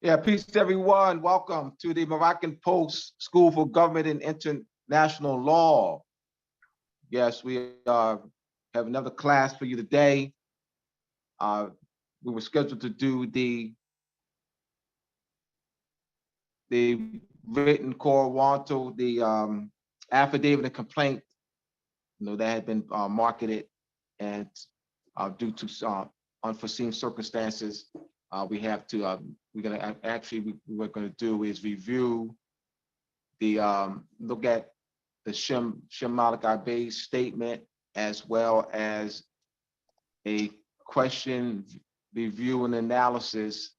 Yeah, peace to everyone. Welcome to the Moroccan Post School for Government and International Law. Yes, we have another class for you today. We were scheduled to do the written core warranto, the affidavit and complaint. That had been marketed, and due to unforeseen circumstances, we have to. We're gonna actually what we're gonna do is review the look at the Shem Malachi Bey's statement, as well as a question review and analysis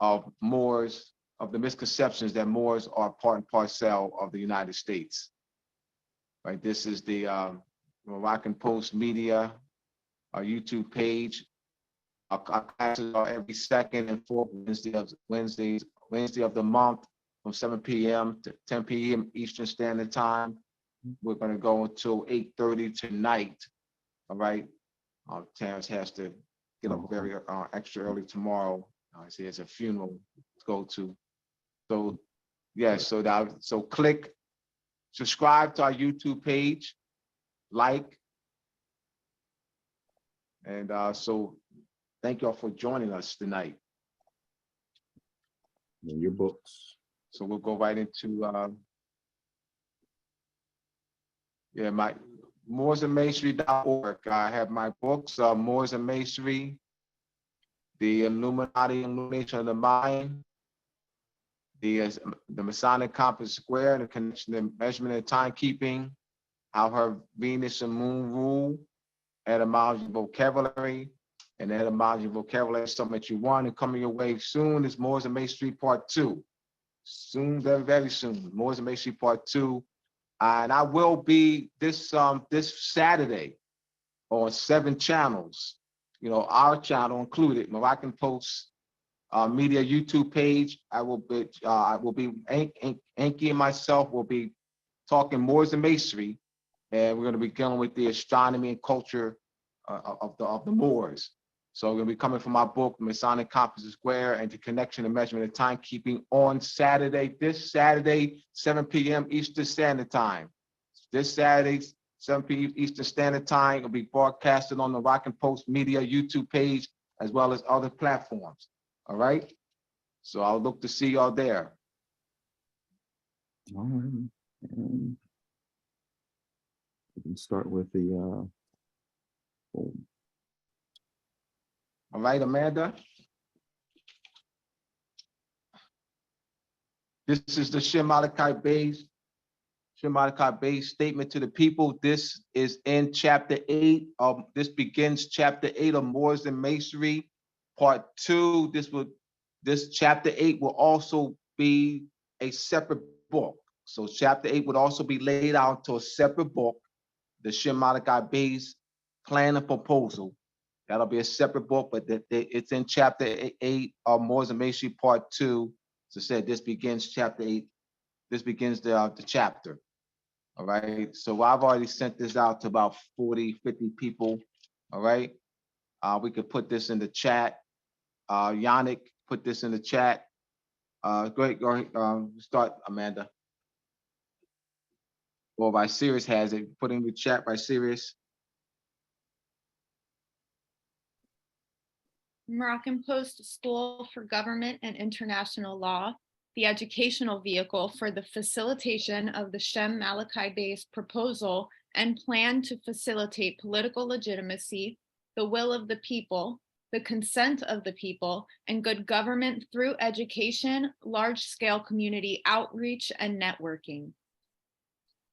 of Moors, of the misconceptions that Moors are part and parcel of the United States. Right. This is the Moroccan Post Media, our YouTube page. Our classes are every second and fourth Wednesday of the month from 7 p.m. to 10 p.m. Eastern Standard Time. We're going to go until 8:30 tonight. All right. Terrence has to get up very extra early tomorrow. He has a funeral to go to. So yeah, so click subscribe to our YouTube page, like, and so thank y'all for joining us tonight. And your books. So we'll go right into my moorsandmasonry.org. I have my books, Moors and Masonry, the Illumination of the Mind, the Masonic Compass Square, the connection to measurement and timekeeping, how her Venus and Moon rule, etymology vocabulary, and etymology vocabulary is something that you want, and coming your way soon is Moors and Masonry Part 2. Soon, very, very soon, Moors and Masonry Part 2. And I will be this Saturday on 7 channels, our channel included, Moroccan Post Media YouTube page. I will be Enki and myself will be talking Moors and Masonry, and we're going to be dealing with the astronomy and culture of the Moors. So we're going to be coming from my book, Masonic Compass Square, and the connection and measurement and timekeeping on Saturday, this Saturday, 7 p.m. Eastern Standard Time. This Saturday, 7 p.m. Eastern Standard Time, will be broadcasted on the Moroccan Post Media YouTube page, as well as other platforms. All right? So I'll look to see y'all there. All right. And we can start with the All right, Amanda. This is the Shem Malachi Bey's statement to the people. This is in chapter 8 of this begins chapter 8 of Moors and Masonry, part 2. This chapter 8 will also be a separate book. So chapter 8 would also be laid out to a separate book, the Shem Malachi Bey's plan and proposal. That'll be a separate book, but it's in chapter 8 of Moors and Masonry part 2. So said this begins chapter 8. This begins the chapter. All right. So I've already sent this out to about 40, 50 people. All right. We could put this in the chat. Yannick put this in the chat. Great. Go ahead. Start, Amanda. Or by Sirius has it. Put in the chat by Sirius. Moroccan Post School for Government and International Law, the educational vehicle for the facilitation of the Shem Malachi Bey's proposal and plan to facilitate political legitimacy, the will of the people, the consent of the people, and good government through education, large-scale community outreach, and networking.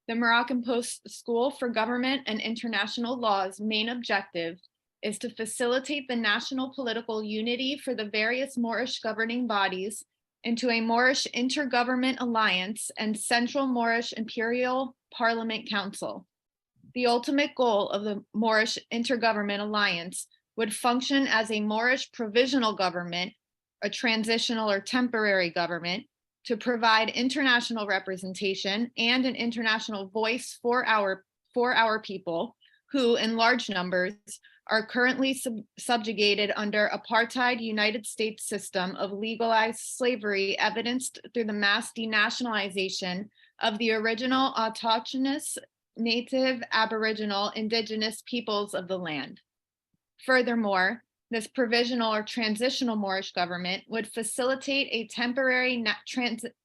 The Moroccan Post School for Government and International Law's main objective is to facilitate the national political unity for the various Moorish governing bodies into a Moorish intergovernment alliance and Central Moorish Imperial Parliament Council. The ultimate goal of the Moorish Intergovernment Alliance would function as a Moorish provisional government, a transitional or temporary government, to provide international representation and an international voice for our people who, in large numbers, are currently subjugated under apartheid United States system of legalized slavery, evidenced through the mass denationalization of the original autochthonous, native, aboriginal, indigenous peoples of the land. Furthermore, this provisional or transitional Moorish government would facilitate a temporary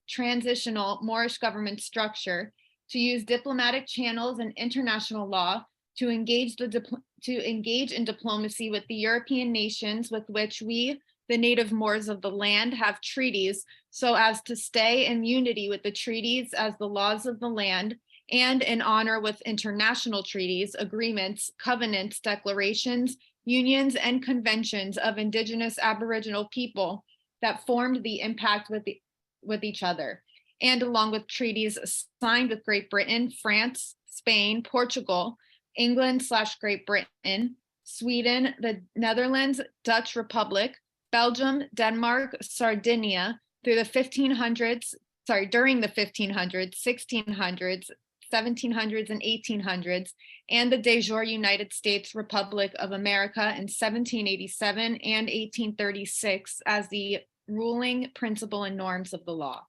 transitional Moorish government structure to use diplomatic channels and international law to engage in diplomacy with the European nations with which we, the native Moors of the land, have treaties, so as to stay in unity with the treaties as the laws of the land, and in honor with international treaties, agreements, covenants, declarations, unions, and conventions of indigenous Aboriginal people that formed the impact with each other, and along with treaties signed with Great Britain, France, Spain, Portugal, England/Great Britain, Sweden, the Netherlands, Dutch Republic, Belgium, Denmark, Sardinia during the 1500s, 1600s, 1700s, and 1800s, and the de jure United States Republic of America in 1787 and 1836 as the ruling principle and norms of the law.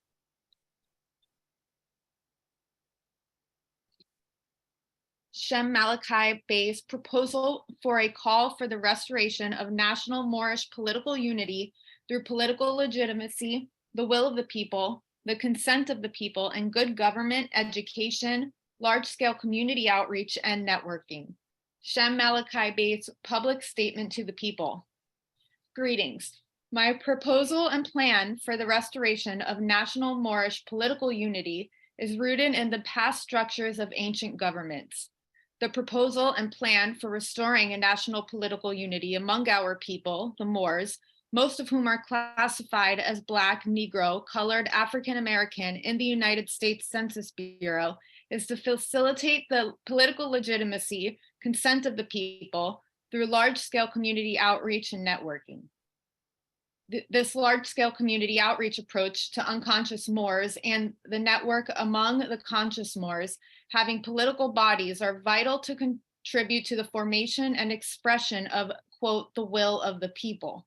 Shem Malachi Bey's proposal for a call for the restoration of national Moorish political unity through political legitimacy, the will of the people, the consent of the people, and good government, education, large-scale community outreach, and networking. Shem Malachi Bey's public statement to the people. Greetings. My proposal and plan for the restoration of national Moorish political unity is rooted in the past structures of ancient governments. The proposal and plan for restoring a national political unity among our people, the Moors, most of whom are classified as Black, Negro, colored, African American in the United States Census Bureau, is to facilitate the political legitimacy, consent of the people through large-scale community outreach and networking. This large-scale community outreach approach to unconscious Moors and the network among the conscious Moors having political bodies are vital to contribute to the formation and expression of, quote, the will of the people.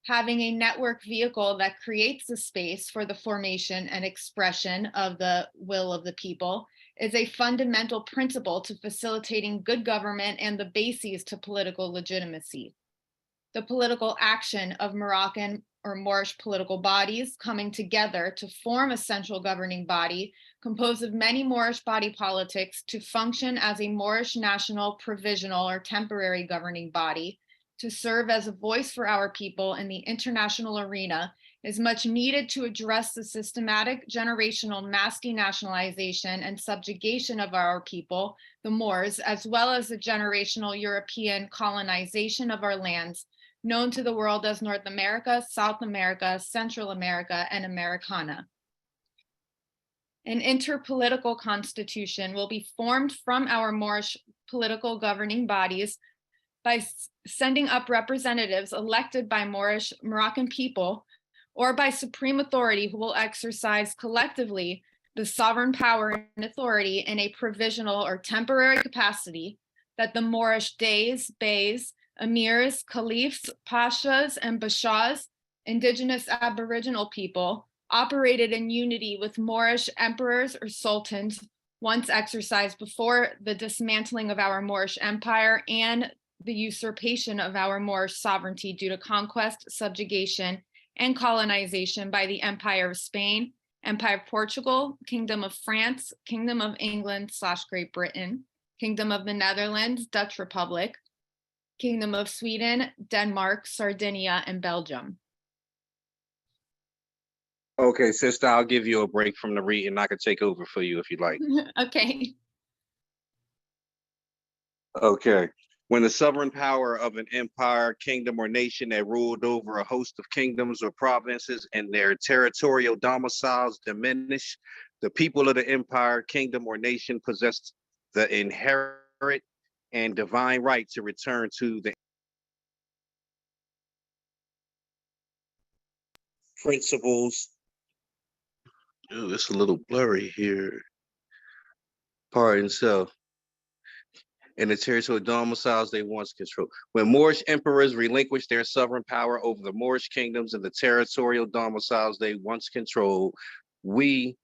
Having a network vehicle that creates the space for the formation and expression of the will of the people is a fundamental principle to facilitating good government and the bases to political legitimacy. The political action of Moroccan or Moorish political bodies coming together to form a central governing body composed of many Moorish body politics to function as a Moorish national provisional or temporary governing body to serve as a voice for our people in the international arena is much needed to address the systematic generational mass denationalization and subjugation of our people, the Moors, as well as the generational European colonization of our lands, known to the world as North America, South America, Central America, and Americana. An interpolitical constitution will be formed from our Moorish political governing bodies by sending up representatives elected by Moroccan people or by supreme authority who will exercise collectively the sovereign power and authority in a provisional or temporary capacity that the Moorish Deys, Beys, Emirs, Caliphs, Pashas, and Bashas, indigenous Aboriginal people, operated in unity with Moorish emperors or sultans once exercised before the dismantling of our Moorish empire and the usurpation of our Moorish sovereignty due to conquest, subjugation, and colonization by the Empire of Spain, Empire of Portugal, Kingdom of France, Kingdom of England/Great Britain, Kingdom of the Netherlands, Dutch Republic, Kingdom of Sweden, Denmark, Sardinia, and Belgium. Okay, sister, I'll give you a break from the reading. I could take over for you if you'd like. Okay. Okay. When the sovereign power of an empire, kingdom, or nation that ruled over a host of kingdoms or provinces and their territorial domiciles diminish, the people of the empire, kingdom, or nation possessed the inherent and divine right to return to the principles. Ooh, it's a little blurry here. Pardon self. and the territorial domiciles they once controlled. When Moorish emperors relinquished their sovereign power over the Moorish kingdoms and the territorial domiciles they once controlled, we,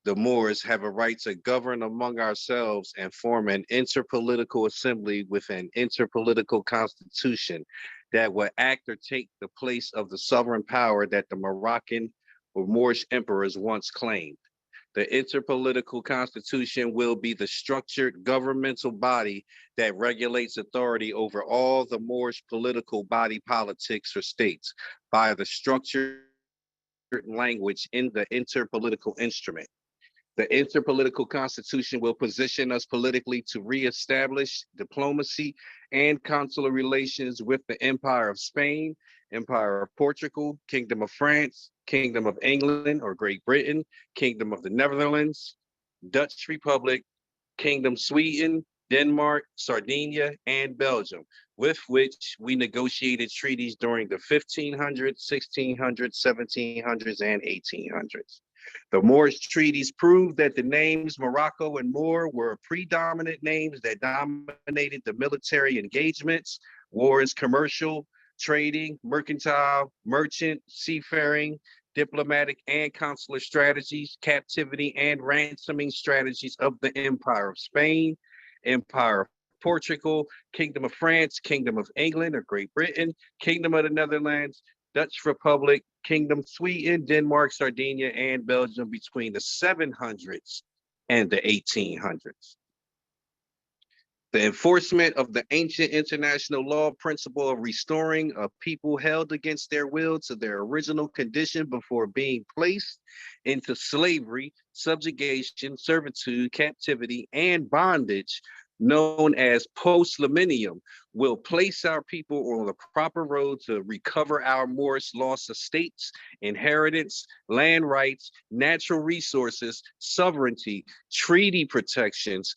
the Moors, have a right to govern among ourselves and form an interpolitical assembly with an interpolitical constitution that will act or take the place of the sovereign power that the Moroccan or Moorish emperors once claimed. The interpolitical constitution will be the structured governmental body that regulates authority over all the Moorish political body politics or states by the structured language in the interpolitical instrument. The interpolitical constitution will position us politically to reestablish diplomacy and consular relations with the Empire of Spain, Empire of Portugal, Kingdom of France, Kingdom of England or Great Britain, Kingdom of the Netherlands, Dutch Republic, Kingdom Sweden, Denmark, Sardinia, and Belgium, with which we negotiated treaties during the 1500s, 1600s, 1700s, and 1800s. The Moorish treaties proved that the names Morocco and Moor were predominant names that dominated the military engagements, wars, commercial, trading, mercantile, merchant, seafaring, diplomatic and consular strategies, captivity and ransoming strategies of the Empire of Spain, Empire of Portugal, Kingdom of France, Kingdom of England or Great Britain, Kingdom of the Netherlands, Dutch Republic, Kingdom Sweden, Denmark, Sardinia, and Belgium between the 700s and the 1800s. The enforcement of the ancient international law principle of restoring a people held against their will to their original condition before being placed into slavery, subjugation, servitude, captivity, and bondage, known as post-millennium, will place our people on the proper road to recover our Moorish lost estates, inheritance, land rights, natural resources, sovereignty, treaty protections,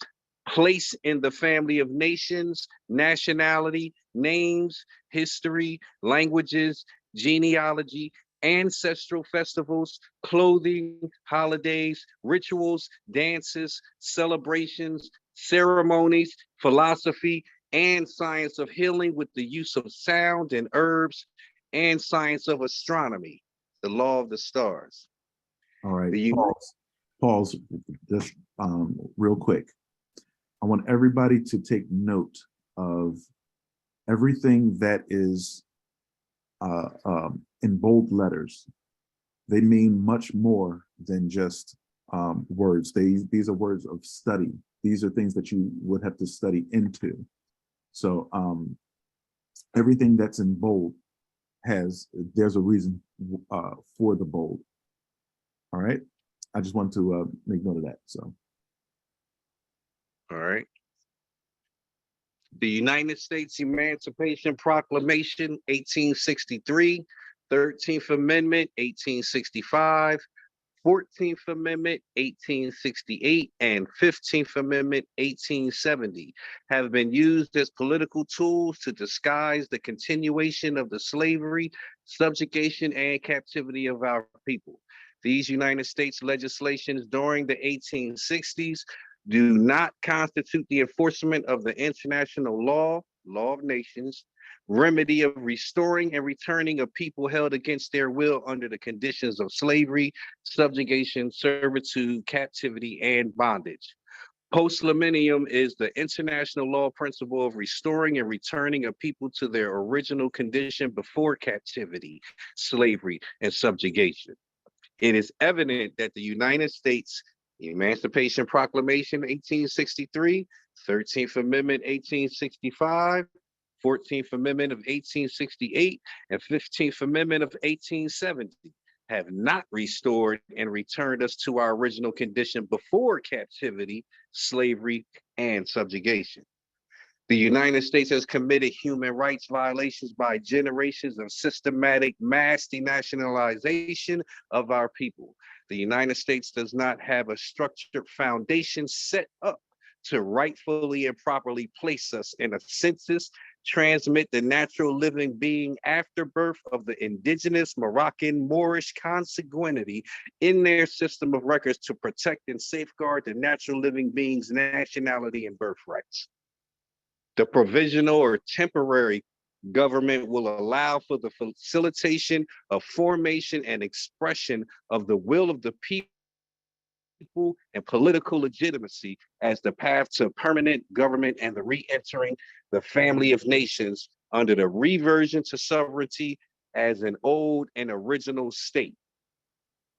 place in the family of nations, nationality, names, history, languages, genealogy, ancestral festivals, clothing, holidays, rituals, dances, celebrations, ceremonies, philosophy, and science of healing with the use of sound and herbs, and science of astronomy, the law of the stars. All right, pause, just real quick. I want everybody to take note of everything that is in bold letters. They mean much more than just words. These are words of study. These are things that you would have to study into. So everything that's in bold there's a reason for the bold. All right. I just want to make note of that. So. All right. The United States Emancipation Proclamation, 1863, 13th Amendment, 1865, 14th Amendment, 1868, and 15th Amendment, 1870, have been used as political tools to disguise the continuation of the slavery, subjugation, and captivity of our people. These United States legislations during the 1860s do not constitute the enforcement of the international law, law of nations, remedy of restoring and returning a people held against their will under the conditions of slavery, subjugation, servitude, captivity, and bondage. Post-millennium is the international law principle of restoring and returning a people to their original condition before captivity, slavery, and subjugation. It is evident that the United States Emancipation Proclamation, 1863, 13th Amendment, 1865, 14th Amendment of 1868, and 15th Amendment of 1870 have not restored and returned us to our original condition before captivity, slavery, and subjugation. The United States has committed human rights violations by generations of systematic mass denationalization of our people. The United States does not have a structured foundation set up to rightfully and properly place us in a census, transmit the natural living being after birth of the indigenous Moroccan Moorish consanguinity in their system of records to protect and safeguard the natural living being's nationality and birthrights. The provisional or temporary government will allow for the facilitation of formation and expression of the will of the people and political legitimacy as the path to permanent government and the re-entering the family of nations under the reversion to sovereignty as an old and original state.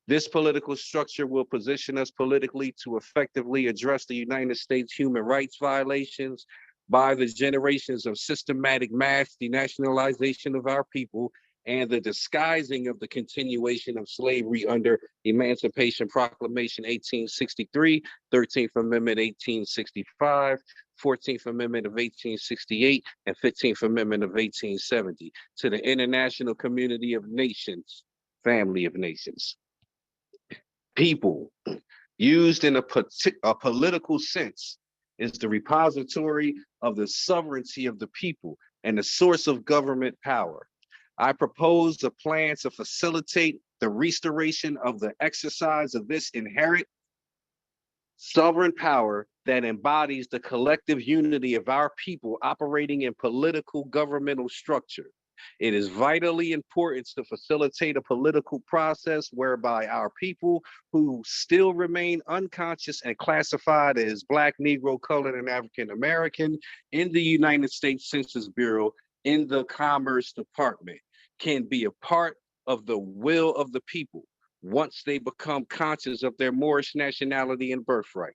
This political structure will position us politically to effectively address the United States human rights violations by the generations of systematic mass denationalization of our people and the disguising of the continuation of slavery under Emancipation Proclamation 1863, 13th Amendment 1865, 14th Amendment of 1868, and 15th Amendment of 1870 to the international community of nations, family of nations. People, used in a political sense, is the repository of the sovereignty of the people and the source of government power. I propose a plan to facilitate the restoration of the exercise of this inherent sovereign power that embodies the collective unity of our people operating in political governmental structure. It is vitally important to facilitate a political process whereby our people who still remain unconscious and classified as Black, Negro, Colored, and African American in the United States Census Bureau in the Commerce Department can be a part of the will of the people once they become conscious of their Moorish nationality and birthright.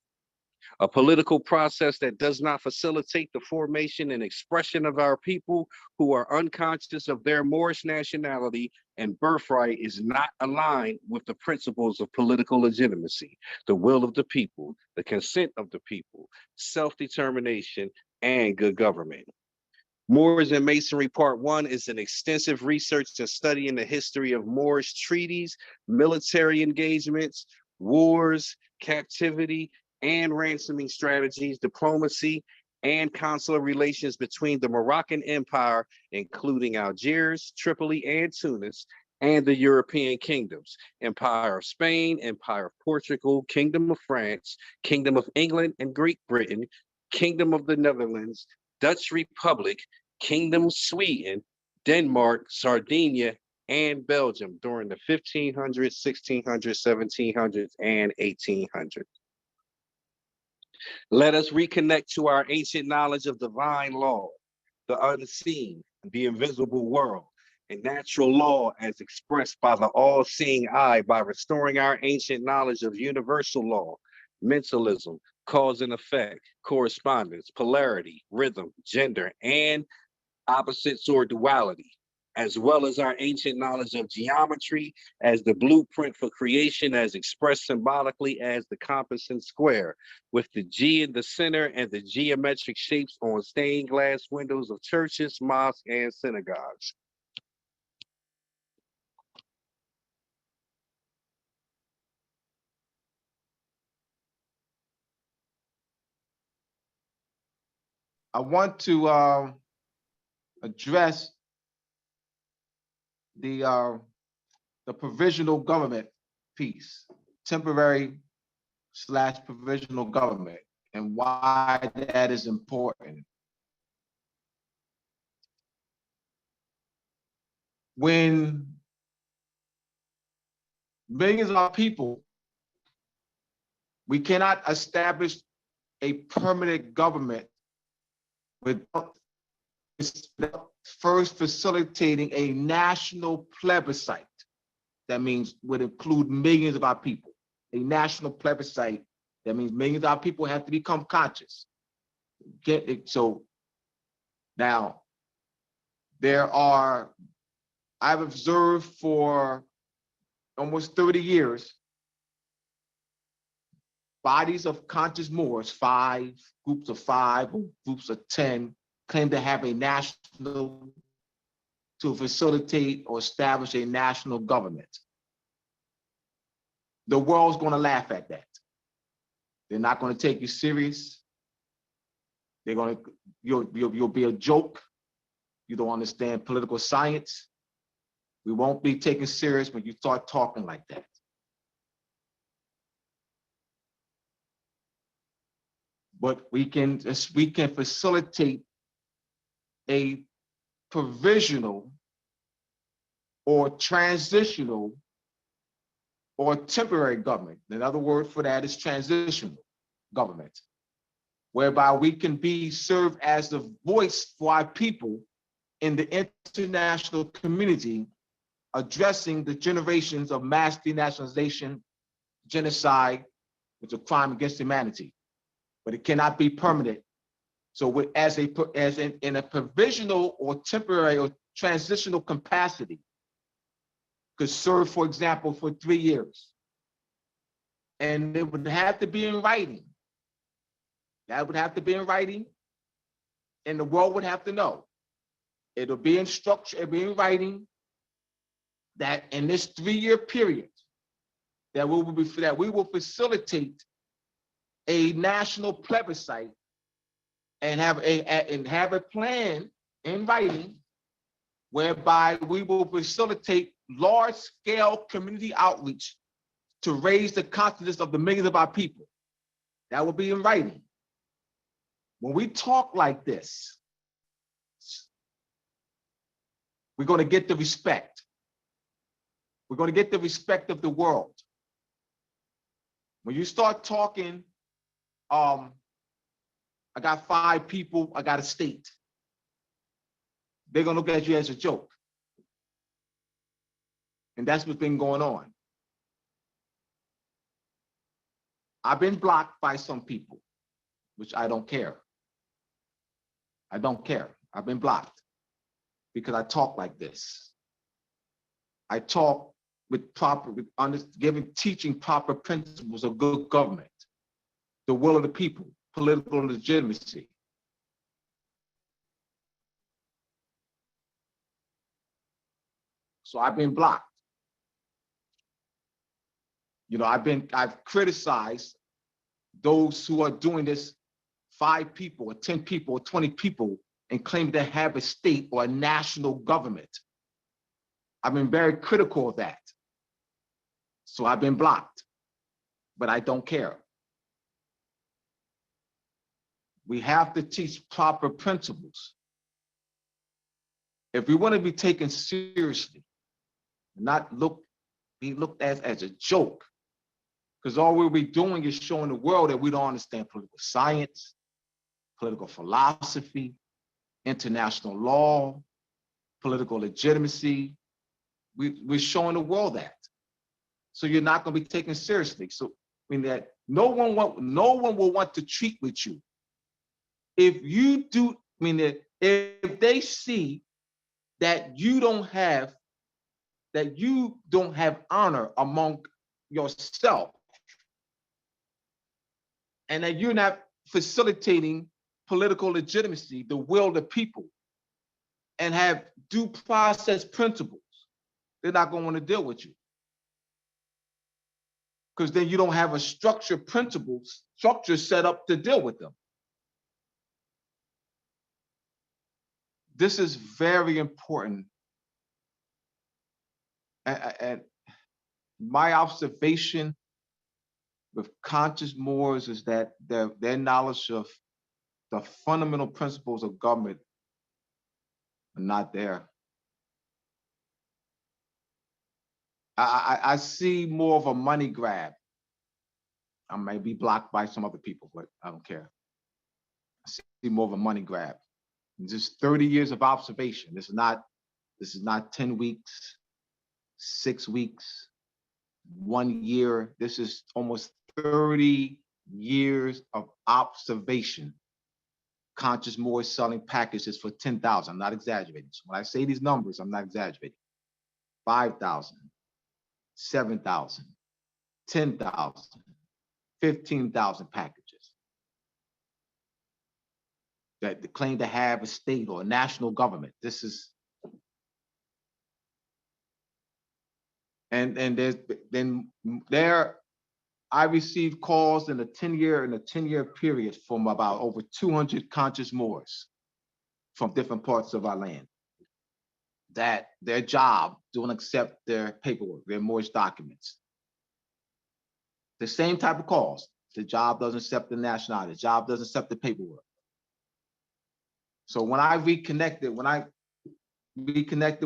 A political process that does not facilitate the formation and expression of our people who are unconscious of their Moorish nationality and birthright is not aligned with the principles of political legitimacy, the will of the people, the consent of the people, self-determination, and good government. Moors and Masonry Part 1 is an extensive research and study in the history of Moorish treaties, military engagements, wars, captivity, and ransoming strategies, diplomacy, and consular relations between the Moroccan Empire, including Algiers, Tripoli, and Tunis, and the European kingdoms, Empire of Spain, Empire of Portugal, Kingdom of France, Kingdom of England and Great Britain, Kingdom of the Netherlands, Dutch Republic, Kingdom of Sweden, Denmark, Sardinia, and Belgium during the 1500s, 1600s, 1700s, and 1800s. Let us reconnect to our ancient knowledge of divine law, the unseen, the invisible world, and natural law as expressed by the all-seeing eye by restoring our ancient knowledge of universal law, mentalism, cause and effect, correspondence, polarity, rhythm, gender, and opposites or duality, as well as our ancient knowledge of geometry as the blueprint for creation as expressed symbolically as the compass and square, with the G in the center and the geometric shapes on stained glass windows of churches, mosques, and synagogues. I want to address the provisional government piece, temporary / provisional government, and why that is important. When millions of our people, we cannot establish a permanent government without first facilitating a national plebiscite. That means would include millions of our people. A national plebiscite, that means millions of our people have to become conscious. Get it? So now I've observed for almost 30 years, bodies of conscious Moors, groups of 5 or groups of 10, claim to have a national, to facilitate or establish a national government. The world's going to laugh at that. They're not going to take you serious. They're going to, you'll be a joke. You don't understand political science. We won't be taken serious when you start talking like that. But we can facilitate a provisional or transitional or temporary government. Another word for that is transitional government, whereby we can be served as the voice for our people in the international community, addressing the generations of mass denationalization, genocide, which is a crime against humanity, but it cannot be permanent. So in a provisional or temporary or transitional capacity, could serve, for example, for 3 years. And it would have to be in writing. That would have to be in writing, and the world would have to know. It'll be in structure, it'll be in writing that in this 3-year period, that we will facilitate a national plebiscite and have a plan in writing whereby we will facilitate large-scale community outreach to raise the consciousness of the millions of our people. That will be in writing. When we talk like this, we're going to get the respect. We're going to get the respect of the world. When you start talking, I got 5 people, I got a state, they're going to look at you as a joke. And that's what's been going on. I've been blocked by some people, which I don't care. I don't care. I've been blocked because I talk like this. I talk teaching proper principles of good government, the will of the people, political legitimacy. So I've been blocked. You know, I've criticized those who are doing this, 5 people or 10 people or 20 people, and claim to have a state or a national government. I've been very critical of that. So I've been blocked, but I don't care. We have to teach proper principles. If we want to be taken seriously, not be looked at as a joke, because all we'll be doing is showing the world that we don't understand political science, political philosophy, international law, political legitimacy. We're showing the world that. So you're not going to be taken seriously. So I mean that no one will want to treat with you if you do. I mean that if they see that you don't have honor among yourself, and that you're not facilitating political legitimacy, the will of the people, and have due process principles, they're not going to want to deal with you. Because then you don't have a structure set up to deal with them. This is very important. And my observation with conscious Moors is that their knowledge of the fundamental principles of government are not there. I see more of a money grab. I may be blocked by some other people, but I don't care. I see more of a money grab. It's just 30 years of observation. This is not 10 weeks, 6 weeks, 1 year. This is almost 30 years of observation. Conscious Moors selling packages for 10,000. I'm not exaggerating. So when I say these numbers, I'm not exaggerating. 5,000. 7,000, 10,000, 15,000 packages that claim to have a state or a national government. This is, and I received calls in a 10-year period from about over 200 conscious Moors from different parts of our land, that their job don't accept their paperwork, their Moorish documents. The same type of calls. The job doesn't accept the nationality. The job doesn't accept the paperwork. So when I reconnected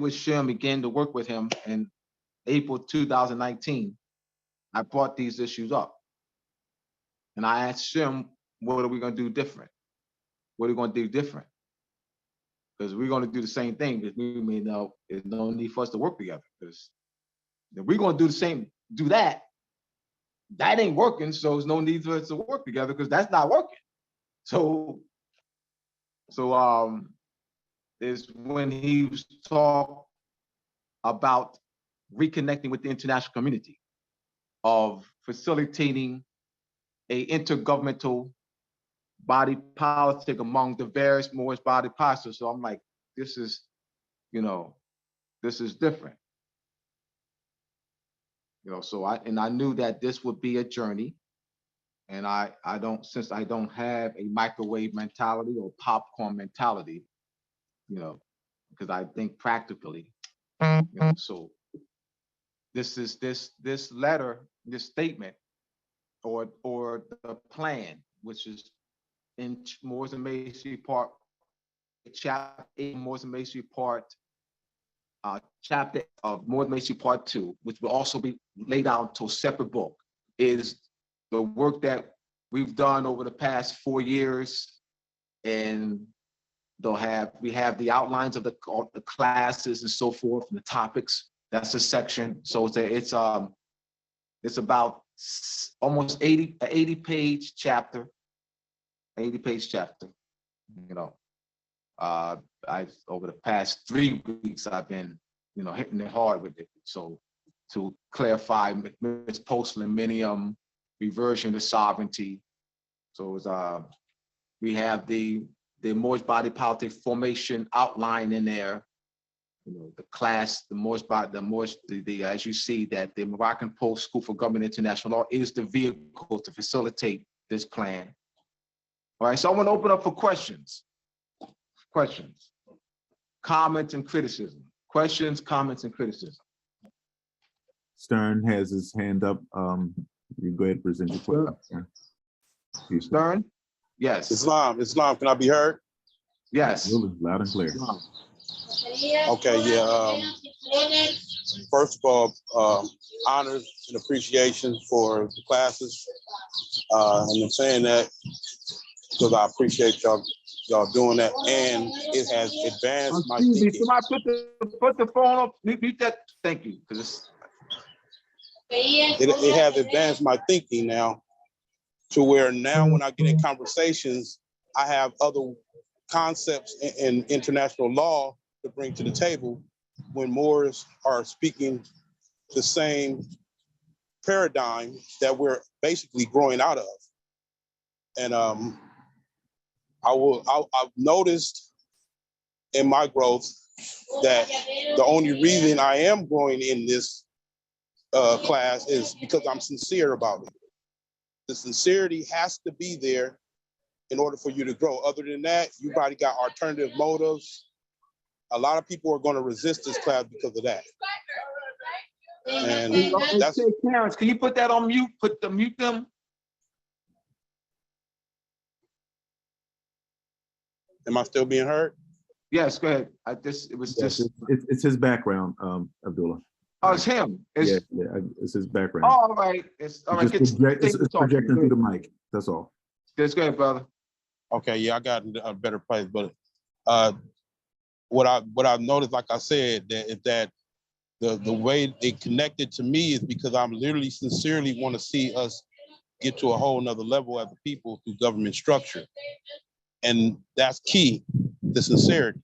with Shem, began to work with him in April 2019, I brought these issues up. And I asked Shem, what are we going to do different? What are we going to do different? Because we're going to do the same thing, because we may know there's no need for us to work together. Because if we're going to do the same, do that ain't working. So there's no need for us to work together, because that's not working. So is when he was talking about reconnecting with the international community, of facilitating a intergovernmental body politic among the various Moorish body policies. So I'm like, this is different. So I knew that this would be a journey. And since I don't have a microwave mentality or popcorn mentality, because I think practically, so this letter, this statement, or the plan, which is in Moors and Masonry part, chapter 8, Moors and Masonry part, chapter of Moors and Masonry part 2, which will also be laid out into a separate book, is the work that we've done over the past 4 years. And we have the outlines of the classes and so forth, and the topics. That's a section. So it's about almost 80-page chapter. 80-page chapter. Over the past 3 weeks, I've been, hitting it hard with it. So to clarify post-millennium, reversion to sovereignty. So we have the Moorish body politic formation outline in there. The class, the Moorish body, as you see, that the Moroccan Post School for Government International Law is the vehicle to facilitate this plan. All right, so I want to open up for questions. Comments and criticism. Questions, comments, and criticism. Stern has his hand up. You go ahead and present your question. Stern? Yes. Islam, can I be heard? Yes. Absolutely. Loud and clear. Okay, yeah. First of all, honors and appreciation for the classes. And I'm saying that because I appreciate y'all doing that, and it has advanced my thinking. Somebody put the phone up. Mute that. Thank you. It has advanced my thinking now, to where now when I get in conversations, I have other concepts in international law to bring to the table when Moors are speaking the same paradigm that we're basically growing out of. And I've noticed in my growth that the only reason I am growing in this class is because I'm sincere about it. The sincerity has to be there in order for you to grow. Other than that, you probably got alternative motives. A lot of people are going to resist this class because of that. And that's. Terrence, can you put that on mute? Mute them. Am I still being heard? Yes, go ahead. It's his background, Abdullah. Oh, it's him. Yeah, it's his background. Oh, all right. It's all right. It's projecting through the mic. That's all. That's good, brother. Okay, yeah, I got a better place, but what I've noticed, like I said, that the way it connected to me is because I'm literally sincerely want to see us get to a whole nother level as a people through government structure, and that's key, the sincerity.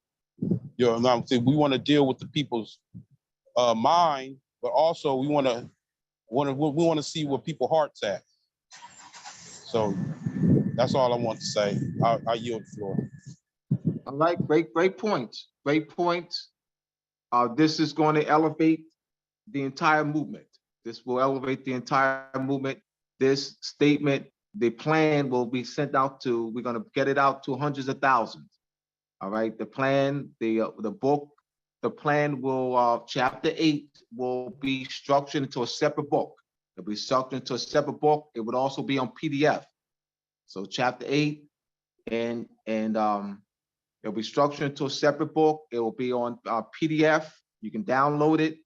We want to deal with the people's mind, but also we want to see where people's hearts at. So that's all I want to say. I yield the floor. All right, great points. Great points. This is going to elevate the entire movement. This will elevate the entire movement. This statement, the plan will be sent out to, we're going to get it out to hundreds of thousands. All right, the plan, the book, the plan will, chapter 8 will be structured into a separate book. It'll be structured into a separate book. It would also be on PDF. So chapter 8 and It'll be structured into a separate book. It will be on PDF. You can download it.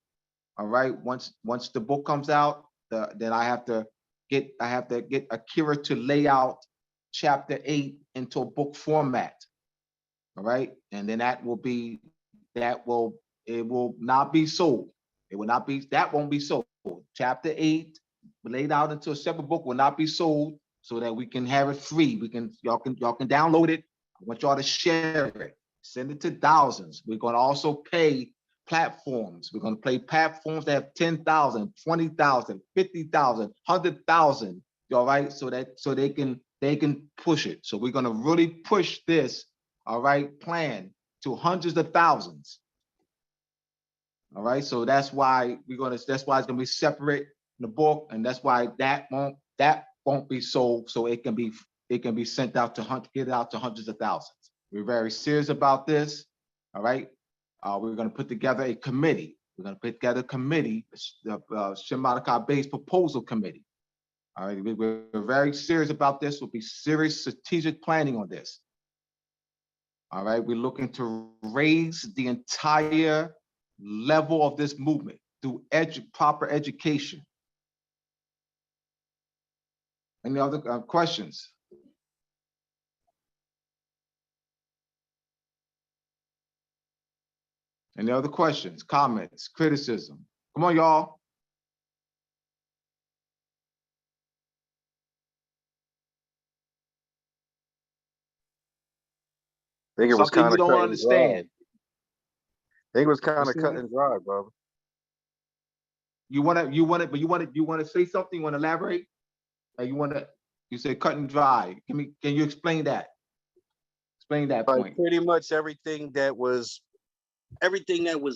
All right. Once the book comes out, then I have to get Akira to lay out chapter 8 into a book format. All right. And then it will not be sold. It will not be, that won't be sold. Chapter 8 laid out into a separate book will not be sold, so that we can have it free. Y'all can download it. I want y'all to share it. Send it to thousands. We're going to also pay platforms. We're going to play platforms that have 10,000, 20,000, 50,000, 100,000. All right, so they can push it. So we're going to really push this, all right, plan to hundreds of thousands. All right, so that's why it's gonna be separate in the book, and that's why that won't be sold, so it can be sent out to get it out to hundreds of thousands. We're very serious about this. All right, we're gonna put together a committee. We're gonna put together a committee, the Shem Malachi based proposal committee. All right, we're very serious about this. We'll be serious strategic planning on this. All right, we're looking to raise the entire level of this movement through proper education. Any other questions? Any other questions, comments, criticism? Come on, y'all. I think it was Something kind you of don't understand. I think it was kind of cut and dry, brother. You want to say something? You want to elaborate? You said cut and dry. Can you explain that? Explain that point. Pretty much everything that was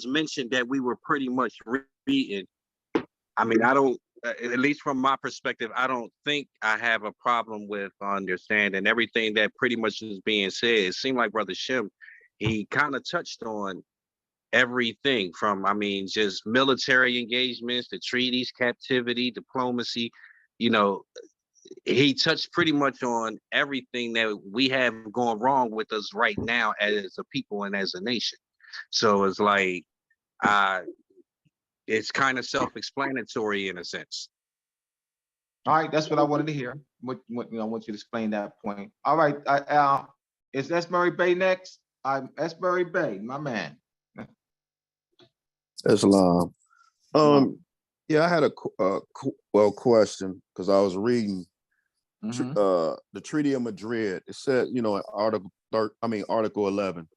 mentioned that we were pretty much reading. I mean, I don't, at least from my perspective, I don't think I have a problem with understanding everything that pretty much is being said. It seemed like Brother Shem, he kind of touched on everything from, I mean, just military engagements, the treaties, captivity, diplomacy, you know, he touched pretty much on everything that we have going wrong with us right now as a people and as a nation. So it's like, it's kind of self-explanatory in a sense. All right, that's what I wanted to hear. I want you to explain that point. All right, is Esbury Bay next? Esbury Bay, my man. Islam. Yeah, I had a question because I was reading the Treaty of Madrid. It said, you know, in Article 11.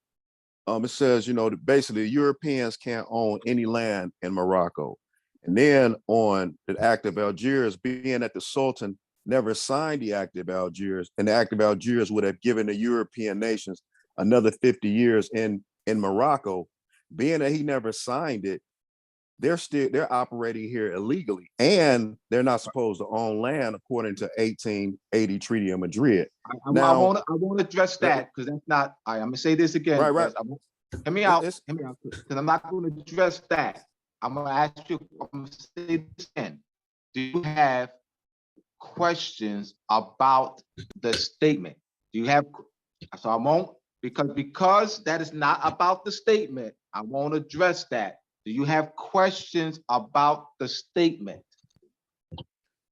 It says, you know, basically Europeans can't own any land in Morocco. And then on the Act of Algiers, being that the Sultan never signed the Act of Algiers, and the Act of Algiers would have given the European nations another 50 years in Morocco, being that he never signed it, they're operating here illegally, and they're not supposed to own land according to 1880 Treaty of Madrid. I won't address that because that's not. I'm gonna say this again. Right. Hear me out, because I'm not going to address that. I'm gonna ask you. I'm gonna say this again. Do you have questions about the statement? Do you have? So I won't, because that is not about the statement. I won't address that. Do you have questions about the statement?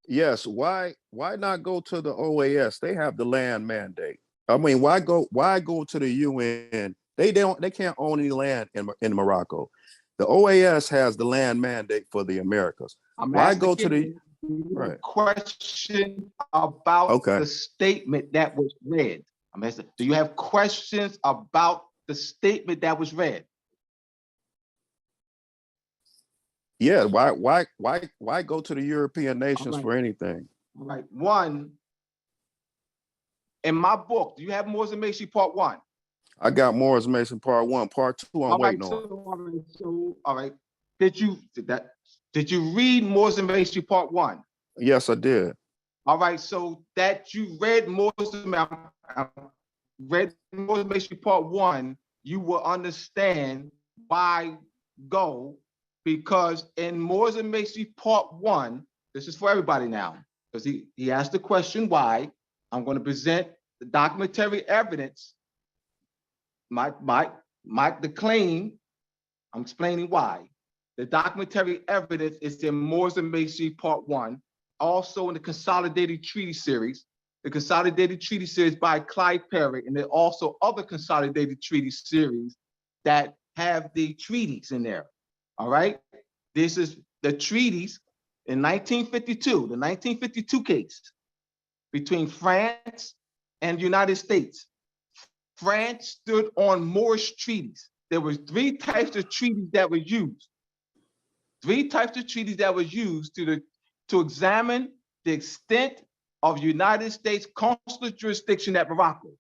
Yes. Why not go to the OAS? They have the land mandate. I mean, why go to the UN? They can't own any land in Morocco. The OAS has the land mandate for the Americas. Why go to the right? Question about the statement that was read. I'm asking, do you have questions about the statement that was read? Yeah, why go to the European nations for anything? All right. One, in my book, do you have Moors and Masonry Part 1? I got Moors and Masonry Part 1. Part 2, I'm waiting on. All right. Did you read Moors and Masonry Part 1? Yes, I did. All right. So that you read Moors and Masonry Part 1, you will understand why go. Because in Moors and Masonry Part 1, this is for everybody now, because he asked the question why. I'm going to present the documentary evidence the claim, I'm explaining why. The documentary evidence is in Moors and Masonry Part 1, also in the Consolidated Treaty Series, the Consolidated Treaty Series by Clyde Perry, and there are also other Consolidated Treaty Series that have the treaties in there, all right? This is the treaties in 1952, the 1952 case between France and the United States. France stood on Moorish treaties. There were three types of treaties that were used. Three types of treaties that were used to examine the extent of United States consular jurisdiction at Morocco.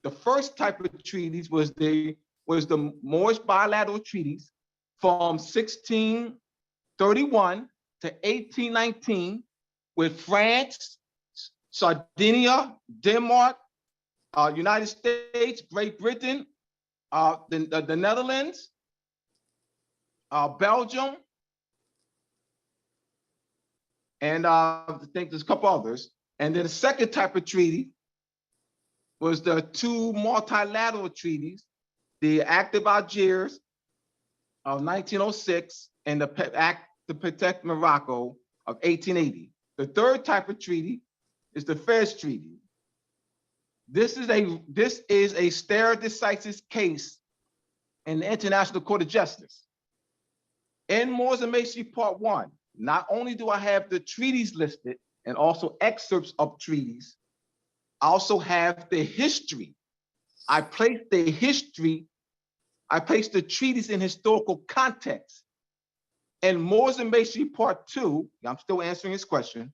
The first type of treaties was the Moorish bilateral treaties from 1631 to 1819 with France, Sardinia, Denmark, United States, Great Britain, the Netherlands, Belgium, and I think there's a couple others. And then the second type of treaty was the two multilateral treaties, the Act of Algiers of 1906 and the Act to Protect Morocco of 1880. The third type of treaty is the Fez Treaty. This is a stare decisis case in the International Court of Justice. In Moors and Masonry Part 1, not only do I have the treaties listed and also excerpts of treaties, I also have the history. I placed the treaties in historical context. In Moors and Masonry Part 2, I'm still answering his question.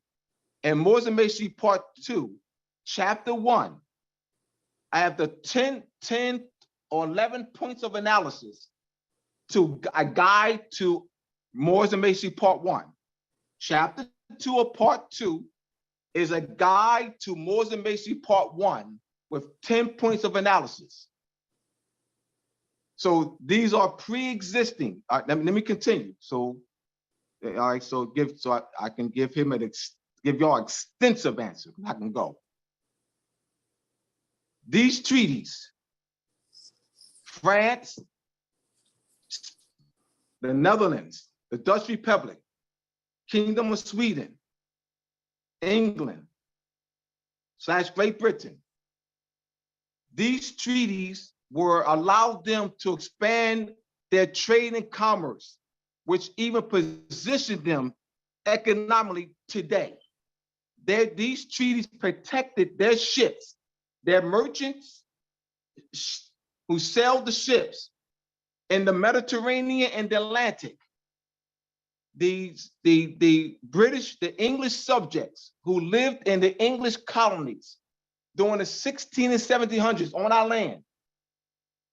In Moors and Masonry Part 2, Chapter 1, I have the 10 or 11 points of analysis to a guide to Moors and Masonry Part 1. Chapter 2 of Part 2 is a guide to Moors and Masonry Part 1 with 10 points of analysis. So these are pre-existing. Let me continue. So, all right. So I can give him give y'all extensive answer. I can go. These treaties, France, the Netherlands, the Dutch Republic, Kingdom of Sweden, England / Great Britain. These treaties allowed them to expand their trade and commerce, which even positioned them economically today. These treaties protected their ships, their merchants who sailed the ships in the Mediterranean and the Atlantic. The British, the English subjects who lived in the English colonies during the 1600s and 1700s on our land.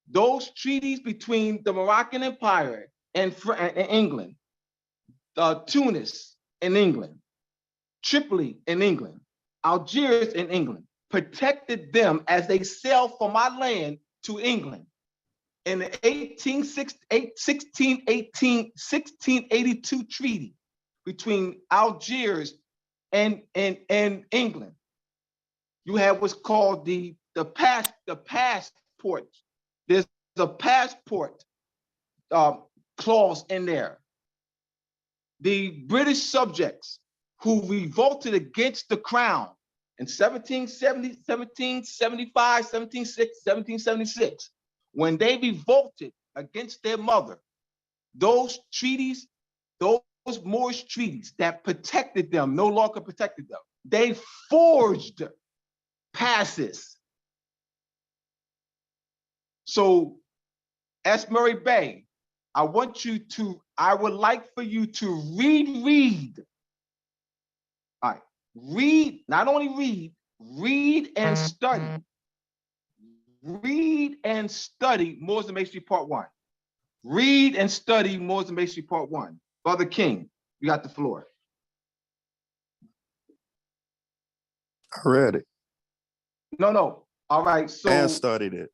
Those treaties between the Moroccan Empire and England, Tunis in England, Tripoli in England, Algiers in England, protected them as they sailed from our land to England. In the 1682 treaty between Algiers and England, you have what's called the passport. There's a passport clause in there. The British subjects who revolted against the crown in 1770, 1775, 1776, when they revolted against their mother, those treaties, those Moorish treaties that protected them, no longer protected them. They forged passes. So, S. Murray Bay, I would like for you to read. All right, read, not only read and study. Read and study Moors and Masonry Part 1. Read and study Moors and Masonry Part 1. Brother King, you got the floor. I read it. No. All right. So and studied it.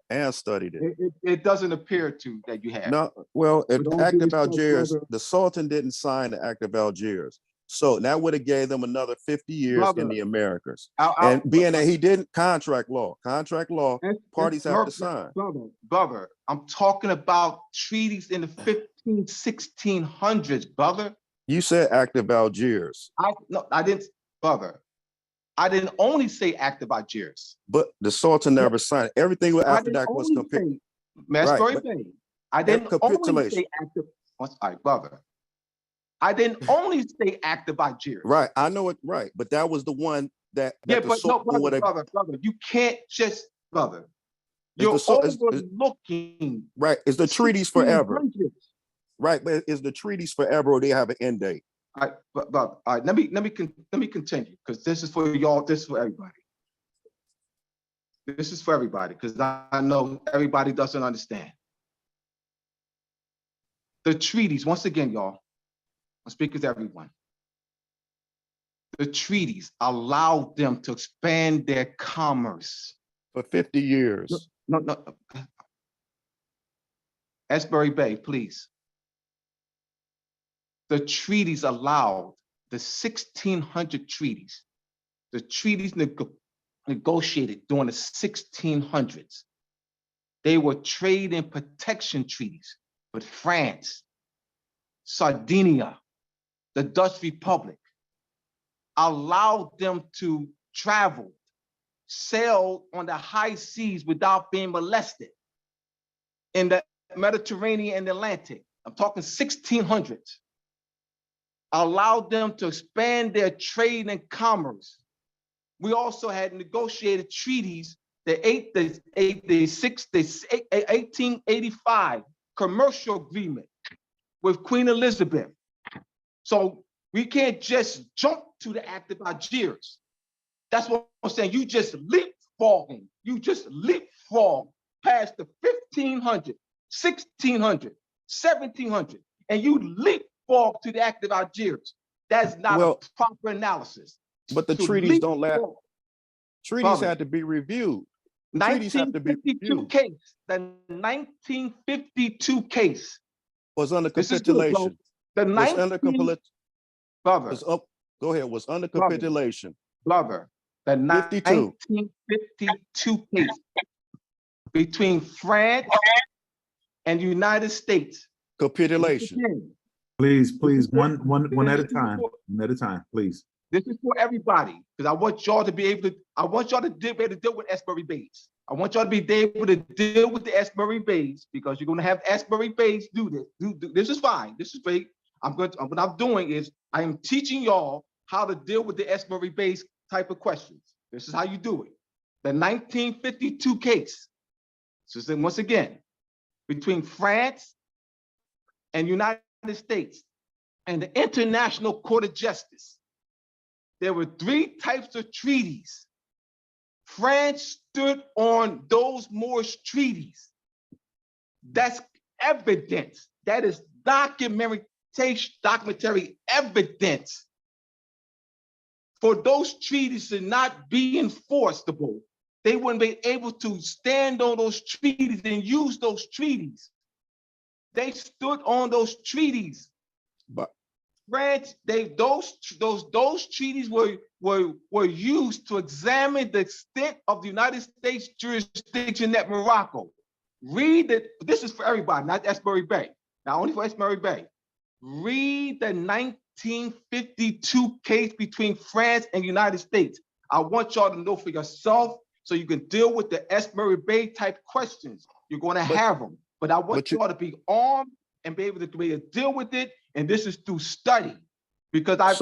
It doesn't appear to that you have. No, well, With all Act due of respect, Algiers, brother. the Sultan didn't sign the Act of Algiers. So that would have gave them another 50 years Brother, in the Americas. I'll- And being that he didn't, contract law, parties have to sign. Brother, I'm talking about treaties in the 1600s, brother. You said active Algiers, No, I didn't, brother. I didn't only say active Algiers. but the Sultan never signed. Everything after that was compared. Masbury Right, Bay. I didn't only say active. All right, brother. I didn't only say active Algiers. Right, I know it, right, but that was the one that Yeah, the but no, Sultan would brother, have. brother, you can't just, brother. Is You're the Sul- is- overlooking. Right, is the treaties forever? 1600s. Right, but is the treaties forever or they have an end date? All right, but all right, let me continue, because this is for y'all, this is for everybody. This is for everybody, because I know everybody doesn't understand. The treaties, once again, y'all, I'm speaking to everyone. The treaties allowed them to expand their commerce. For 50 years. No. Asbury Bay, please. The treaties allowed the 1600 treaties. The treaties negotiated during the 1600s. They were trade and protection treaties with France, Sardinia, the Dutch Republic, allowed them to travel, sail on the high seas without being molested in the Mediterranean and Atlantic. I'm talking 1600s. Allowed them to expand their trade and commerce. We also had negotiated treaties, the 1885 commercial agreement with Queen Elizabeth. So we can't just jump to the act of Algiers. That's what I'm saying. You just leapfrogging. You just leapfrog past the 1500, 1600, 1700, and you leapfrog to the act of Algiers. That's not a proper analysis. But the treaties don't last. Treaties had to be reviewed. Treaties have to be reviewed. Case, the 1952 case was under capitulation. The was under capitulation. Brother, go ahead. Was under capitulation. Brother, the 1952 case between France and the United States. Capitulation. Please, one at a time. One at a time, please. This is for everybody, because I want y'all to be able to. I want y'all to be able to deal with Asbury Bays. I want y'all to be able to deal with the Asbury Bays, because you're going to have Asbury Bays do this. This is fine. This is great. What I'm doing is I am teaching y'all how to deal with the Asbury Bays type of questions. This is how you do it. The 1952 case. So once again, between France and United States and the International Court of Justice. There were three types of treaties. France stood on those Moorish treaties. That's evidence. That is documentary evidence for those treaties to not be enforceable. They wouldn't be able to stand on those treaties and use those treaties. They stood on those treaties. But France, those treaties were used to examine the extent of the United States jurisdiction at Morocco. Read it. This is for everybody, not Asbury Bay. Now, only for Asbury Bay. Read the 1952 case between France and the United States. I want y'all to know for yourself so you can deal with the Asbury Bay type questions. You're going to have them, but I want y'all to be armed and be able to deal with it. And this is through study, because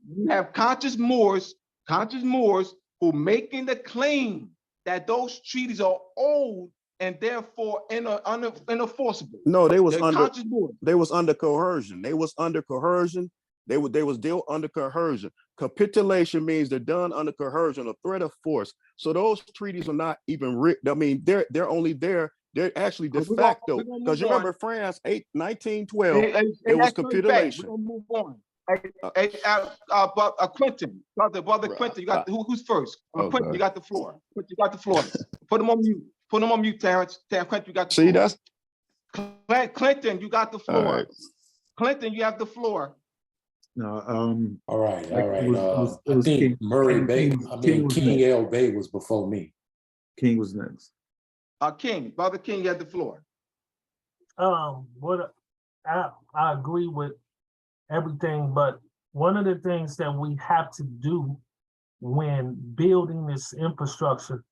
you have conscious Moors who making the claim that those treaties are old and therefore unenforceable. No, they was under coercion. They was under coercion. They was still under coercion. Capitulation means they're done under coercion, a threat of force. So those treaties are not even written. I mean, they're only there. They're actually de facto, because you remember France, 1912, it was capitulation. We're gonna move on. Quentin, brother Quentin, you got who's first? Quentin, you got the floor. Quentin, you got the floor. Put him on mute. Put him on mute, Terrence. Quentin, you got the floor. That's Clinton, you got the floor. right. Clinton, you have the floor. No, All right, like, all it right. was- it I was think King- Murray King- Bay, King- I King mean, was King next. L. Bay was before me. King was next. King, Brother King, you have the floor. What I agree with everything, but one of the things that we have to do when building this infrastructure,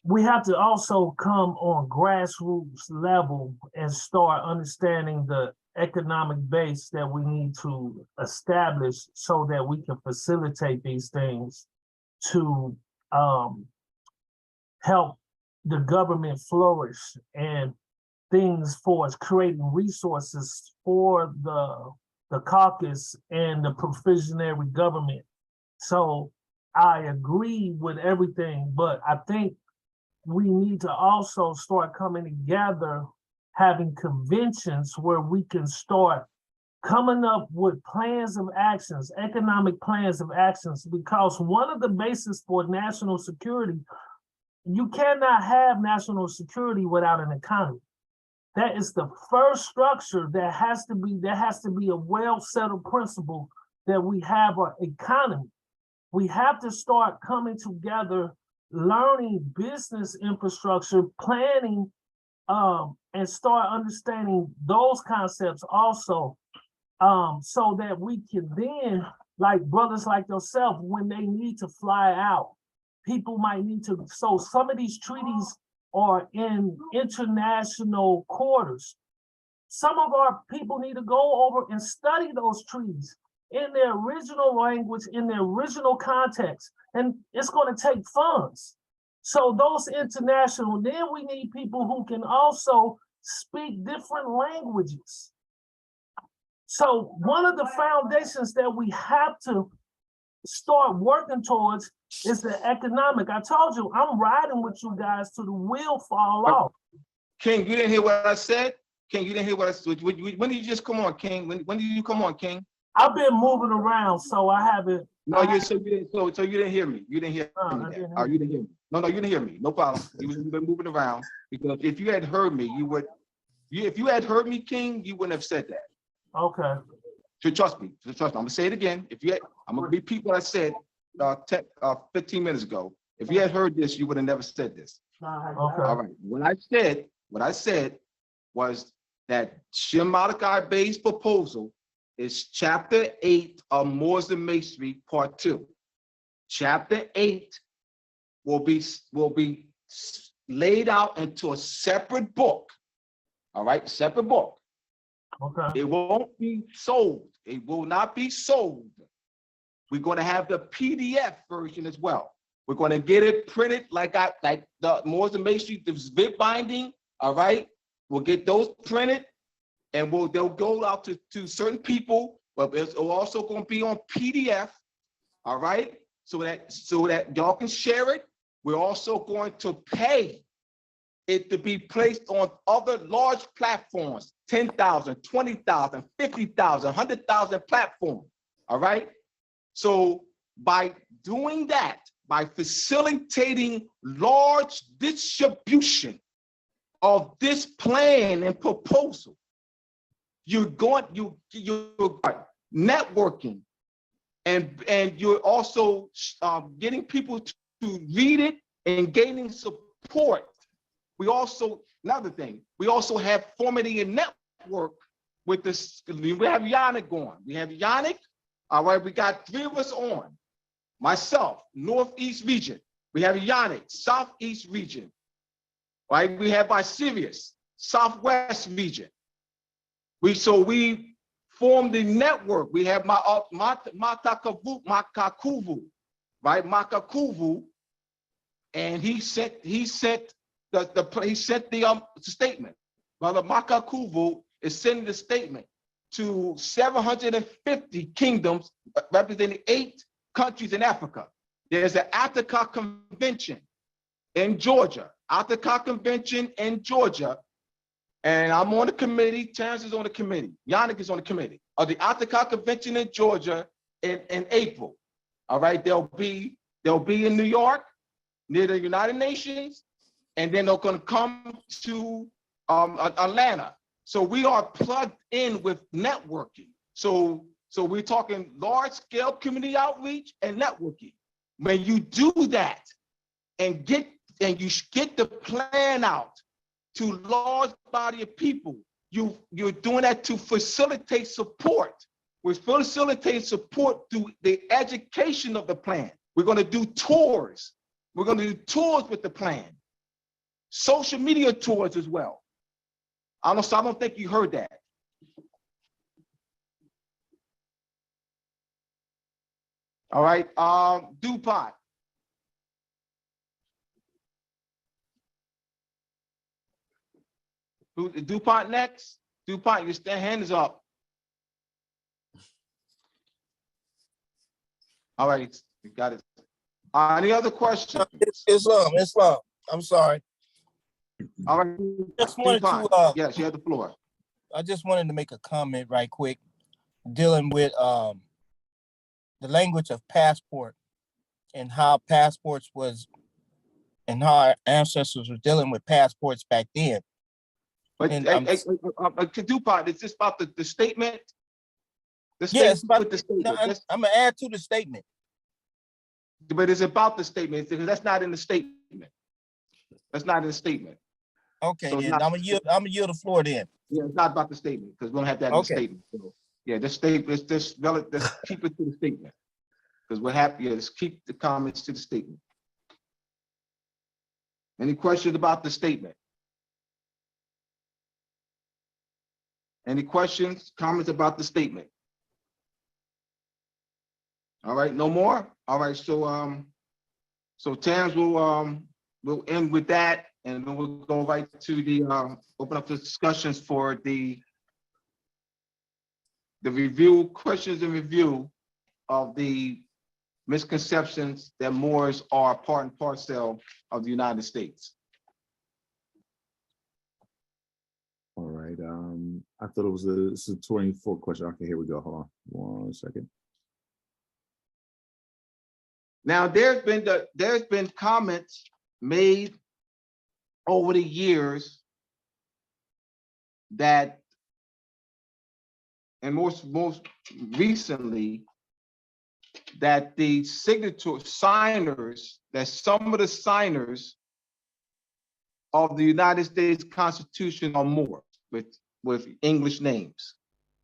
we have to also come on grassroots level and start understanding the economic base that we need to establish so that we can facilitate these things to help the government flourish and things for us creating resources for the caucus and the provisionary government. So I agree with everything, but I think we need to also start coming together, having conventions where we can start coming up with plans of actions, economic plans of actions, because one of the bases for national security, you cannot have national security without an economy. That is the first structure that has to be a well-settled principle that we have an economy. We have to start coming together, learning business infrastructure, planning, and start understanding those concepts also, so that we can then, like brothers like yourself, when they need to fly out, people might need to, so some of these treaties are in international quarters. Some of our people need to go over and study those treaties in their original language, in their original context, and it's going to take funds. So those international, then we need people who can also speak different languages. So one of the foundations that we have to start working towards is the economic. I told you, I'm riding with you guys till the wheel fall off. King, you didn't hear what I said? King, you didn't hear what I said? When did you just come on, King? When did you come on, King? I've been moving around, so I haven't. No, you didn't hear me. You didn't hear me. You didn't hear me. No, you didn't hear me. No problem. You've been moving around, because if you had heard me, you would. If you had heard me, King, you wouldn't have said that. Okay. So trust me. I'm gonna say it again. I'm gonna repeat what I said 15 minutes ago. If you had heard this, you would have never said this. Okay. All right. What I said was that Shem Malachi Bay's proposal is chapter 8 of Moors and Masonry, part 2. Chapter 8 will be laid out into a separate book. All right, separate book. Okay. It won't be sold. It will not be sold. We're going to have the PDF version as well. We're going to get it printed like the Moors and Masonry, the big binding. All right, we'll get those printed, and they'll go out to certain people, but it's also going to be on PDF. All right, so that y'all can share it. We're also going to pay it to be placed on other large platforms, 10,000, 20,000, 50,000, 100,000 platforms. All right. So by doing that, by facilitating large distribution of this plan and proposal, you're networking, and you're also getting people to read it and gaining support. We also, another thing, we also have formatting a network with this. We have Yannick on. We have Yannick. All right, we got 3 of us on. Myself, Northeast region. We have Yannick, Southeast region. Right, we have Sirius, Southwest region. We formed a network. We have Makakuvu, right, Makakuvu, and he sent the statement. Brother Makakuvu is sending the statement to 750 kingdoms representing 8 countries in Africa. There's an Attica Convention in Georgia, and I'm on the committee. Terrence is on the committee. Yannick is on the committee of the Attica Convention in Georgia in April. All right, they'll be in New York near the United Nations, and then they're going to come to Atlanta. So we are plugged in with networking. So So we're talking large scale community outreach and networking. When you do that and you get the plan out to large body of people, you're doing that to facilitate support. We're facilitating support through the education of the plan. We're going to do tours. We're going to do tours with the plan. Social media tours as well. I don't think you heard that. All right, DuPont. DuPont next? DuPont, your hand is up. All right, you got it. Any other questions? Islam. I'm sorry. All right, Just wanted DuPont. to, Yes, you have the floor. I just wanted to make a comment right quick, dealing with the language of passport and how passports was, and how our ancestors were dealing with passports back then. But And DuPont, is this about the statement? The yes, statement but with the statement. I'm gonna add to the statement. But it's about the statement because that's not in the statement. That's not in the statement. Okay, So it's then not- I'm gonna yield the floor then. Yeah, it's not about the statement because we don't have that in Okay. the statement. So, yeah, the statement, let's keep it to the statement. Because what happened, let's keep the comments to the statement. Any questions about the statement? Any questions, comments about the statement? All right, no more? All right, so Tams will end with that, and then we'll go right to the open up the discussions for the review, questions and review of the misconceptions that Moors are part and parcel of the United States. All right. I thought it was a 24 question. Okay, here we go. Hold on 1 second. Now, there's been comments made over the years that, and most recently, that the signers, that some of the signers of the United States Constitution are Moors with English names.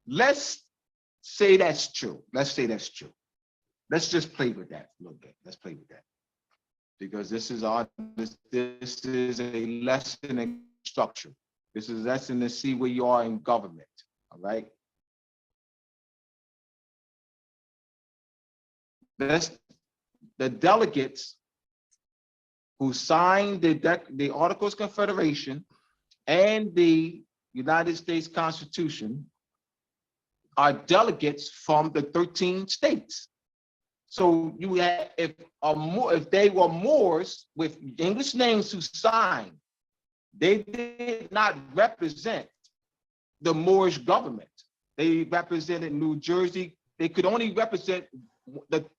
Let's say that's true. Let's say that's true. Let's just play with that a little bit. Let's play with that. Because this is a lesson in structure. This is a lesson to see where you are in government, all right? The delegates who signed the Articles of Confederation and the United States Constitution are delegates from the 13 states. So you have, if they were Moors with English names who signed, they did not represent the Moorish government. They represented New Jersey. They could only represent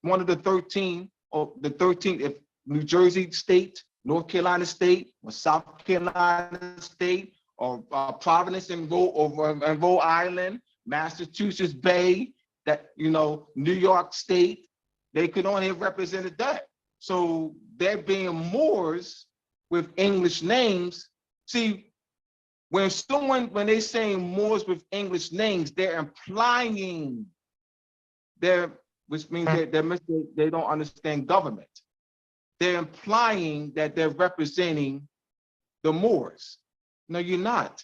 one of the 13, or the 13, if New Jersey state, North Carolina state, or South Carolina state, or Providence and Rhode Island, Massachusetts Bay, New York state. They could only have represented that. So they're being Moors with English names. See, when they saying Moors with English names, they're implying which means they don't understand government. They're implying that they're representing the Moors. No, you're not.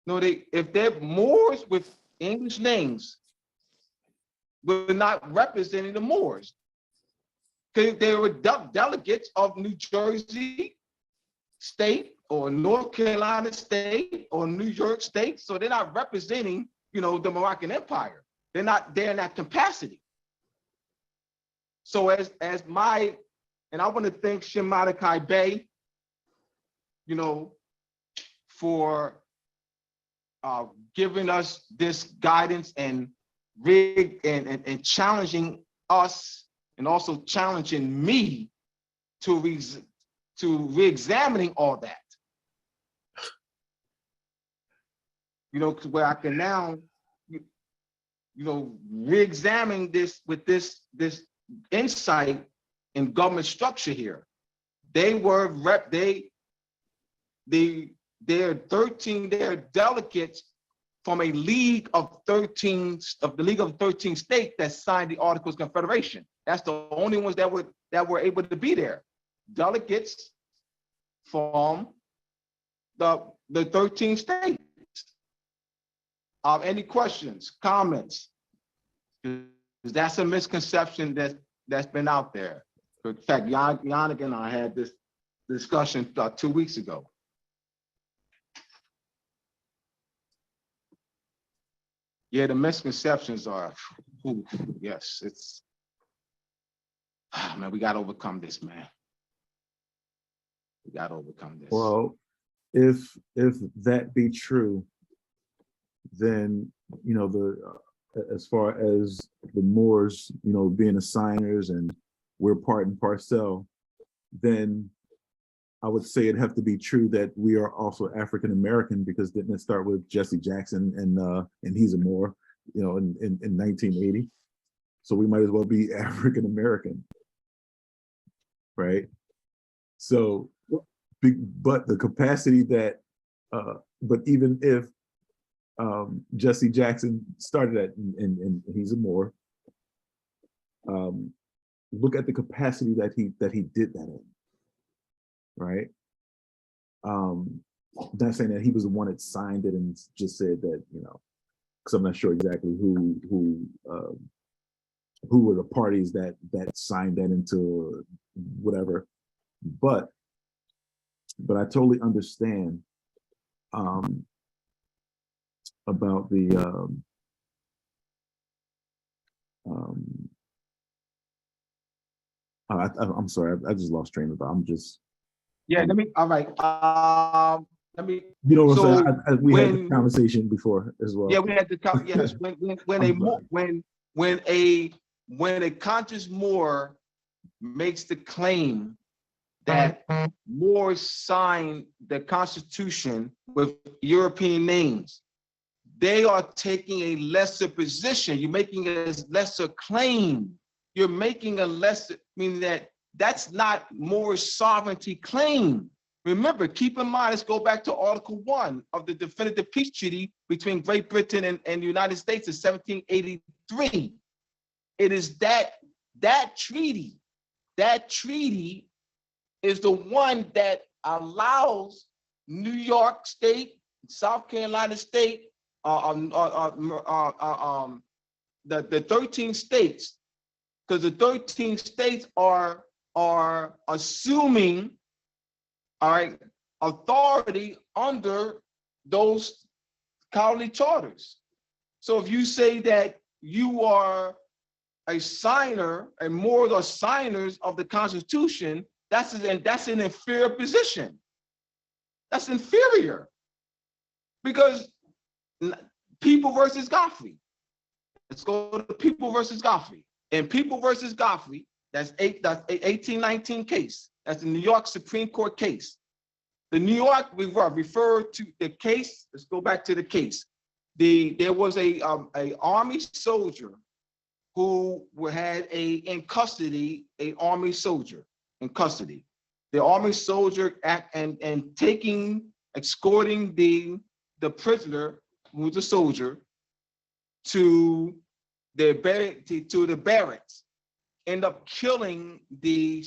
No, if they're Moors with English names, we're not representing the Moors. They were delegates of New Jersey state or North Carolina state or New York state, so they're not representing, the Moroccan Empire. They're not there in that capacity. So and I want to thank Shem Malachi Bey, for giving us this guidance and challenging us, and also challenging me to re-examining all that. Where I can now re-examine this with this insight in government structure here. They're delegates from a league of 13 states that signed the Articles of Confederation. That's the only ones that were able to be there. Delegates from the 13 states. Any questions, comments? That's a misconception that's been out there. In fact, Yannick and I had this discussion 2 weeks ago. Yeah, the misconceptions are, yes, it's, man, we got to overcome this, man. We got to overcome this. Well, if that be true, then, as far as the Moors, being assigners and we're part and parcel, then I would say it'd have to be true that we are also African American, because didn't it start with Jesse Jackson and he's a Moor, in 1980. So we might as well be African American, right? So, but the capacity that, but even if Jesse Jackson started at, and he's a Moor, look at the capacity that he did that in. Right. Not saying that he was the one that signed it and just said that, because I'm not sure exactly who were the parties that signed that into whatever, but I totally understand about the I'm sorry, I just lost train of thought. I'm just. Yeah, all right. Let me. What I'm saying? We had this conversation before as well. Yeah, we had the yes. When a conscious Moor makes the claim that Moors signed the Constitution with European names, they are taking a lesser position. You're making a lesser claim. You're making a lesser, meaning that's not Moorish sovereignty claim. Remember, keep in mind, let's go back to Article 1 of the Definitive Peace Treaty between Great Britain and the United States in 1783. It is that treaty is the one that allows New York State, South Carolina State, the 13 states, because the 13 states are assuming, all right, authority under those colony charters. So if you say that you are a signer, and more are signers of the Constitution, that's an inferior position. That's inferior, because People versus Godfrey. Let's go to People versus Godfrey. In People versus Godfrey, that's 1819 case. That's the New York Supreme Court case. The New York, we refer to the case. Let's go back to the case. There was a army soldier who had in custody an army soldier in custody. The army soldier escorting the prisoner, who was a soldier, to the barracks, end up killing the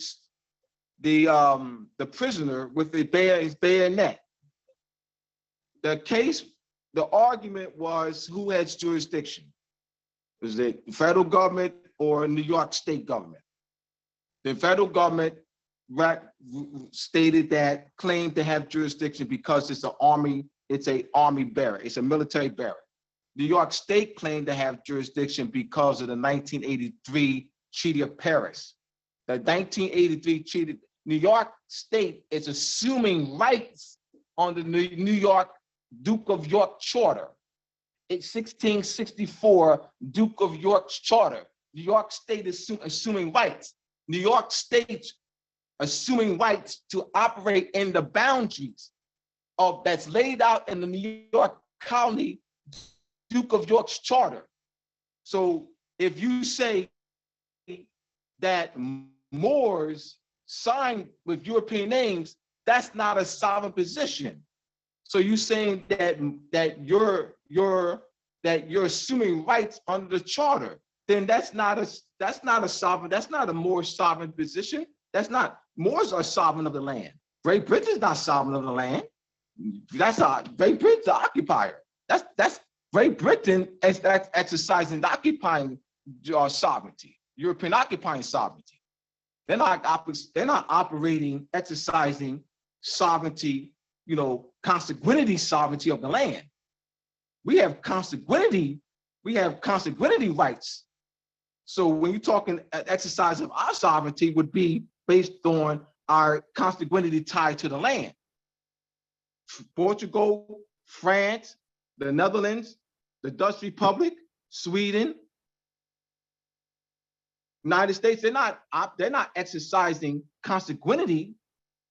prisoner with his bayonet. The argument was who has jurisdiction. Was it the federal government or New York state government? The federal government stated that claimed to have jurisdiction because it's an army barrack, it's a military barrack. New York state claimed to have jurisdiction because of the 1983 Treaty of Paris. The 1983 Treaty, New York state is assuming rights on the New York Duke of York Charter. It's 1664 Duke of York's Charter. New York state is assuming rights. New York state assuming rights to operate in the boundaries that's laid out in the New York County Duke of York's Charter. So if you say that Moors signed with European names, that's not a sovereign position. So you're saying that you're assuming rights under the charter. Then that's not a sovereign. That's not a Moorish sovereign position. That's not. Moors are sovereign of the land. Great Britain's not sovereign of the land. Great Britain's the occupier. That's Great Britain as exercising the occupying sovereignty. European occupying sovereignty. They're not operating, exercising sovereignty, consanguinity sovereignty of the land. We have consanguinity rights. So when you're talking exercise of our sovereignty would be based on our consanguinity tied to the land. Portugal, France, the Netherlands, the Dutch Republic, Sweden, United States, they're not exercising consanguinity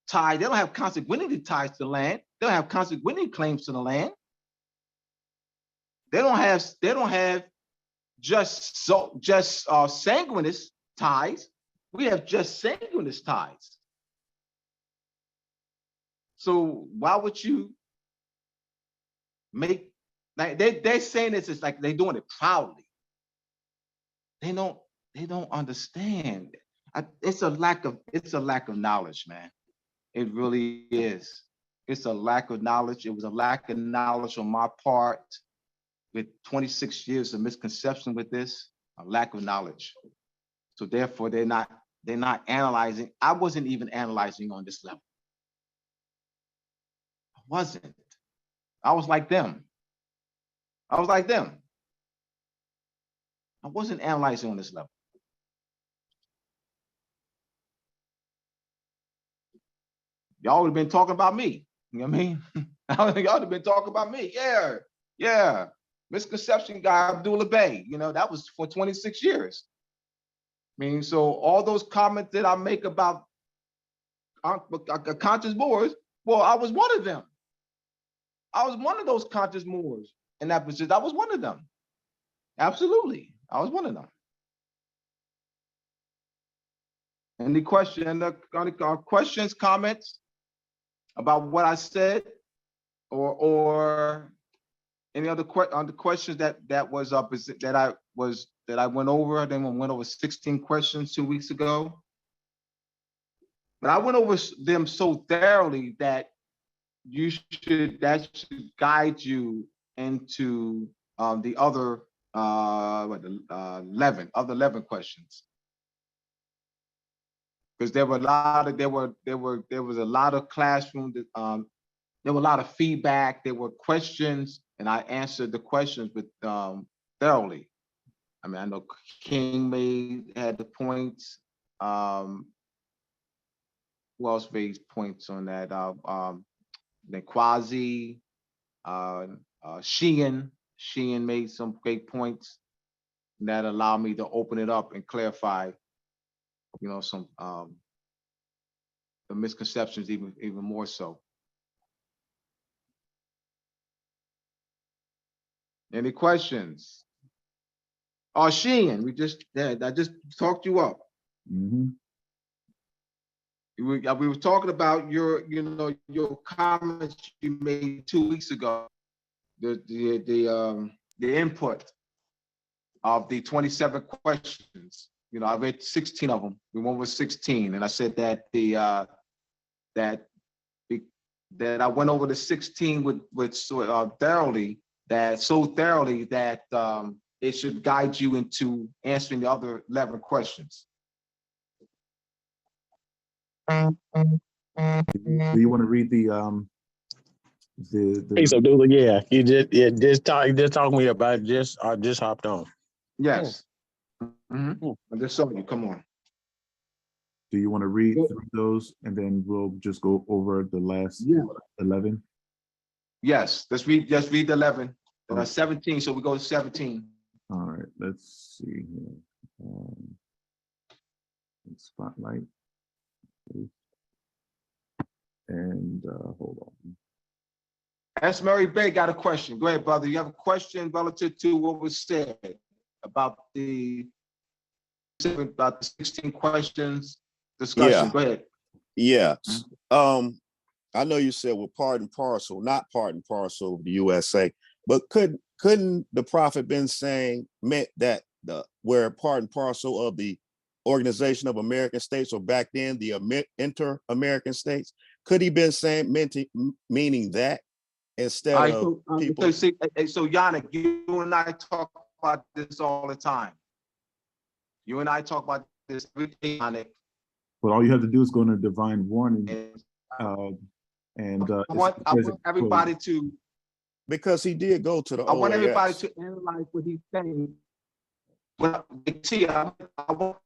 ties. They don't have consanguinity ties to the land. They don't have consanguinity claims to the land. They don't have just sanguineous ties. We have just sanguineous ties. So why would you make, like they're saying this is like they're doing it proudly. They don't understand. It's a lack of knowledge, man. It really is. It's a lack of knowledge. It was a lack of knowledge on my part with 26 years of misconception with this, a lack of knowledge. So therefore they're not analyzing. I wasn't even analyzing on this level. I wasn't. I was like them. I wasn't analyzing on this level. Y'all would have been talking about me. You know what I mean? Y'all would have been talking about me. Yeah. Misconception guy, Abdullah Bay. That was for 26 years. I mean, so all those comments that I make about conscious Moors, well, I was one of them. I was one of those conscious Moors in that position. I was one of them. Absolutely. I was one of them. Any questions, comments about what I said, or any other questions that I went over? I then went over 16 questions 2 weeks ago, but I went over them so thoroughly that should guide you into the other 11 questions. Because there was a lot of classroom, there were a lot of feedback, there were questions, and I answered the questions with thoroughly. I mean, I know King had the points. Who else raised points on that? Then Quasi, Sheehan made some great points that allowed me to open it up and clarify, some the misconceptions even more so. Any questions? Oh, Sheehan, I just talked you up. Mm-hmm. We were talking about your comments you made 2 weeks ago, the input of the 27 questions. I read 16 of them. We went with 16, and I said that that I went over the 16 with so thoroughly that it should guide you into answering the other 11 questions. Do you want to read the Hey, so Abdullah, yeah, you just talk to me about it. I just hopped on. Yes. Mm-hmm. I just saw you. Come on. do you want to read through those and then we'll just go over the last 11? Yes, let's read the 11. 17, so we go to 17. All right, let's see here. Spotlight. And hold on. S. Murray Bay got a question. Go ahead, brother. You have a question relative to what was said. about the 16 questions discussion. Yeah. Go ahead. Yeah. I know you said we're part and parcel, not part and parcel of the USA, but couldn't the prophet been saying meant that we're part and parcel of the Organization of American States, or back then the Inter-American States? Could he been saying meaning that instead of people? So Yannick, you and I talk about this all the time. You and I talk about this every day, Yannick. But all you have to do is go into divine warning. I want everybody to, because he did go to the I want OAS. everybody to analyze what he's saying. Well, I want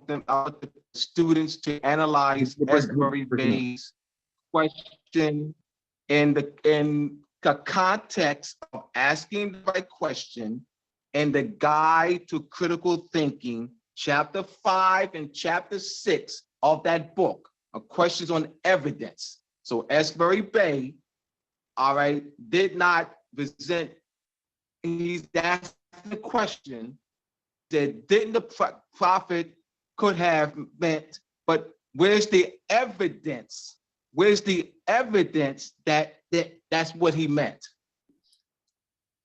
the students to analyze Esbury Bay's question in the context of asking the right question in the Guide to Critical Thinking, chapter 5 and chapter 6 of that book, questions on evidence. So Esbury Bay, all right, did not present, he's asking the question that didn't the prophet could have meant, but where's the evidence? Where's the evidence that that's what he meant?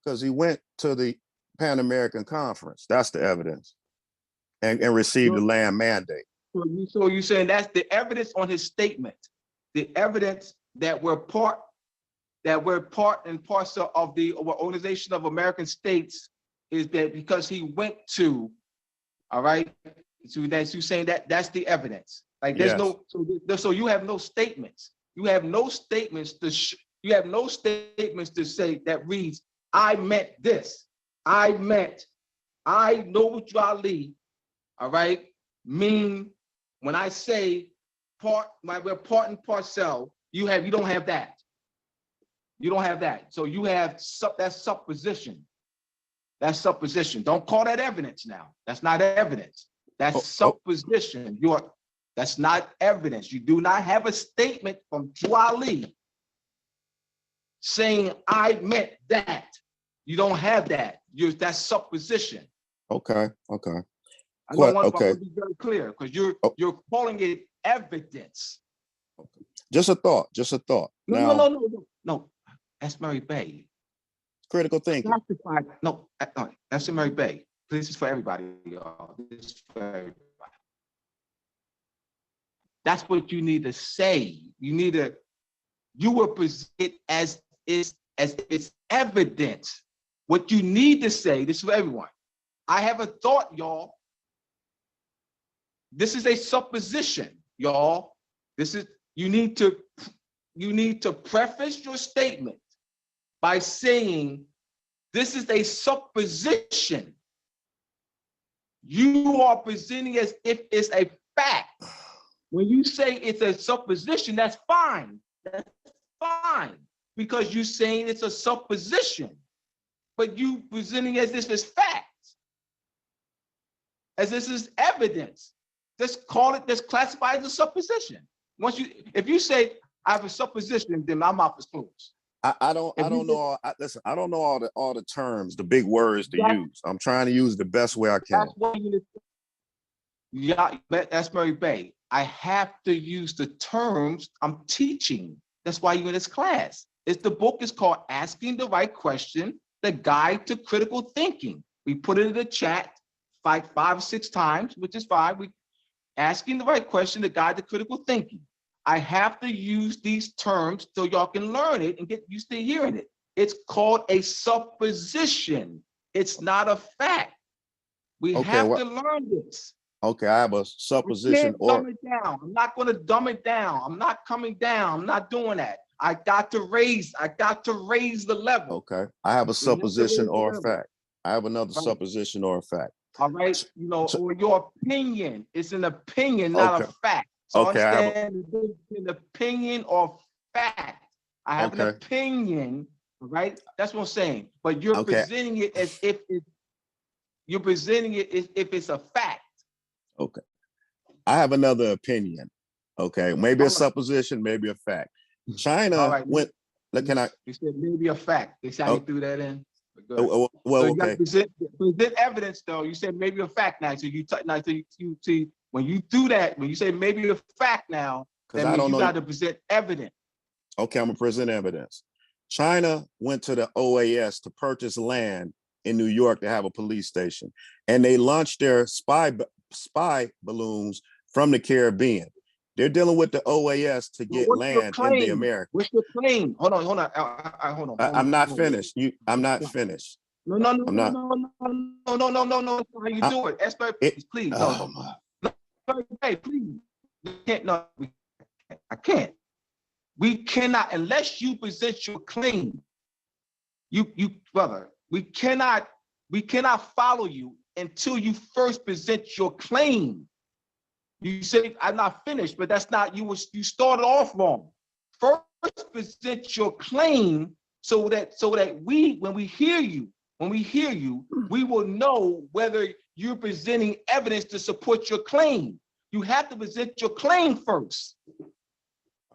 Because he went to the Pan American Conference. That's the evidence, and received the land mandate. So you're saying that's the evidence on his statement, the evidence that we're part and parcel of the Organization of American States, is that because he went to, all right, so that's you saying that's the evidence. Like there's so you have no statements. You have no statements to say that reads, I meant this. I know what you Ali, all right, mean when I say we're part and parcel, you don't have that. You don't have that. So you have that's supposition. That's supposition. Don't call that evidence now. That's not evidence. That's supposition. That's not evidence. You do not have a statement from Juali saying I meant that. You don't have that. That's supposition. Okay. I want to be very clear, because you're calling it evidence. Just a thought. No. That's Mary Bay. Critical thinking. No, that's in Mary Bay. This is for everybody, y'all. This is for everybody. That's what you need to say. You will present it as it's evidence. What you need to say, this is for everyone. I have a thought, y'all. This is a supposition, y'all. You need to preface your statement by saying this is a supposition. You are presenting as if it's a fact. When you say it's a supposition, that's fine. That's fine, because you're saying it's a supposition, but you presenting as if it's facts, as this is evidence. Just classify it as a supposition. If you say I have a supposition, then my mouth is closed. I don't know. Listen, I don't know all the terms, the big words to use. I'm trying to use the best way I can. That's Mary Bay. I have to use the terms I'm teaching. That's why you're in this class. The book is called Asking the Right Question, the Guide to Critical Thinking. We put it in the chat like 5 or 6 times, which is fine. Asking the Right Question, the Guide to Critical Thinking. I have to use these terms so y'all can learn it and get used to hearing it. It's called a supposition. It's not a fact. We have to learn this. Okay, I have a supposition. Dumb it down. I'm not going to dumb it down. I'm not coming down. I'm not doing that. I got to raise the level. Okay, I have a supposition or a fact. I have another supposition or a fact. All right, or your opinion. It's an opinion, not a fact. So understand an opinion or fact. I have an opinion, right? That's what I'm saying. But you're presenting it as if it's a fact. Okay. I have another opinion. Okay. Maybe a supposition, maybe a fact. China went. You said maybe a fact. They said you threw that in. Go ahead. Well, So you got okay. to present evidence, though. You said maybe a fact now. So you see when you do that, when you say maybe a fact now, Because that I means don't you know. got to present evidence. Okay, I'm gonna present evidence. China went to the OAS to purchase land in New York to have a police station, and they launched their spy balloons from the Caribbean. They're dealing with the OAS to get What's your land in the claim? Americas. What's your claim? Hold on. I'm not finished. I'm not finished. No. I'm not. That's how you do it. Expert, please. Oh No. my. Hey, please. I can't. We cannot, unless you present your claim. You brother, we cannot follow you until you first present your claim. You say I'm not finished, but that's not you started off wrong. First present your claim so that when we hear you, we will know whether you're presenting evidence to support your claim. You have to present your claim first. All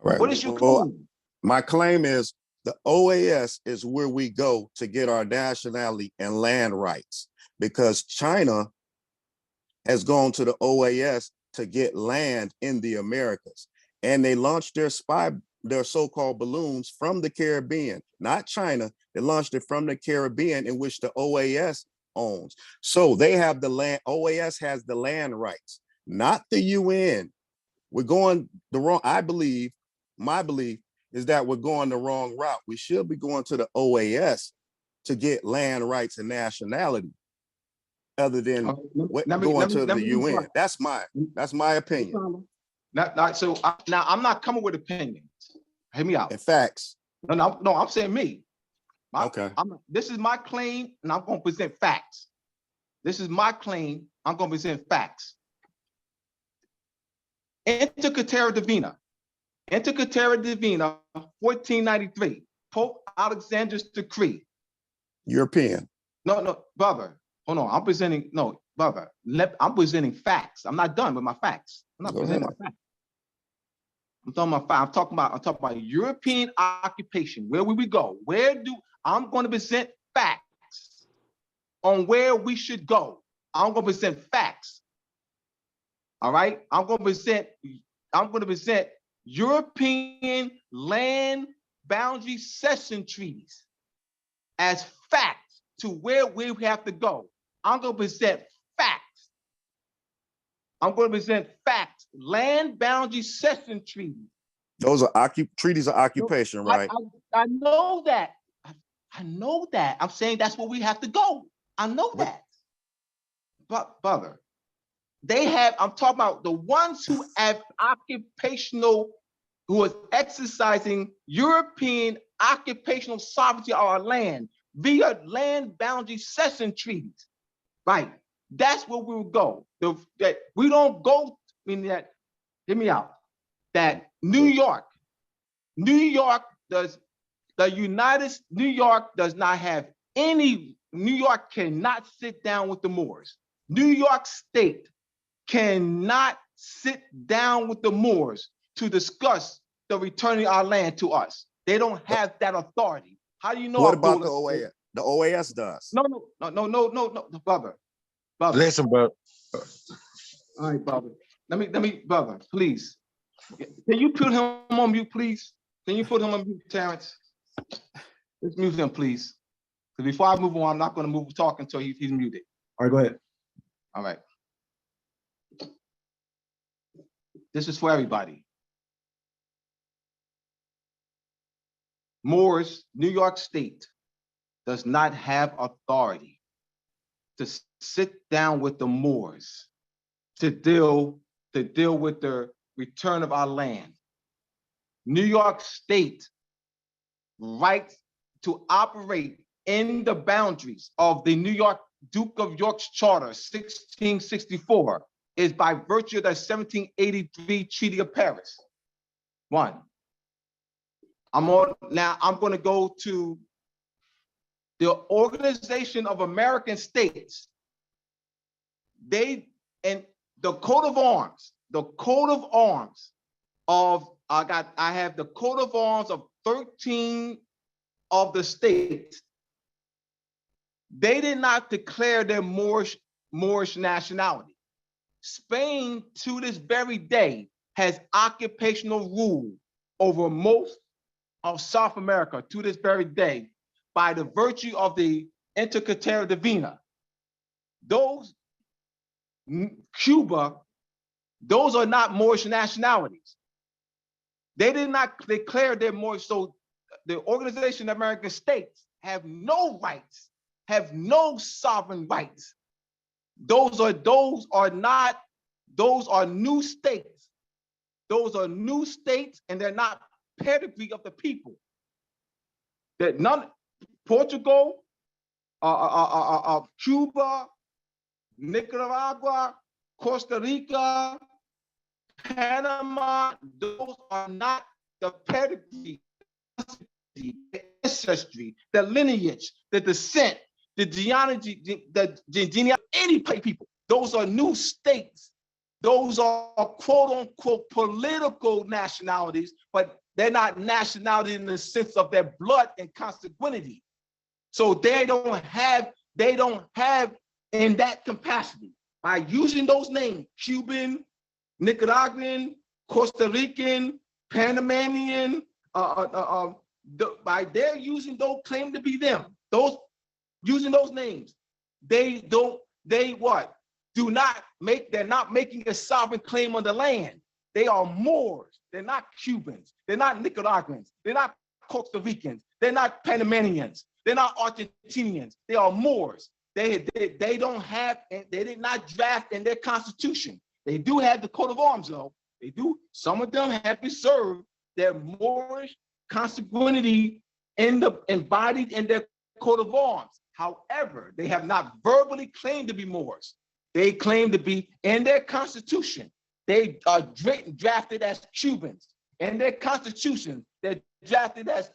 right. What is your claim? My claim is the OAS is where we go to get our nationality and land rights, because China has gone to the OAS to get land in the Americas, and they launched their so-called balloons from the Caribbean, not China. They launched it from the Caribbean, in which the OAS owns. So they have the land. OAS has the land rights, not the UN. We're going the wrong. My belief is that we're going the wrong route. We should be going to the OAS to get land rights and nationality, other than going to the UN. That's my opinion. So now I'm not coming with opinions. Hear me out. And facts. No, I'm saying me. Okay. This is my claim, and I'm going to present facts. This is my claim. I'm going to present facts. Inter Caetera Divina, 1493, Pope Alexander's decree. European. No, brother. Hold on. I'm presenting facts. I'm not done with my facts. I'm not presenting my facts. I'm talking about European occupation. Where will we go? I'm going to present facts on where we should go. I'm going to present facts. All right. I'm going to present European land boundary cession treaties as facts to where we have to go. I'm going to present facts. Land boundary cession treaties. Those are treaties of occupation, right? I know that. I'm saying that's where we have to go. I know that. But brother, I'm talking about the ones who have who is exercising European occupational sovereignty of our land via land boundary cession treaties. Right. That's where we will go. That we don't go in that, hear me out, that New York does not have any, New York cannot sit down with the Moors. New York State cannot sit down with the Moors to discuss the returning our land to us. They don't have that authority. How do you know? What about the OAS? The OAS does. No, brother. Listen, bro. All right, brother. Let me, brother, please. Can you put him on mute, please? Can you put him on mute, Terrence? Let's mute him, please. Because before I move on, I'm not going to talk until he's muted. All right, go ahead. All right. This is for everybody. Moors, New York State does not have authority to sit down with the Moors to deal with the return of our land. New York State right to operate in the boundaries of the New York Duke of York's Charter, 1664, is by virtue of the 1783 Treaty of Paris. One. I'm going to go to the Organization of American States. And the coat of arms of, I have the coat of arms of 13 of the states They did not declare their Moorish nationality. Spain, to this very day, has occupational rule over most of South America to this very day by the virtue of the Intercartera Divina. Those, Cuba, those are not Moorish nationalities. They did not declare their Moorish, so the Organization of American States have no rights, have no sovereign rights. Those are new states. Those are new states, and they're not pedigree of the people. That none, Portugal, Cuba, Nicaragua, Costa Rica, Panama, those are not the pedigree, the ancestry, the lineage, the descent, the genealogy, the genealogy, any people. Those are new states. Those are quote unquote political nationalities, but they're not nationality in the sense of their blood and consanguinity. So they don't have in that capacity. By using those names, Cuban, Nicaraguan, Costa Rican, Panamanian, by their using those claim to be them, those using those names, they're not making a sovereign claim on the land. They are Moors. They're not Cubans. They're not Nicaraguans. They're not Costa Ricans. They're not Panamanians. They're not Argentinians. They are Moors. They did not draft in their constitution. They do have the coat of arms though. They do. Some of them have preserved their Moorish consanguinity embodied in their coat of arms. However, they have not verbally claimed to be Moors. They claim to be in their constitution. They are drafted as Cubans. In their constitution, they're drafted as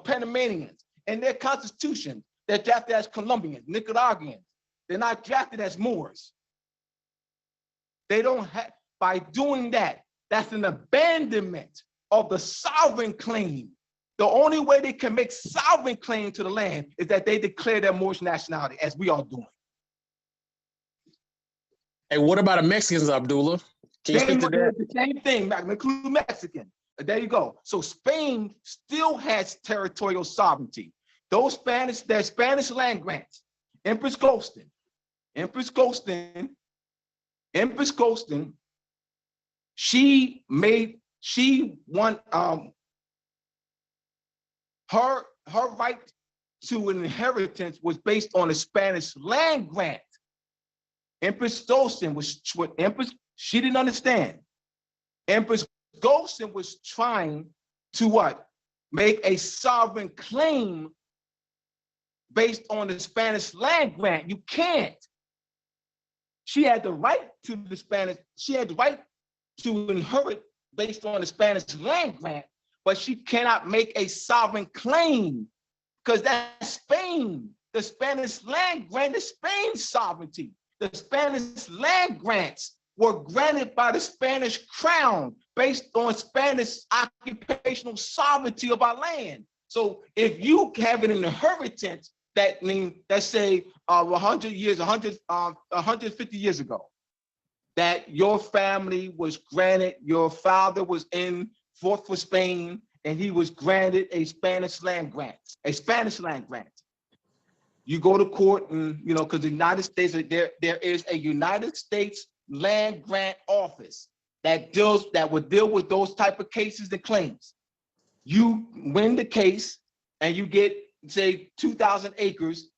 Panamanians. In their constitution, they're drafted as Colombians, Nicaraguans. They're not drafted as Moors. They don't have, by doing that, that's an abandonment of the sovereign claim. The only way they can make sovereign claim to the land is that they declare their Moorish nationality, as we are doing. Hey, what about the Mexicans, Abdullah? Can you speak to that? The same thing, include Mexican. There you go. So Spain still has territorial sovereignty. Those Spanish, their Spanish land grants. Empress Golston, she won her right to an inheritance was based on a Spanish land grant. Empress Golston was what Empress, she didn't understand. Empress Golston was trying to what? Make a sovereign claim based on the Spanish land grant. You can't. She had the right to the Spanish, she had the right to inherit based on the Spanish land grant, but she cannot make a sovereign claim because that's Spain. The Spanish land grant is Spain's sovereignty. The Spanish land grants were granted by the Spanish crown based on Spanish occupational sovereignty of our land. So if you have an inheritance, that means, let's say 150 years ago, that your family was granted, your father was fought for Spain, and he was granted a Spanish land grant, You go to court and, because the United States, there is a United States land grant office that would deal with those type of cases and claims. You win the case and you get, say, 2,000 acres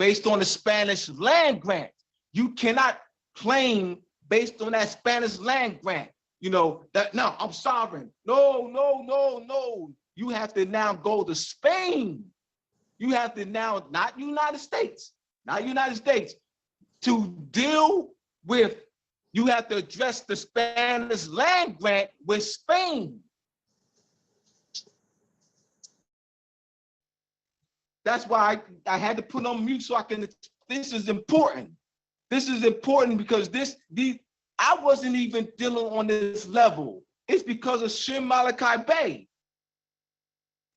based on the Spanish land grant. You cannot claim based on that Spanish land grant, that, no, I'm sovereign. No. You have to now go to Spain. You have to now, not United States, to deal with, you have to address the Spanish land grant with Spain. That's why I had to put on mute so I can, this is important. This is important because I wasn't even dealing on this level. It's because of Shem Malachi Bay.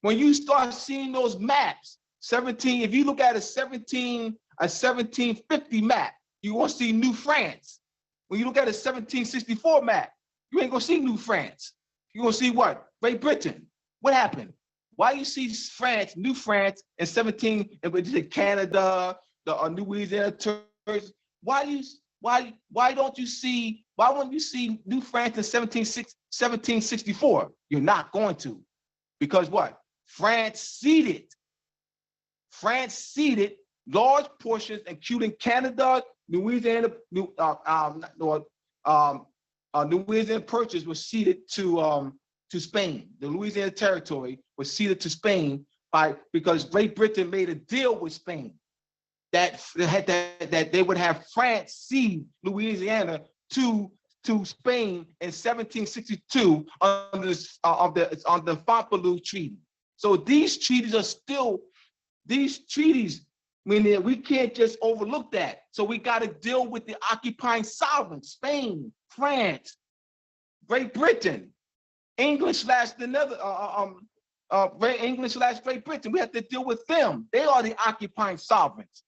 When you start seeing those maps, if you look at a 1750 map, you won't see New France. When you look at a 1764 map, you ain't gonna see New France. You're gonna see what? Great Britain. What happened? Why you see France, New France in 17, and Canada, the Louisiana Territories? Why don't you see, why wouldn't you see New France in 1764? You're not going to. Because what? France ceded large portions, including Canada, Louisiana, Louisiana Purchase was ceded to Spain. The Louisiana Territory was ceded to Spain because Great Britain made a deal with Spain that they would have France cede Louisiana to Spain in 1762 on the Fontainebleau Treaty. So these treaties are still meaning we can't just overlook that. So we got to deal with the occupying sovereigns, Spain, France, Great Britain, English slash Great Britain. We have to deal with them. They are the occupying sovereigns.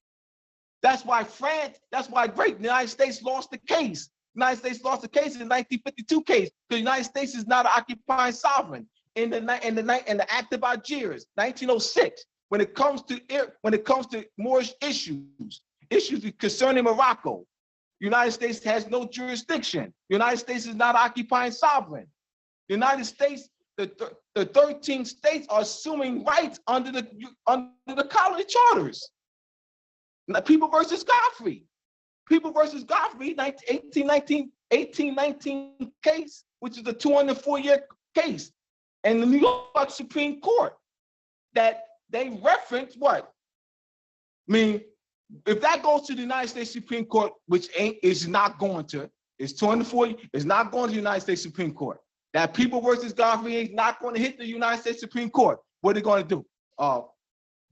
That's why the United States lost the case. The United States lost the case in the 1952 case, because the United States is not an occupying sovereign. In the Act of Algiers, 1906, when it comes to Moorish issues concerning Morocco, the United States has no jurisdiction. The United States is not occupying sovereign. The United States, the 13 states are assuming rights under the colony charters. People versus Godfrey. People versus Godfrey, 1819 case, which is a 204-year case. And the New York Supreme Court, that they reference what? I mean, if that goes to the United States Supreme Court, which is not going to, it's 240, it's not going to the United States Supreme Court. That People versus Godfrey ain't not going to hit the United States Supreme Court. What are they going to do? Well,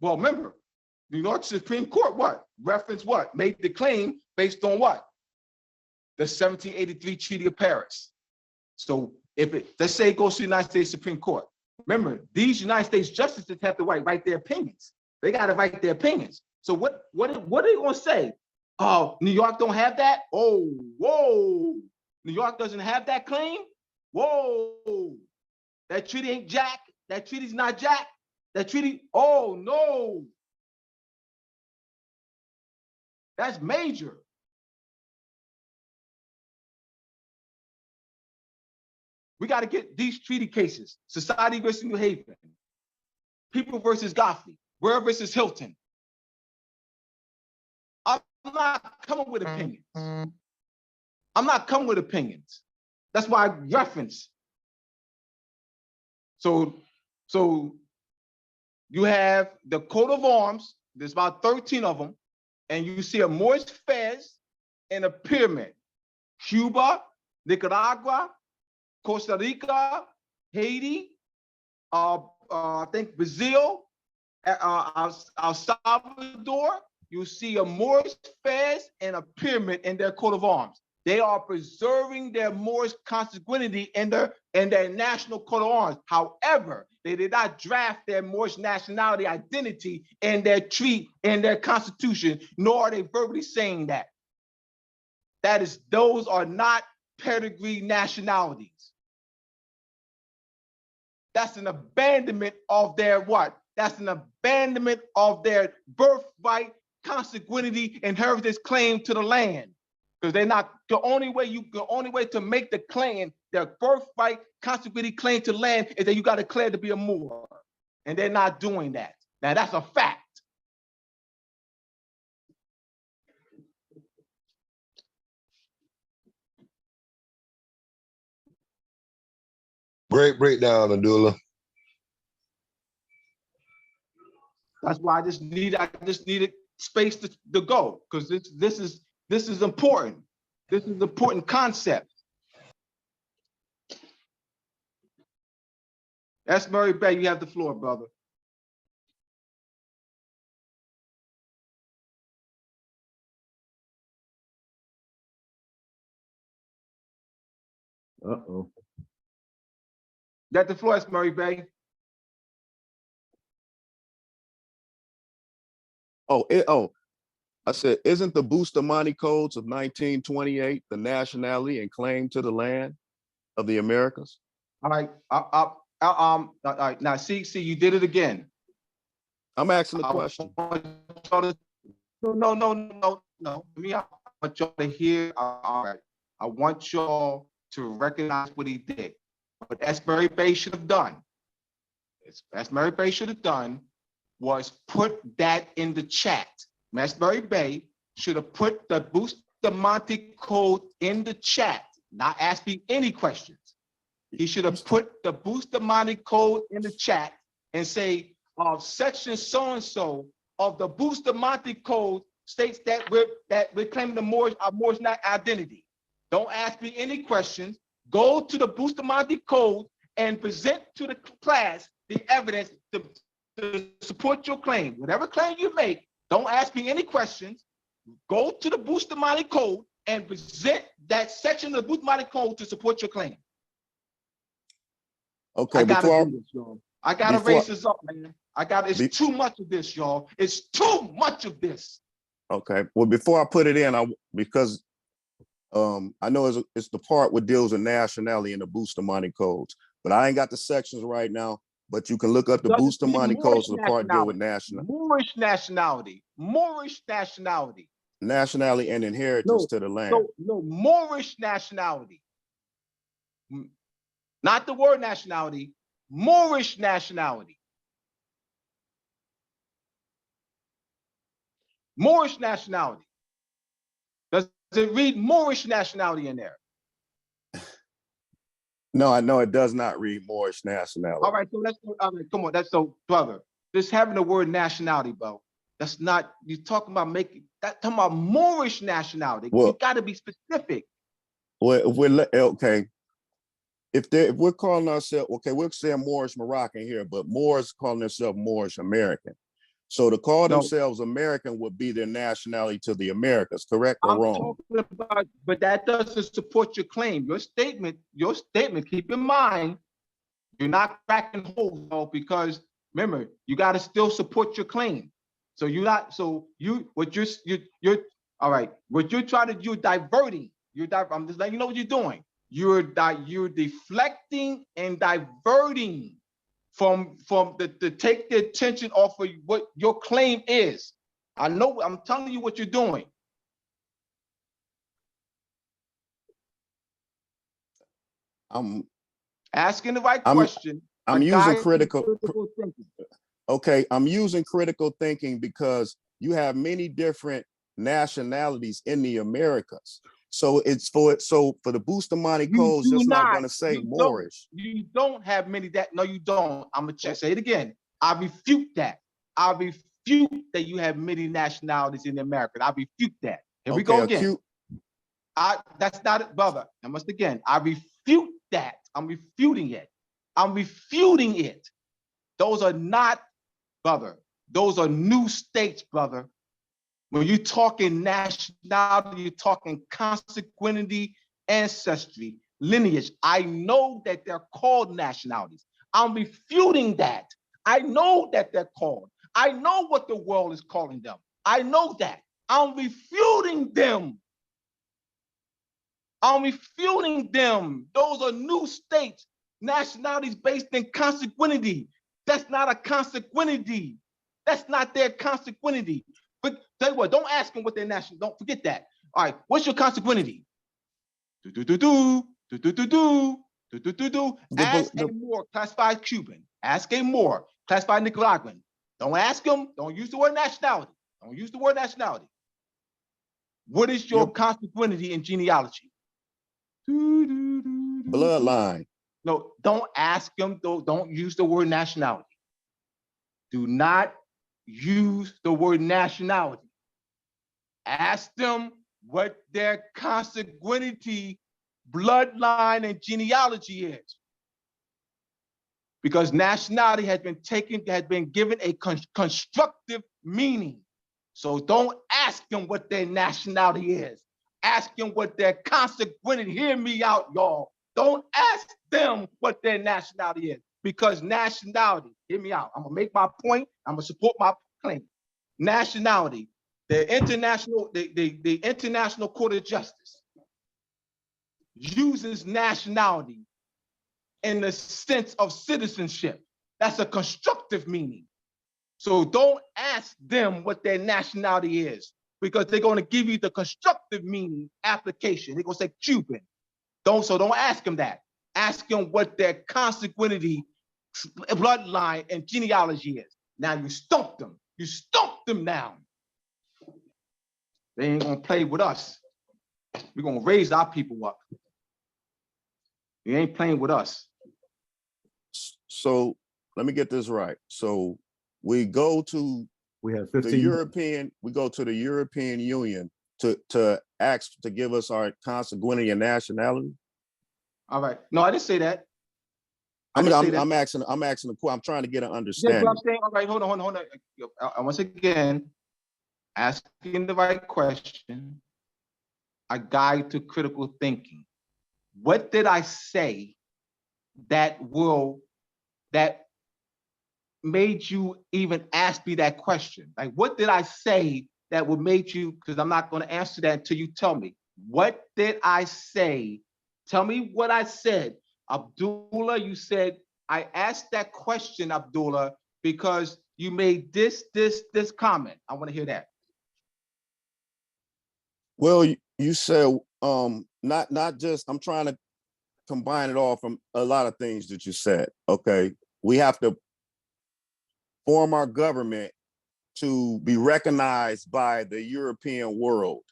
remember, New York Supreme Court, what? Reference what? Made the claim based on what? The 1783 Treaty of Paris. So let's say it goes to the United States Supreme Court. Remember, these United States justices have to write their opinions. They got to write their opinions. So what are they going to say? Oh, New York don't have that? Oh, whoa. New York doesn't have that claim? Whoa. That treaty ain't jack. That treaty's not jack. That treaty, oh, no. That's major. We got to get these treaty cases. Society versus New Haven. People versus Godfrey. Ware versus Hilton. I'm not coming with opinions. I'm not coming with opinions. That's why I reference. So you have the coat of arms. There's about 13 of them. And you see a Moorish fez and a pyramid. Cuba, Nicaragua, Costa Rica, Haiti, I think Brazil, El Salvador. You see a Moorish fez and a pyramid in their coat of arms. They are preserving their Moorish consanguinity in their national coat of arms. However, they did not draft their Moorish nationality identity in their constitution, nor are they verbally saying that. Those are not pedigree nationalities. That's an abandonment of their what? That's an abandonment of their birthright, consanguinity, and heritage claim to the land. Because they're not the only way to make the claim, their birthright, consanguinity claim to land is that you got to declare to be a Moor. And they're not doing that. Now that's a fact. Great breakdown, Abdullah. That's why I just needed space to go, because this is important. This is an important concept. That's Murray Bay. You have the floor, brother. Uh-oh. Got the floor, Murray Bay. I said, isn't the Bustamante Codes of 1928 the nationality and claim to the land of the Americas? All right. All right. Now, see, you did it again. I'm asking the question. No. Me, I want y'all to hear. All right. I want y'all to recognize what he did. What Asbury Bay should have done. Asbury Bay should have done was put that in the chat. Asbury Bay should have put the Bustamante Code in the chat, not asking any questions. He should have put the Bustamante Code in the chat and say, section so-and-so of the Bustamante Code states that we're claiming the Moorish identity. Don't ask me any questions. Go to the Bustamante Code and present to the class the evidence to support your claim. Whatever claim you make, don't ask me any questions. Go to the Bustamante Code and present that section of the Bustamante Code to support your claim. Okay, I gotta do this, y'all. I gotta raise this up, man. It's too much of this, y'all. It's too much of this. Okay, well, before I put it in, because I know it's the part what deals with nationality in the Bustamante Codes, but I ain't got the sections right now. But you can look up the Bustamante Codes, the part deal with Moorish nationality, nationality and inheritance to the land. No, Moorish nationality, not the word nationality. Moorish nationality. Moorish nationality. Does it read Moorish nationality in there? No, I know it does not read Moorish nationality. All right, so come on. That's so, brother. Just having the word nationality, bro. That's not, you're talking about talking about Moorish nationality. Well, you got to be specific. Well, if we're calling ourselves, okay, we're saying Moorish Moroccan here, but Moors calling themselves Moorish American. So to call themselves American would be their nationality to the Americas, correct or wrong? But that doesn't support your claim. Your statement, keep in mind, you're not cracking holes, though, because remember, you got to still support your claim. So you're not, all right, what you're trying to do, diverting. I'm just letting you know what you're doing. You're deflecting and diverting from to take the attention off of what your claim is. I know, I'm telling you what you're doing. I'm asking the right question. I'm using critical thinking. Okay, I'm using critical thinking because you have many different nationalities in the Americas. So for the Bustamante Codes, just not going to say Moorish. You don't have many no, you don't. I'm going to say it again. I refute that. I refute that you have many nationalities in the Americas. I refute that. Here we go again. That's not it, brother. I must again. I refute that. I'm refuting it. I'm refuting it. Those are not, brother. Those are new states, brother. When you're talking nationality, you're talking consanguinity, ancestry, lineage. I know that they're called nationalities. I'm refuting that. I know that they're called. I know what the world is calling them. I know that. I'm refuting them. I'm refuting them. Those are new states, nationalities based in consanguinity. That's not a consanguinity. That's not their consanguinity. But tell you what, don't ask them what their national, don't forget that. All right, what's your consanguinity? Ask a Moor, classified Cuban. Ask a Moor, classified Nicaraguan. Don't ask them, don't use the word nationality. Don't use the word nationality. What is your consanguinity and genealogy? Bloodline. No, don't ask them, don't use the word nationality. Do not use the word nationality. Ask them what their consanguinity, bloodline, and genealogy is. Because nationality has been given a constructive meaning. So don't ask them what their nationality is. Ask them what their consanguinity, hear me out, y'all. Don't ask them what their nationality is. Because nationality, hear me out. I'm gonna make my point. I'm gonna support my claim. nationality. The International Court of Justice uses nationality in the sense of citizenship. That's a constructive meaning. So don't ask them what their nationality is, because they're going to give you the constructive meaning application. They're going to say Cuban. Don't ask them that. Ask them what their consanguinity, bloodline, and genealogy is. Now you stumped them. You stumped them now. They ain't gonna play with us. We're gonna raise our people up. You ain't playing with us. So let me get this right. So we go to We have the 15. European, we go to the European Union to ask to give us our consanguinity and nationality. All right. No, I didn't say that. I'm asking the question. I'm trying to get an Yeah, understanding. but I'm saying, all right, hold on. Once again, asking the right question, a guide to critical thinking. What did I say that made you even ask me that question? Like, what did I say that would make you, because I'm not going to answer that until you tell me. What did I say? Tell me what I said. Abdullah, you said, I asked that question, Abdullah, because you made this comment. I want to hear that. Well, you said not just, I'm trying to combine it all from a lot of things that you said. Okay, we have to form our government to be recognized by the European world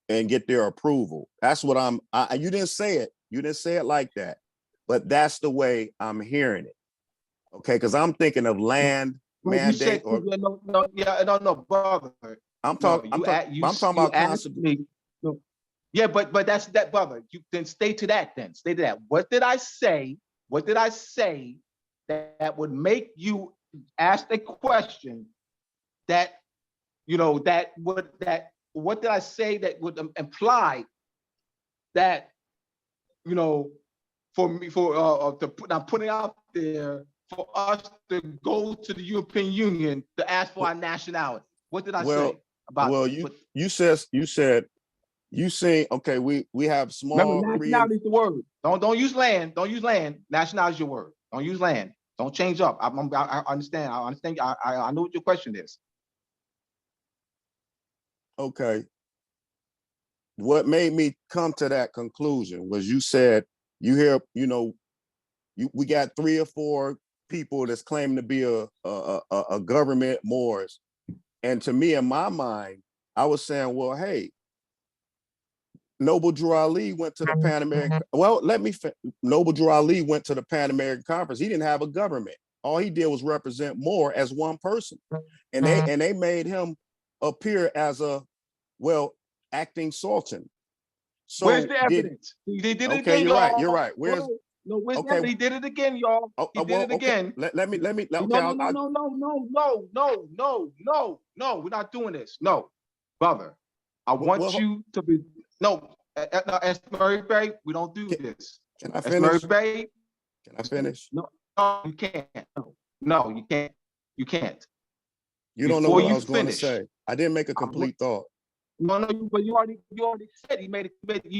and get their approval. That's what you didn't say it. You didn't say it like that, but that's the way I'm hearing it. Okay, because I'm thinking of land mandate or no, brother. I'm talking about constitution. Yeah, but that's that, brother. You then stay to that. Then stay to that. What did I say? What did I say that would make you ask the question? That what did I say that would imply that I'm putting out there for us to go to the European Union to ask for our nationality? What did I say about? Well, you said okay. We have small. Remember, nationality is the word. Don't use land. Don't use land. Nationality is your word. Don't use land. Don't change up. I understand. I understand. I know what your question is. Okay. What made me come to that conclusion was you said we got 3 or 4 people that's claiming to be a government Moors, and to me, in my mind, I was saying, well, hey, Noble Drew Ali went to the Pan American. Well, Noble Drew Ali went to the Pan American Conference. He didn't have a government. All he did was represent Moor as one person, and they made him appear as a acting sultan. So where's the evidence? He did it again, you're y'all. Right. Where's the evidence? He did it again, y'all. He did it again. Let me. Okay, No. We're not doing this. No, brother. I want you to be Murray, we don't do this. Can I finish? Murray, can I finish? No, you can't. No, you can't. You can't. You don't know what I was going to say. I didn't make a complete thought. No, but you already said you made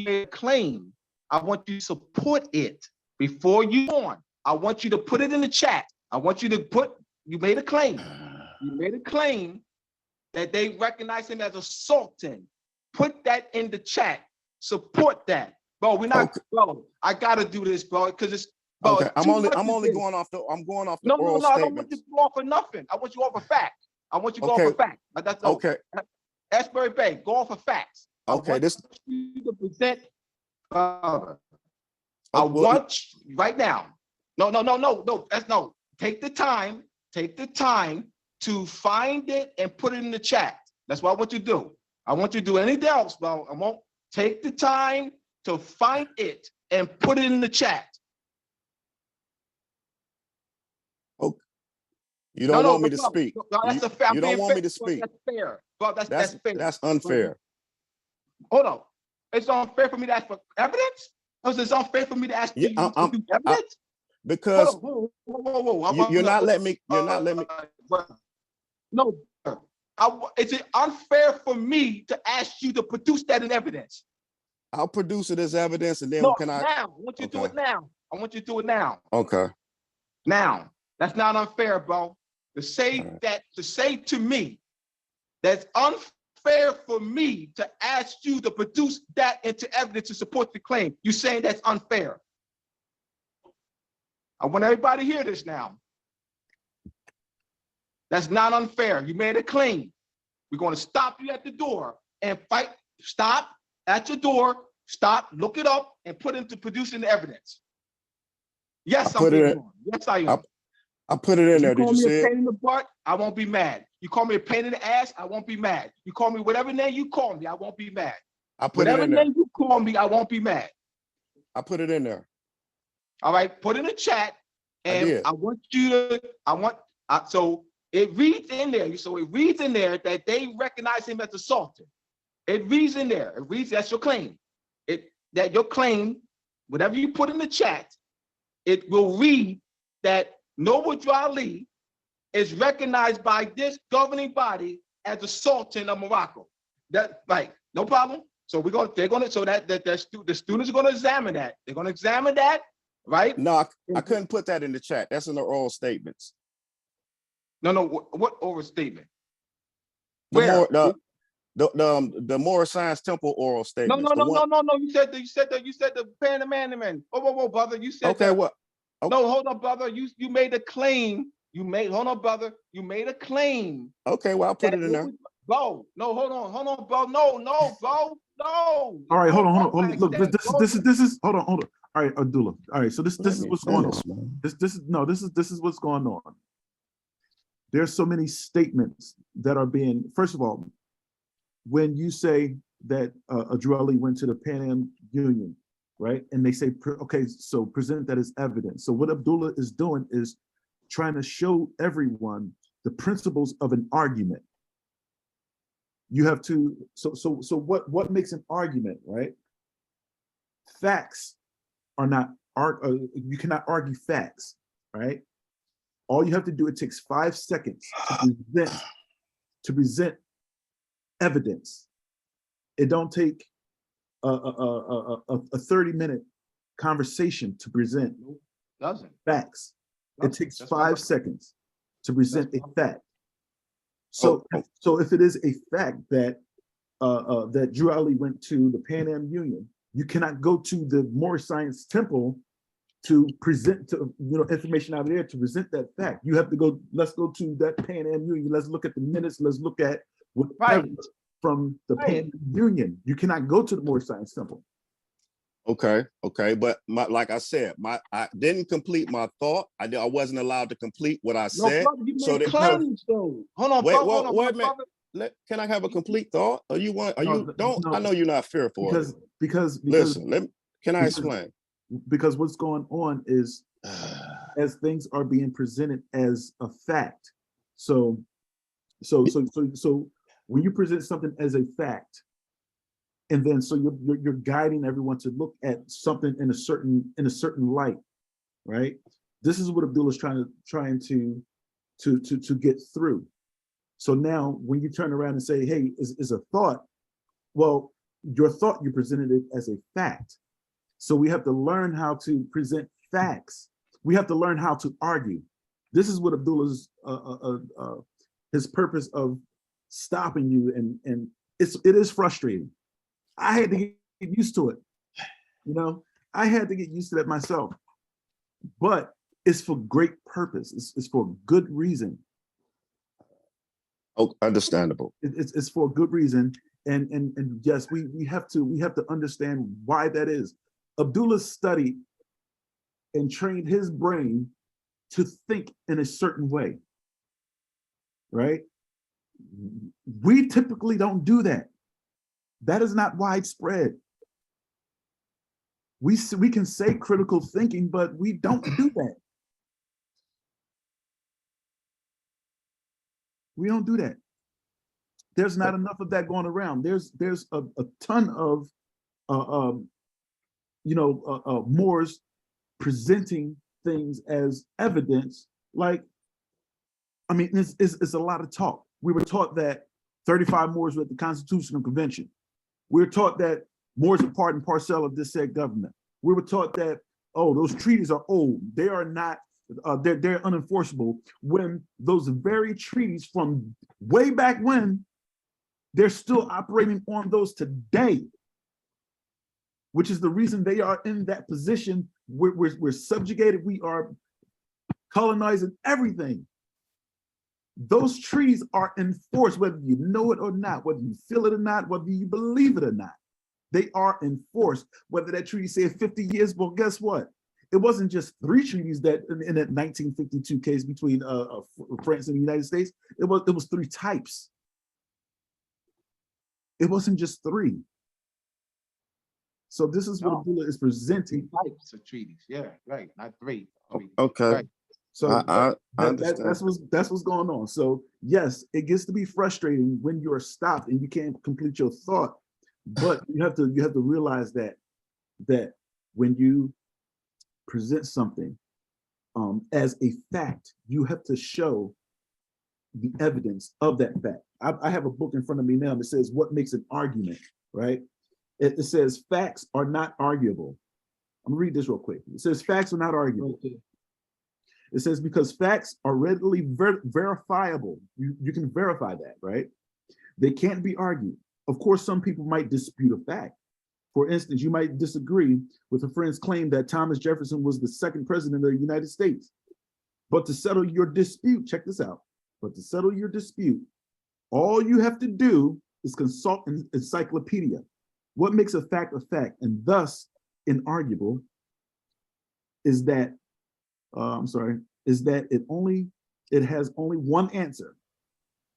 a claim. I want you to support it before you go on. I want you to put it in the chat. I want you to you made a claim. You made a claim that they recognize him as a sultan. Put that in the chat. Support that. Bro, we're not, bro, I gotta do this, bro, because it's, bro, okay. I'm only going off the oral statements. I don't want you to go off for nothing. I want you off a fact. I want you to go off a fact. That's okay. Asbury Bay, go off of facts. Okay, this you to present. I want you, right now. No. That's no. Take the time to find it and put it in the chat. That's what I want you to do. I want you to do anything else, bro. I won't take the time to find it and put it in the chat. Okay. You don't want me to speak. No, that's a fair. You don't want me to speak. That's fair. Bro, that's fair. That's unfair. Hold on. It's unfair for me to ask for evidence? Or is it unfair for me to ask for you to do evidence? Because whoa. You're not letting me. No, Is it unfair for me to ask you to produce that in evidence? I'll produce it as evidence, and then No, can I? now. I want you to do it now. I want you to do it now. Okay. Now, that's not unfair, bro. To say that, to say to me, that's unfair for me to ask you to produce that into evidence to support the claim. You're saying that's unfair. I want everybody to hear this now. That's not unfair. You made a claim. We're going to stop you at the door and fight. Stop at your door. Stop, look it up, and put into producing the evidence. Yes, I'm being wrong. Yes, I am. I put it in there. Did you see You call me a it? pain in the butt, I won't be mad. You call me a pain in the ass, I won't be mad. You call me whatever name you call me, I won't be mad. I put it Whatever in there. name you call me, I won't be mad. I put it in there. All right, put in the chat, and did. I want you to, so it reads in there, so it reads in there that they recognize him as assaulted. It reads in there, it reads, that's your claim. That your claim, whatever you put in the chat, it will read that Noble Ali is recognized by this governing body as a sultan of Morocco. That right, no problem. So they're gonna, so that the students are gonna examine that. They're gonna examine that, right? No, I couldn't put that in the chat. That's in the oral statements. No, what oral statement? Where? The Moorish Science Temple oral statements. No. You said the Panamanian. Whoa, brother. You said okay. What? Okay. No, hold on, brother. You made a claim. Hold on, brother. You made a claim. Okay, well, I'll put it in there. Bro, no, hold on, bro. No, bro, no. All right, hold on. Look, this is hold on. All right, Abdullah. All right, so this is what's going on. This is what's going on. There's so many statements that are being. First of all, when you say that Adrelli went to the Pan Am Union, right? And they say, okay, so present that as evidence. So what Abdullah is doing is trying to show everyone the principles of an argument. You have to, so what makes an argument, right? Facts are not, you cannot argue facts, right? All you have to do, it takes 5 seconds to present evidence. It don't take a 30-minute conversation to present facts. It takes 5 seconds to present a fact. So if it is a fact that that Drew Ali went to the Pan Am Union, you cannot go to the Moorish Science Temple to present information out of there to present that fact. You have to go. Let's go to that Pan Am Union. Let's look at the minutes. Let's look at what from the Pan Am Union. You cannot go to the Moorish Science Temple. Okay, but like I said, I didn't complete my thought. I wasn't allowed to complete what I said. Brother, you made claims, though. Hold on, wait a minute. Can I have a complete thought? I know you're not fearful. Because listen, can I explain? Because what's going on is as things are being presented as a fact. So when you present something as a fact, and then so you're guiding everyone to look at something in a certain light, right? This is what Abdullah is trying to get through. So now when you turn around and say, hey, is a thought, well, your thought, you presented it as a fact. So we have to learn how to present facts. We have to learn how to argue. This is what Abdullah's his purpose of stopping you, and it is frustrating. I had to get used to it. I had to get used to that myself. But it's for great purpose. It's for good reason. Oh, understandable. It's for a good reason, and yes, we have to understand why that is. Abdullah studied and trained his brain to think in a certain way, right? We typically don't do that. That is not widespread. We can say critical thinking, but we don't do that. We don't do that. There's not enough of that going around. There's a ton of Moors presenting things as evidence. Like, I mean, it's a lot of talk. We were taught that 35 Moors were at the Constitutional Convention. We're taught that Moors are part and parcel of this said government. We were taught that, oh, those treaties are old. They are not, they're unenforceable, when those very treaties from way back when, they're still operating on those today, which is the reason they are in that position. We're subjugated, we are colonizing everything. Those treaties are enforced, whether you know it or not, whether you feel it or not, whether you believe it or not. They are enforced, whether that treaty said 50 years, well, guess what? It wasn't just 3 treaties that in that 1952 case between France and the United States, it was 3 types. It wasn't just 3. So this is what Abdullah is presenting. 3 types of treaties, yeah, right, not 3. Okay. Right. So I understand. That's what's going on. So yes, it gets to be frustrating when you are stopped and you can't complete your thought, but you have to realize that when you present something as a fact, you have to show the evidence of that fact. I have a book in front of me now that says what makes an argument, right? It says facts are not arguable. I'm gonna read this real quick. It says facts are not arguable. It says because facts are readily verifiable. You can verify that, right? They can't be argued. Of course, some people might dispute a fact. For instance, you might disagree with a friend's claim that Thomas Jefferson was the 2nd president of the United States. But to settle your dispute, check this out. But to settle your dispute, all you have to do is consult an encyclopedia. What makes a fact and thus inarguable is that it has only one answer.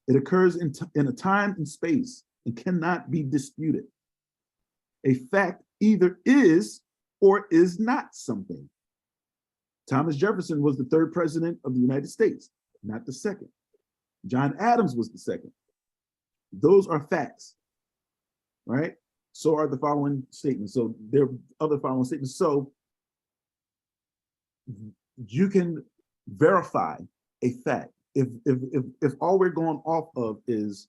It occurs in a time and space and cannot be disputed. A fact either is or is not something. Thomas Jefferson was the 3rd president of the United States, not the 2nd. John Adams was the 2nd. Those are facts, right? So are the following statements. So there are other following statements. So you can verify a fact. If all we're going off of is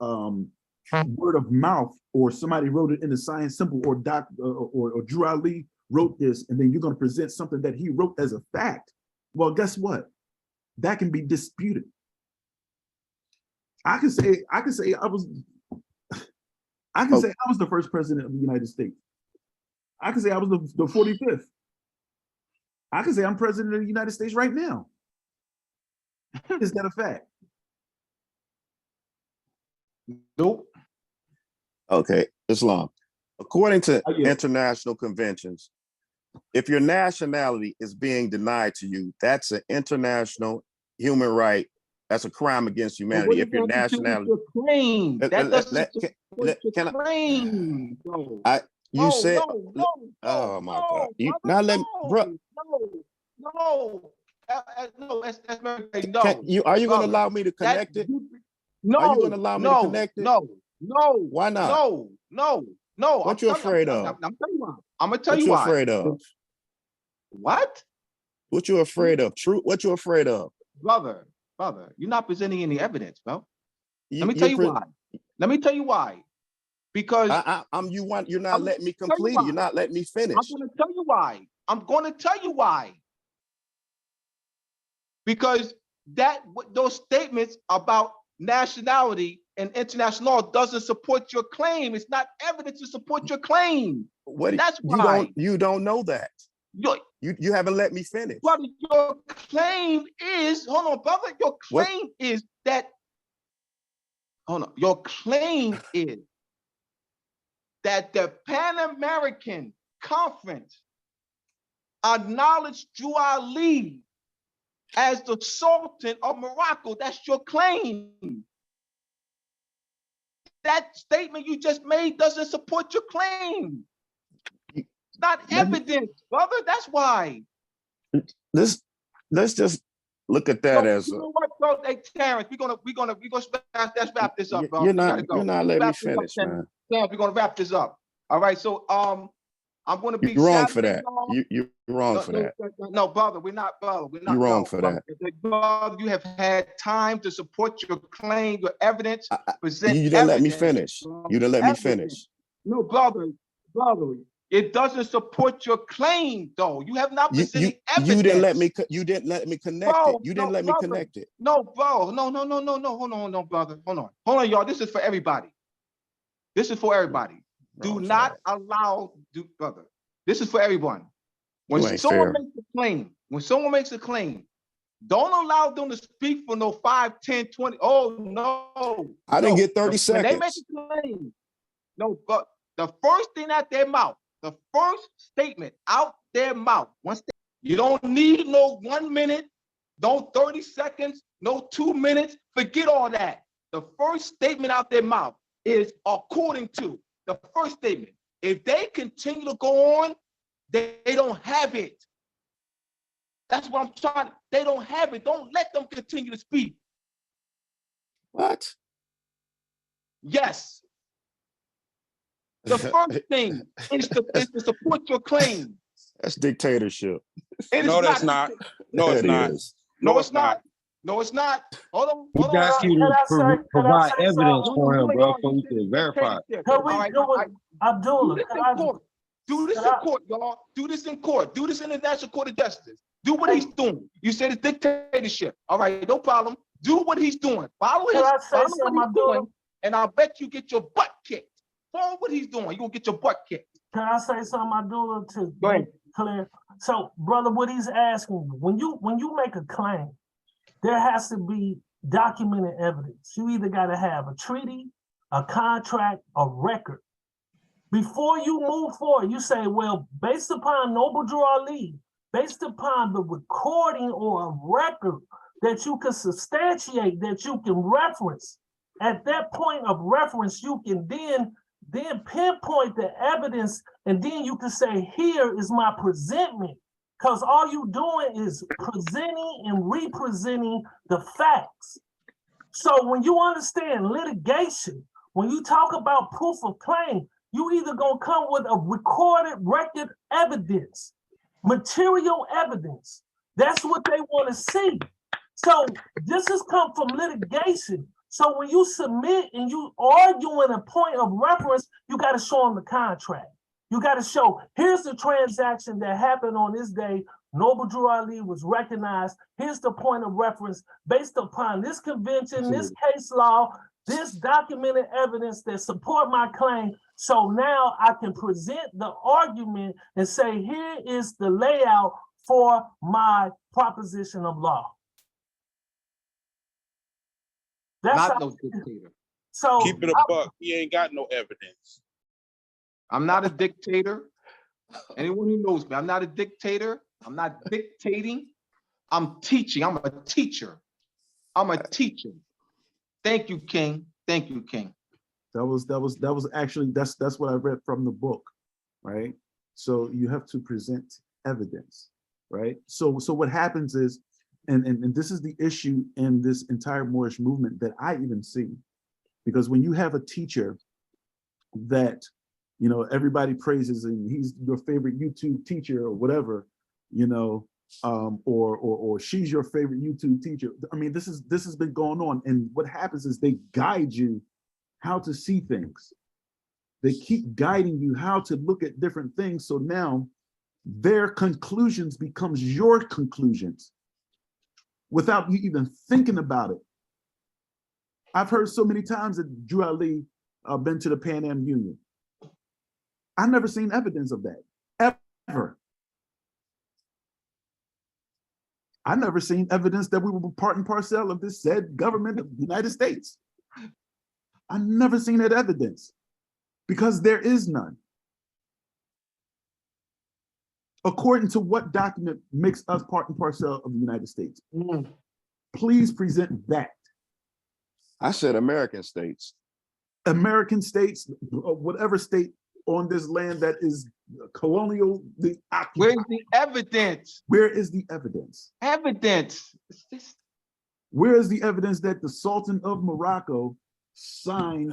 word of mouth, or somebody wrote it in the Science Simple, or Drew Ali wrote this, and then you're going to present something that he wrote as a fact, well, guess what? That can be disputed. I can say I was the 1st president of the United States. I can say I was the 45th. I can say I'm president of the United States right now. Is that a fact? Nope. Okay, Islam. According to international conventions, if your nationality is being denied to you, that's an international human right. That's a crime against humanity. If your nationality, claim that doesn't can claim. You said, oh my God! You now let me, bro. No. That's very no. Are you going to allow me to connect it? No. Are you going to allow me to connect it? No. Why not? No. What you afraid of? I'm telling you why. I'm gonna tell you why. What you afraid of? What? What you afraid of? True. What you afraid of? Brother, you're not presenting any evidence, bro. Let me tell you why. Let me tell you why. Because you're not letting me complete it. You're not letting me finish. I'm gonna tell you why. I'm gonna tell you why. Because those statements about nationality and international law doesn't support your claim. It's not evidence to support your claim. That's why you don't know that. You haven't let me finish. Brother, your claim is, hold on, brother. Your claim is that, hold on. Your claim is that the Pan American Conference acknowledged Drew Ali as the Sultan of Morocco. That's your claim. That statement you just made doesn't support your claim. It's not evidence, brother. That's why. Let's just look at that as. You know what, bro? Hey, Terrence, let's wrap this up, bro. You're not letting me finish, man. Terrence, we're gonna wrap this up. All right. So I'm going to be You're wrong for challenging that. y'all. You're wrong for that. No, brother, we're not, brother. We're not. You're wrong no, for brother. that. Brother, you have had time to support your claim, your evidence, present You didn't let me evidence, finish. You didn't let me evidence. finish. No, brother, it doesn't support your claim, though. You have not presented evidence. You didn't let me. You didn't let me connect it. You didn't let me connect it. No, bro. No. Hold on, brother. Hold on, y'all. This is for everybody. This is for everybody. Do not allow, brother. This is for everyone. When someone makes a claim, don't allow them to speak for no 5, 10, 20. Oh, no. I didn't get 30 When they seconds. make a claim, no, but the first thing out their mouth, the first statement out their mouth, you don't need no 1 minute, no 30 seconds, no 2 minutes. Forget all that. The first statement out their mouth is according to the first statement. If they continue to go on, they don't have it. That's what I'm trying. They don't have it. Don't let them continue to speak. What? Yes. The first thing is to support your claim. That's dictatorship. No, that's not. No, it's not. No, it's not. No, it's not. Hold on. We ask you to provide evidence for him, bro, so we can verify. Abdullah, do this in court, y'all. Do this in court. Do this in the National Court of Justice. Do what he's doing. You said it's dictatorship. All right, no problem. Do what he's doing. Follow what he's doing, and I'll bet you get your butt kicked. Follow what he's doing. You're gonna get your butt kicked. Can I say something, Abdullah, to Go ahead. Clear? So, brother, what he's asking, when you make a claim, there has to be documented evidence. You either got to have a treaty, a contract, a record. Before you move forward, you say, well, based upon Noble Drew Ali, based upon the recording or a record that you can substantiate, that you can reference, at that point of reference, you can then pinpoint the evidence, and then you can say, here is my presentment. Because all you're doing is presenting and representing the facts. So when you understand litigation, when you talk about proof of claim, you either gonna come with a recorded record evidence, material evidence. That's what they want to see. So this has come from litigation. So when you submit and you arguing a point of reference, you got to show them the contract. You got to show, here's the transaction that happened on this day. Noble Drew Ali was recognized. Here's the point of reference based upon this convention, this case law, this documented evidence that support my claim. So now I can present the argument and say, here is the layout for my proposition of law. That's not no dictator. So keep it a buck. He ain't got no evidence. I'm not a dictator. Anyone who knows me, I'm not a dictator. I'm not dictating. I'm teaching. I'm a teacher. I'm a teacher. Thank you, King. Thank you, King. That was actually that's what I read from the book, right? So you have to present evidence, right? So what happens is, and this is the issue in this entire Moorish movement that I even see, because when you have a teacher that, you know, everybody praises and he's your favorite YouTube teacher or whatever, you know, or she's your favorite YouTube teacher. I mean, this has been going on, and what happens is they guide you how to see things. They keep guiding you how to look at different things. So now their conclusions becomes your conclusions without you even thinking about it. I've heard so many times that Drew Ali been to the Pan Am Union. I've never seen evidence of that, ever. I've never seen evidence that we were part and parcel of this said government of the United States. I've never seen that evidence because there is none. According to what document makes us part and parcel of the United States? Please present that. I said American states. American states, whatever state on this land that is colonial. Where's the evidence? Where is the evidence? Evidence. Where is the evidence that the Sultan of Morocco signed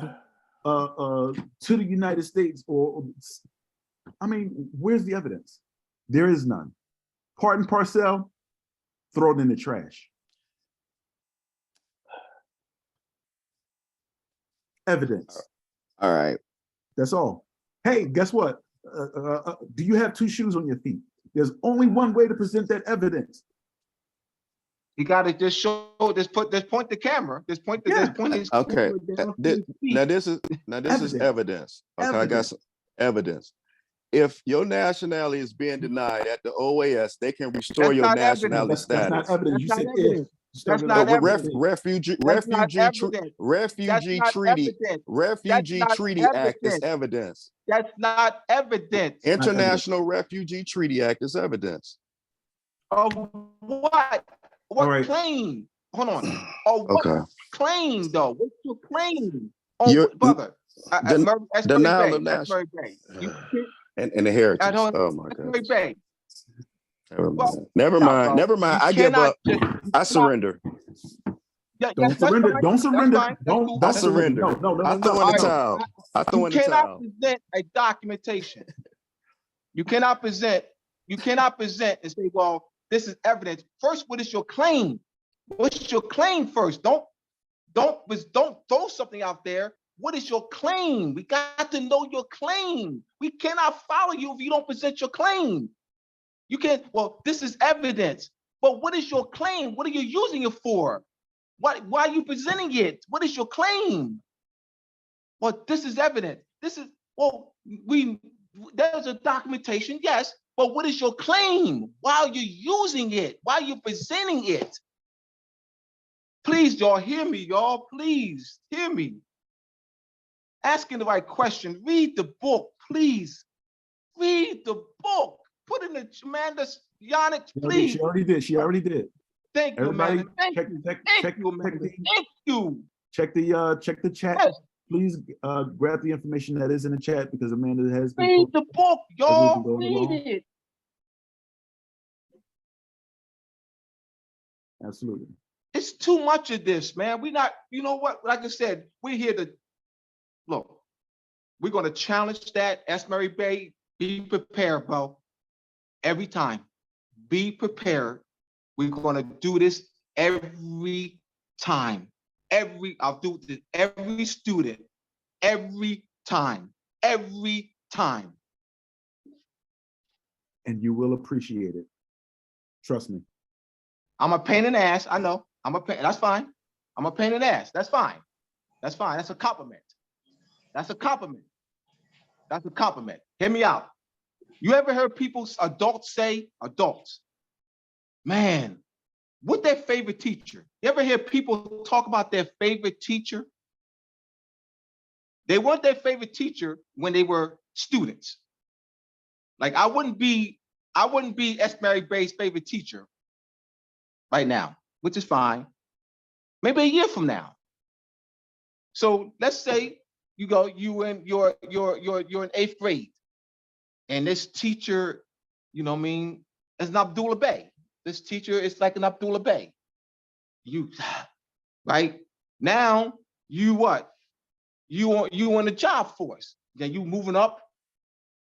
to the United States, or I mean, where's the evidence? There is none. Part and parcel, throw it in the trash. Evidence. All right. That's all. Hey, guess what? Do you have two shoes on your feet? There's only one way to present that evidence. You got to just show, just point the camera, just point the, just point his Okay. camera down to Now his feet. this is evidence. Okay, I got Evidence. some evidence. If your nationality is being denied at the OAS, they can restore That's your not nationality evidence. That's status. not evidence. You That's said not if. evidence. That's No, not evidence. Refugee That's not evidence. Refugee That's not Treaty evidence. Refugee That's not Treaty Act is evidence. evidence. That's not evidence. International Refugee Treaty Act is evidence. Of what? What All right. claim? Hold on. Oh, what Okay. claim though? What's your claim? Oh, You're- brother. That's Murray denial Bay. of That's national- Murray Bay. You And the heritage. hold on. Oh my That's God. Murray Bay. Never Well, mind. Never no, mind. bro. Never mind. You I give cannot up. just- I surrender. Yeah, Don't that's surrender. fine. Don't That's surrender. fine. That's Don't cool. I don't That's surrender. No. I throw in the All right. towel. I throw You in the cannot towel. present a documentation. You cannot present and say, well, this is evidence. First, what is your claim? What's your claim first? Don't throw something out there. What is your claim? We got to know your claim. We cannot follow you if you don't present your claim. You can't, well, this is evidence. But what is your claim? What are you using it for? Why are you presenting it? What is your claim? Well, this is evidence. This is, well, there's a documentation, yes, but what is your claim? Why are you using it? Why are you presenting it? Please, y'all, hear me, y'all. Please, hear me. Asking the right question. Read the book, please. Read the book. Put in the tremendous Yannick, please. She already did. She already did. Thank you, Everybody, Amanda. Thank check you, Amanda. Thank you. check the chat. Yes. Please grab the information that is in the chat because Amanda has been Read the book, y'all. going Read along. it. Absolutely. It's too much of this, man. We're not, you know what? Like I said, we're here to look. We're going to challenge that. Ask Murray Bay. Be prepared, bro. Every time. Be prepared. We're going to do this every time. I'll do this every student. Every time. Every time. And you will appreciate it. Trust me. I'm a pain in the ass. I know. I'm a pain. That's fine. I'm a pain in the ass. That's fine. That's fine. That's a compliment. That's a compliment. That's a compliment. Hear me out. You ever heard adults say, man, what's their favorite teacher? You ever hear people talk about their favorite teacher? They weren't their favorite teacher when they were students. Like I wouldn't be S. Mary Bay's favorite teacher right now, which is fine. Maybe a year from now. So let's say you're in 8th grade, and this teacher, you know what I mean, is an Abdullah Bay. This teacher is like an Abdullah Bay. Right? Now, you what? You on the job force. Yeah, you moving up.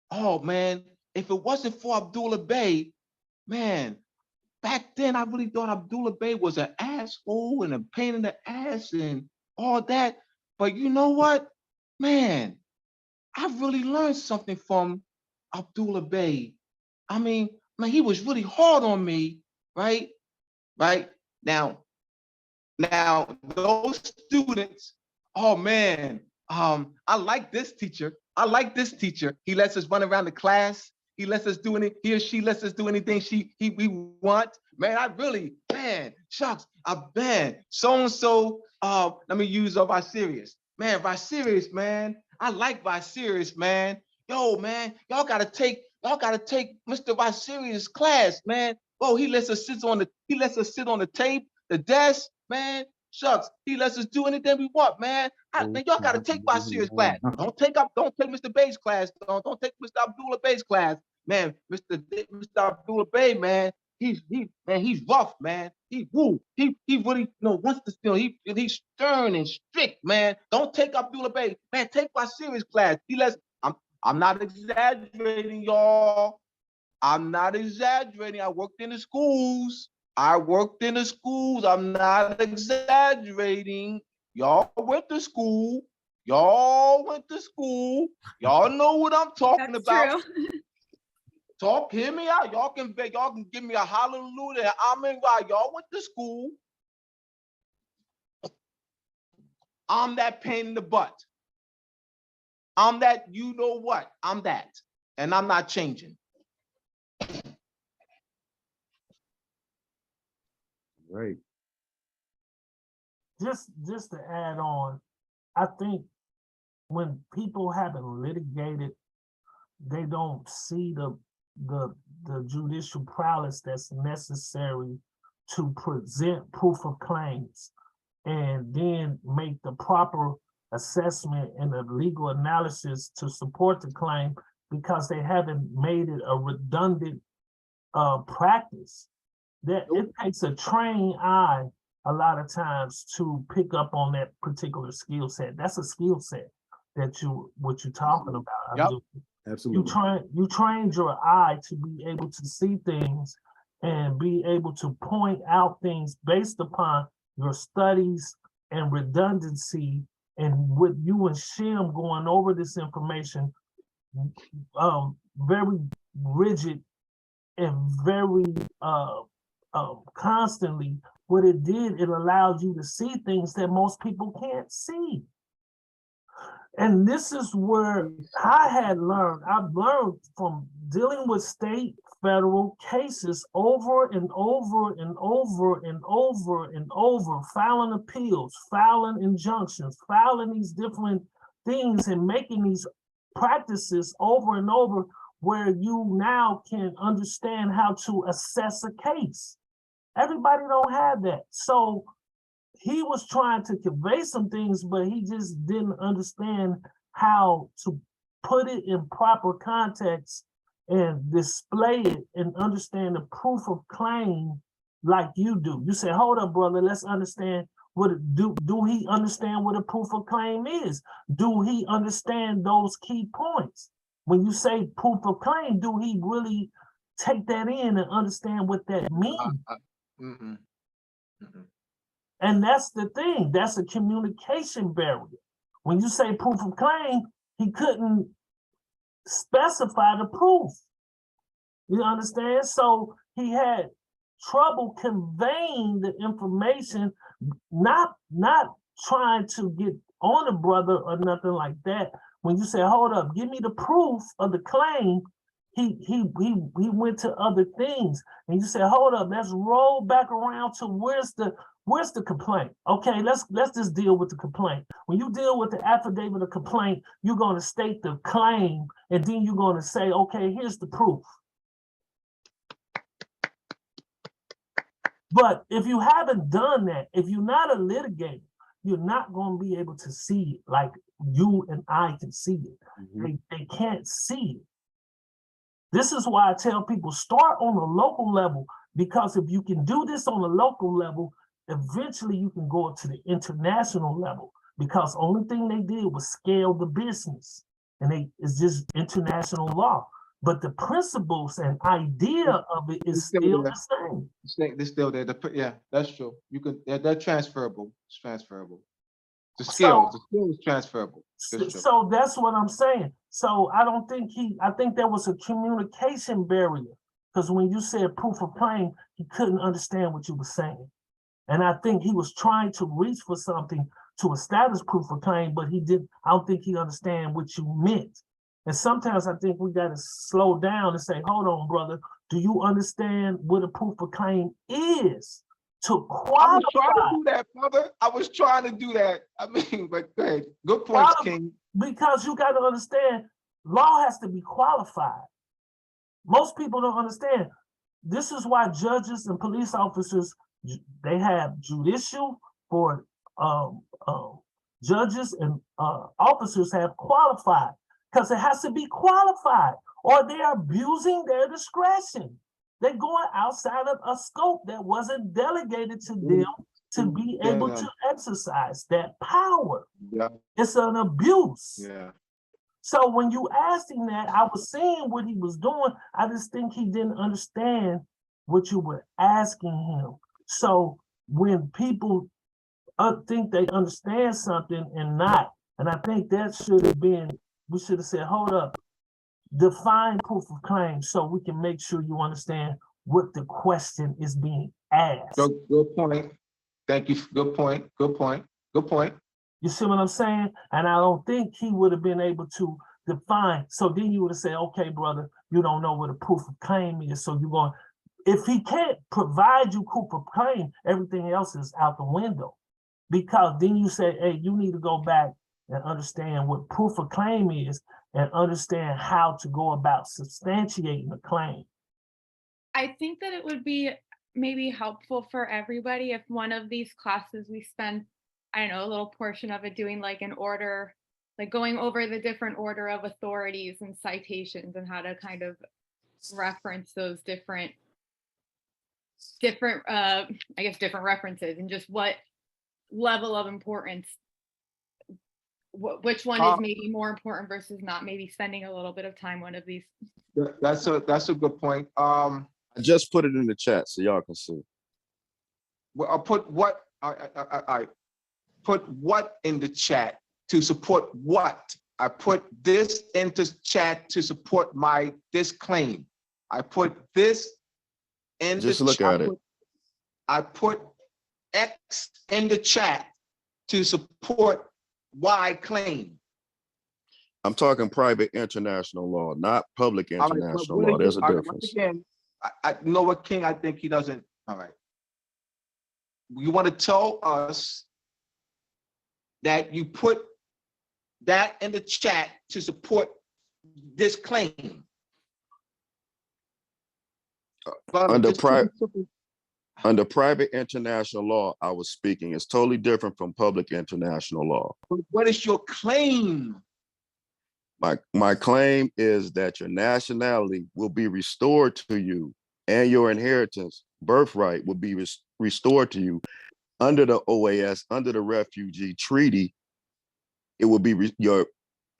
Oh man, if it wasn't for Abdullah Bay, man, back then I really thought Abdullah Bay was an asshole and a pain in the ass and all that. But you know what? Man, I really learned something from Abdullah Bay. I mean, man, he was really hard on me, right? Right? Now those students, oh man, I like this teacher. I like this teacher. He lets us run around the class. He lets us do anything, he or she lets us do anything we want. Man, I really, man, shucks, so-and-so, let me use Vicarious. Man, Vicarious, man. I like Vicarious, man. Yo, man, y'all gotta take Mr. Vicarious class, man. Oh, he lets us sit on the tape, the desk, man. Shucks, he lets us do anything we want, man. Man, y'all gotta take Vicarious class. Don't take Mr. Bay's class. Don't take Mr. Abdullah Bay's class. Man, Mr. Abdullah Bay, man, he's rough, man. He really, wants to, he's stern and strict, man. Don't take Abdullah Bay, man. Take Vicarious class. I'm not exaggerating, y'all. I'm not exaggerating. I worked in the schools. I'm not exaggerating. Y'all went to school. Y'all know what I'm talking That's about. true. Hear me out. Y'all can give me a hallelujah. Amen. Right. Y'all went to school. I'm that pain in the butt. I'm that, you know what? I'm that. And I'm not changing. Right. Just to add on, I think when people haven't litigated, they don't see the judicial prowess that's necessary to present proof of claims and then make the proper assessment and the legal analysis to support the claim, because they haven't made it a redundant practice. That it takes a trained eye a lot of times to pick up on that particular skill set. That's a skill set that what you're talking about. Yep. Absolutely. You trained your eye to be able to see things and be able to point out things based upon your studies and redundancy, and with you and Shem going over this information very rigid and very constantly. What it did, it allowed you to see things that most people can't see. And this is where I've learned from dealing with state, federal cases over and over and over and over and over, filing appeals, filing injunctions, filing these different things and making these practices over and over, where you now can understand how to assess a case. Everybody don't have that. So he was trying to convey some things, but he just didn't understand how to put it in proper context and display it and understand the proof of claim like you do. You say, hold up, brother, let's understand do he understand what a proof of claim is? Do he understand those key points? When you say proof of claim, do he really take that in and understand what that means? And that's the thing. That's a communication barrier. When you say proof of claim, he couldn't specify the proof. You understand? So he had trouble conveying the information, not trying to get on the brother or nothing like that. When you say, hold up, give me the proof of the claim, he went to other things. And you say, hold up, let's roll back around to where's the complaint? Okay, let's just deal with the complaint. When you deal with the affidavit of complaint, you're going to state the claim, and then you're going to say, okay, here's the proof. But if you haven't done that, if you're not a litigator, you're not going to be able to see it like you and I can see it. They can't see it. This is why I tell people, start on the local level, because if you can do this on the local level, eventually you can go up to the international level, because only thing they did was scale the business, and it's just international law. But the principles and idea of it is still the same. They're still there. Yeah, that's true. You could. They're transferable. It's transferable. The skill is transferable. So that's what I'm saying. So I don't think I think there was a communication barrier, because when you said proof of claim, he couldn't understand what you were saying. And I think he was trying to reach for something to establish proof of claim, but I don't think he understand what you meant. And sometimes I think we got to slow down and say, hold on, brother, do you understand what a proof of claim is? To qualify. I was trying to do that, brother. I was trying to do that. I mean, but good points, King. Because you got to understand, law has to be qualified. Most people don't understand. This is why judges and police officers, they have judicial for judges, and officers have qualified, because it has to be qualified, or they're abusing their discretion. They're going outside of a scope that wasn't delegated to them to be able to exercise that power. Yeah. It's an abuse. Yeah. So when you asked him that, I was saying what he was doing. I just think he didn't understand what you were asking him. So when people think they understand something and not, and I think that should have been, we should have said, hold up, define proof of claim so we can make sure you understand what the question is being asked. Good point. Thank you. Good point. Good point. Good point. You see what I'm saying? And I don't think he would have been able to define. So then you would have said, okay, brother, you don't know what a proof of claim is. So you're going, if he can't provide you proof of claim, everything else is out the window. Because then you say, hey, you need to go back and understand what proof of claim is and understand how to go about substantiating the claim. I think that it would be maybe helpful for everybody if one of these classes we spend, I don't know, a little portion of it doing like an order, like going over the different order of authorities and citations and how to kind of reference those different I guess different references and just what level of importance, which one is maybe more important versus not, maybe spending a little bit of time one of these. That's a good point. I just put it in the chat so y'all can see. Well, I'll put what I put what in the chat to support what? I put this into chat to support this claim. I put this in Just the look chat. at it. I put X in the chat to support Y claim. I'm talking private international law, not public All right, international law. There's a once difference. again, I know what King, I think he doesn't. All right. You want to tell us that you put that in the chat to support this claim. Under private international law, I was speaking. It's totally different from public international law. What is your claim? My claim is that your nationality will be restored to you and your inheritance, birthright will be restored to you under the OAS, under the Refugee Treaty. It will be your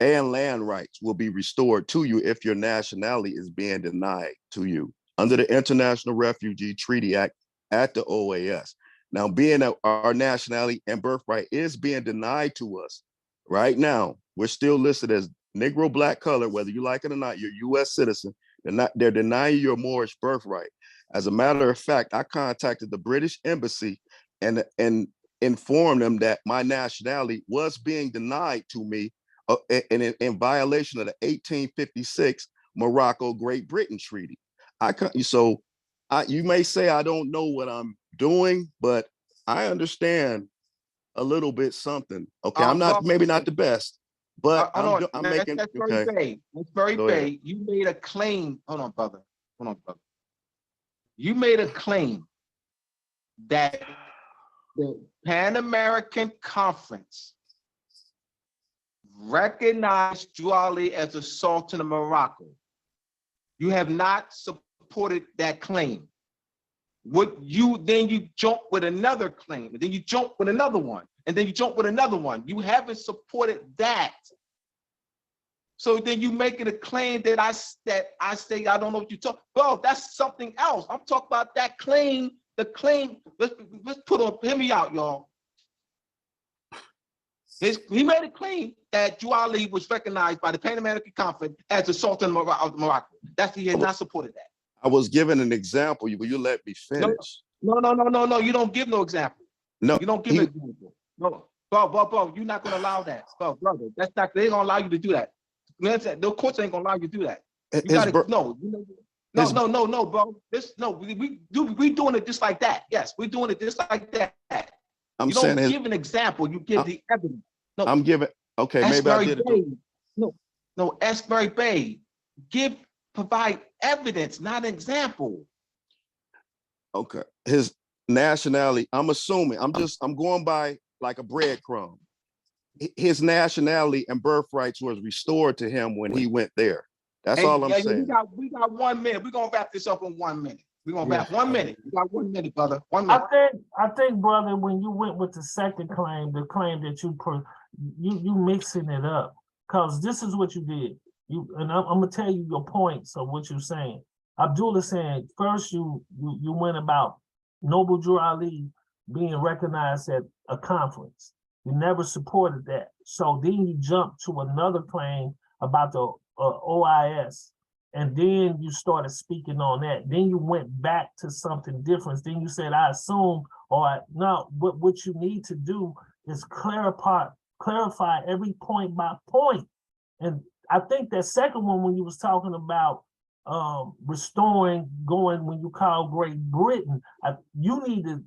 land rights will be restored to you if your nationality is being denied to you under the International Refugee Treaty Act at the OAS. Now, being that our nationality and birthright is being denied to us right now, we're still listed as Negro, black, color, whether you like it or not, you're a US citizen. They're denying you your Moorish birthright. As a matter of fact, I contacted the British Embassy and informed them that my nationality was being denied to me in violation of the 1856 Morocco Great Britain Treaty. You may say I don't know what I'm doing, but I understand a little bit something. Okay, I'm not maybe not the best, but I'm making. That's very vague. That's very vague. You made a claim. Hold on, brother. You made a claim that the Pan American Conference recognized Juali as a Sultan of Morocco. You have not supported that claim. Then you jump with another claim, and then you jump with another one, and then you jump with another one. You haven't supported that. So then you making a claim that I say I don't know what you talk. Bro, that's something else. I'm talking about that claim. The claim. Let's put on. Hear me out, y'all. He made a claim that Juali was recognized by the Pan American Conference as the Sultan of Morocco. He has not supported that. I was given an example. Will you let me finish? No. You don't give no example. No, you don't give an example. No, bro, you're not gonna allow that, brother. That's not. They ain't gonna allow you to do that. The courts ain't gonna allow you to do that. You gotta no, bro. We doing it just like that. Yes, we're doing it just like that. You don't give an example. You give the evidence. No, I'm giving. Okay, maybe I did it. No, ask Mary Bay. Provide evidence, not an example. Okay, his nationality. I'm assuming. I'm going by like a breadcrumb. His nationality and birthrights was restored to him when he went there. That's all I'm saying. We got 1 minute. We're gonna wrap this up in 1 minute. We're gonna wrap 1 minute. We got 1 minute, brother. 1 minute. I think, brother, when you went with the second claim, the claim that you mixing it up. Because this is what you did. I'm gonna tell you your points of what you're saying. Abdullah saying first you went about Noble Drew Ali being recognized at a conference. You never supported that. So then you jumped to another claim about the OIS. And then you started speaking on that. Then you went back to something different. Then you said, I assume, or no, what you need to do is clarify every point by point. And I think that second one, when you was talking about restoring, going when you call Great Britain, you need to,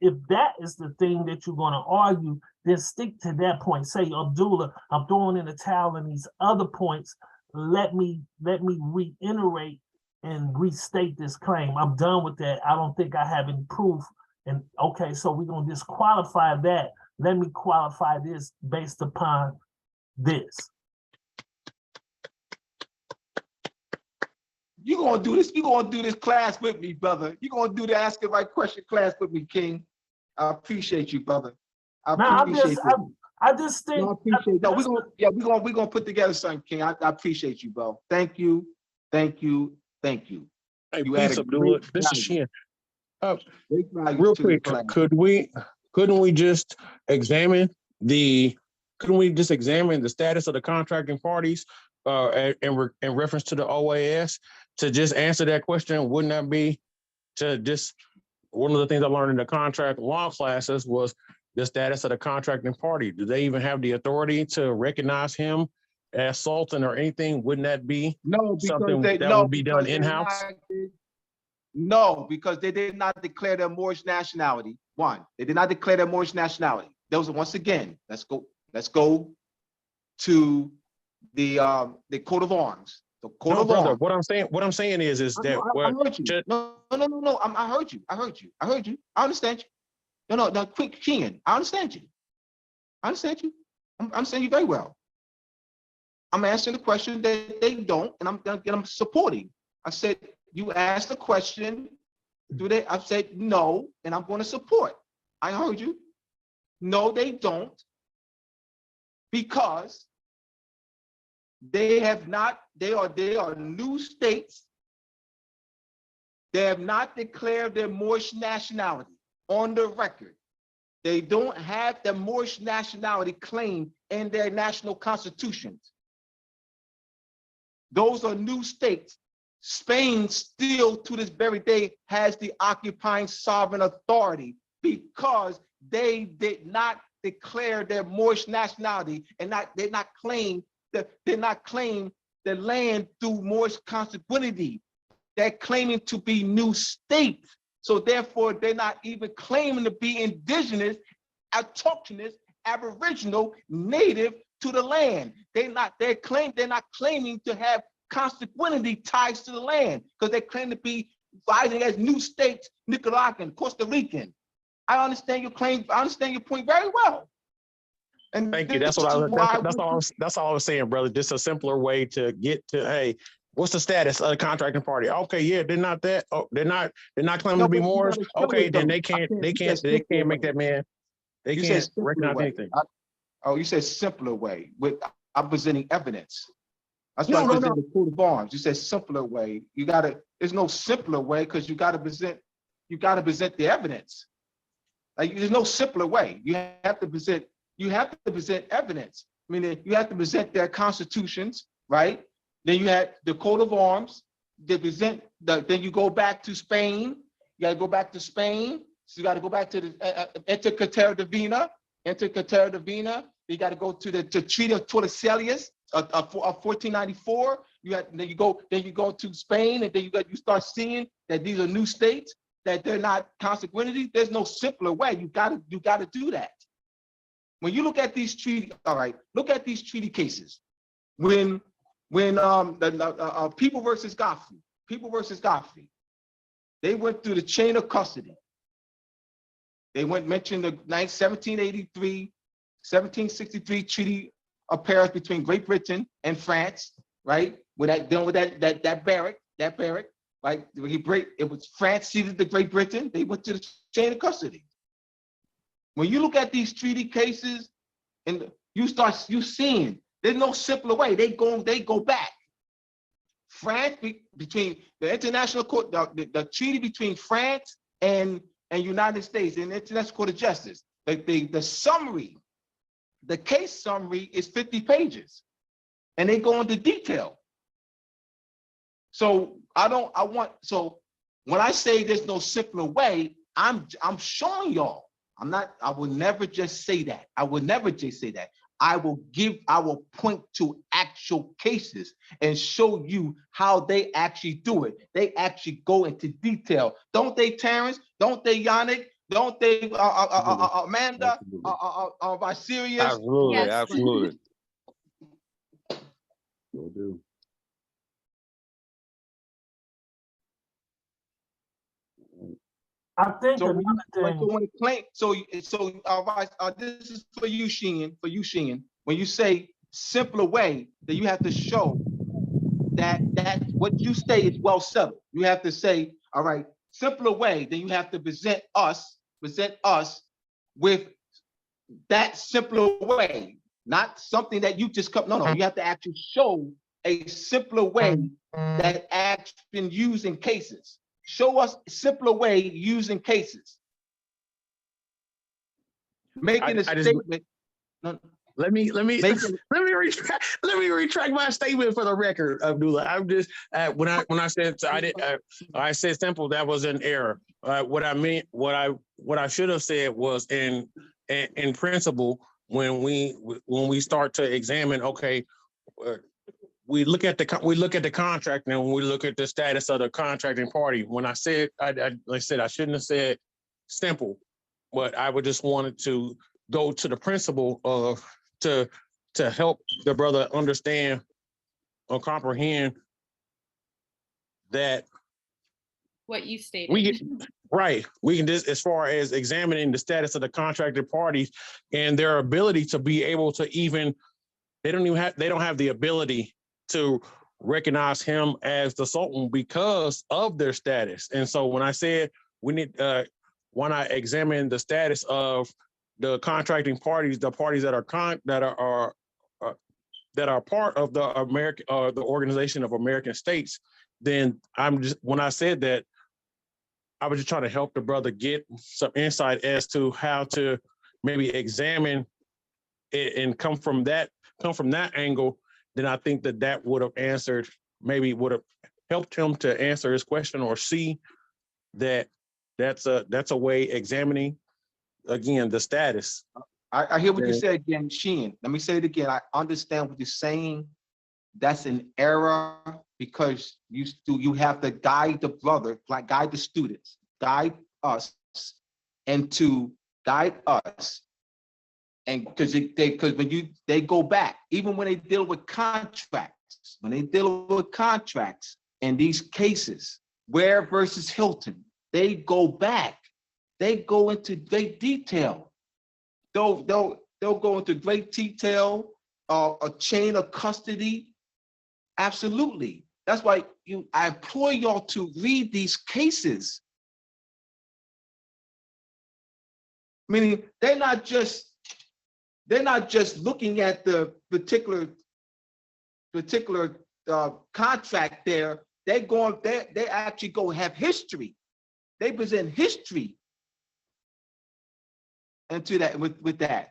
if that is the thing that you're going to argue, then stick to that point. Say, Abdullah, I'm throwing in the towel in these other points. Let me reiterate and restate this claim. I'm done with that. I don't think I have any proof. And okay, so we're gonna disqualify that. Let me qualify this based upon this. You're gonna do this, you're gonna do this class with me, brother. You're gonna do the ask the right question class with me, King. I appreciate you, brother. I just think we're gonna put together something, King. I appreciate you, bro. Thank you. Hey, peace, Abdullah. This is Shem. Real quick, couldn't we just examine the status of the contracting parties in reference to the OAS to just answer that question? Wouldn't that be to just one of the things I learned in the contract law classes was the status of the contracting party? Do they even have the authority to recognize him as Sultan or anything? Wouldn't that be something that would be done in-house? No, because they did not declare their Moorish nationality. One, they did not declare their Moorish nationality. Those are, once again, let's go to the coat of arms. The coat of arms. What I'm saying is that I heard you. No. I heard you. I understand you. No, quick, King. I understand you. I'm saying you very well. I'm answering the question that they don't, and I'm supporting. I said, you asked the question, I said no, and I'm going to support. I heard you. No, they don't, because they are new states. They have not declared their Moorish nationality on the record. They don't have the Moorish nationality claim in their national constitutions. Those are new states. Spain still to this very day has the occupying sovereign authority because they did not declare their Moorish nationality and did not claim the land through Moorish consanguinity. They're claiming to be new states. So therefore, they're not even claiming to be indigenous, autochthonous, aboriginal, native to the land. They're not claiming to have consanguinity ties to the land because they claim to be rising as new states, Nicaraguan, Costa Rican. I understand your claim. I understand your point very well. And thank you. That's all I was saying, brother. Just a simpler way to get to, hey, what's the status of the contracting party? Okay, yeah, they're not that. Oh, they're not claiming to be Moors. Okay, then they can't make that man. They can't recognize anything. You said simpler way. I'm presenting evidence. That's why I presented the coat of arms. You said simpler way. There's no simpler way because you gotta present the evidence. Like there's no simpler way. You have to present evidence. I mean, you have to present their constitutions, right? Then you had the coat of arms. Then you go back to Spain. You gotta go back to Spain. So you gotta go back to the Inter Cartera Divina. You gotta go to the Treaty of Tordesillas of 1494. Then you go to Spain, and then you start seeing that these are new states, that they're not consanguinity. There's no simpler way. You gotta do that. When you look at these treaty, all right, look at these treaty cases. When the People versus Godfrey, they went through the chain of custody. They mentioned the 1763 Treaty of Paris between Great Britain and France, right? Dealing with that barrack, right? It was France ceded to Great Britain. They went to the chain of custody. When you look at these treaty cases, and you seeing There's no simpler way. They go back. France, between the international court, the treaty between France and United States and the International Court of Justice, the summary, the case summary is 50 pages, and they go into detail. So so when I say there's no simpler way, I'm showing y'all. I will never just say that. I will never just say that. I will point to actual cases and show you how they actually do it. They actually go into detail. Don't they, Terrence? Don't they, Yannick? Don't they, Amanda? Viserius? Absolutely, Yes. absolutely. Will do. I think So another thing. this is for you, Sheehan. When you say simpler way, then you have to show that what you say is well settled. You have to say, all right, simpler way, then you have to present us with that simpler way, not something that you just come. No, you have to actually show a simpler way that actually been used in cases. Show us a simpler way using cases. Making a statement. Let me retract my statement for the record, Abdullah. I'm just when I said I said simple, that was an error. What I should have said was in principle, when we start to examine, okay, we look at the contract and we look at the status of the contracting party. When I said, like I said, I shouldn't have said simple, but I would just wanted to go to the principle of to help the brother understand or comprehend that What you stated. we can just, as far as examining the status of the contracted parties and their ability to be able to even, they don't have the ability to recognize him as the Sultan because of their status. And so when I said we need, when I examine the status of the contracting parties, the parties that are part of the Organization of American States, then when I said that, I was just trying to help the brother get some insight as to how to maybe examine it and come from that angle. Then I think that would have answered, maybe would have helped him to answer his question or see that that's a way examining, again, the status. I hear what you said again, Sheehan. Let me say it again. I understand what you're saying. That's an error because you have to guide the brother, like guide the students, guide us, and to guide us. And because when they go back, even when they deal with contracts, in these cases, Ware versus Hilton, they go back, they go into great detail. They'll go into great detail, a chain of custody. Absolutely. That's why I implore y'all to read these cases. Meaning they're not just looking at the particular contract there. They actually go have history. They present history into that with that.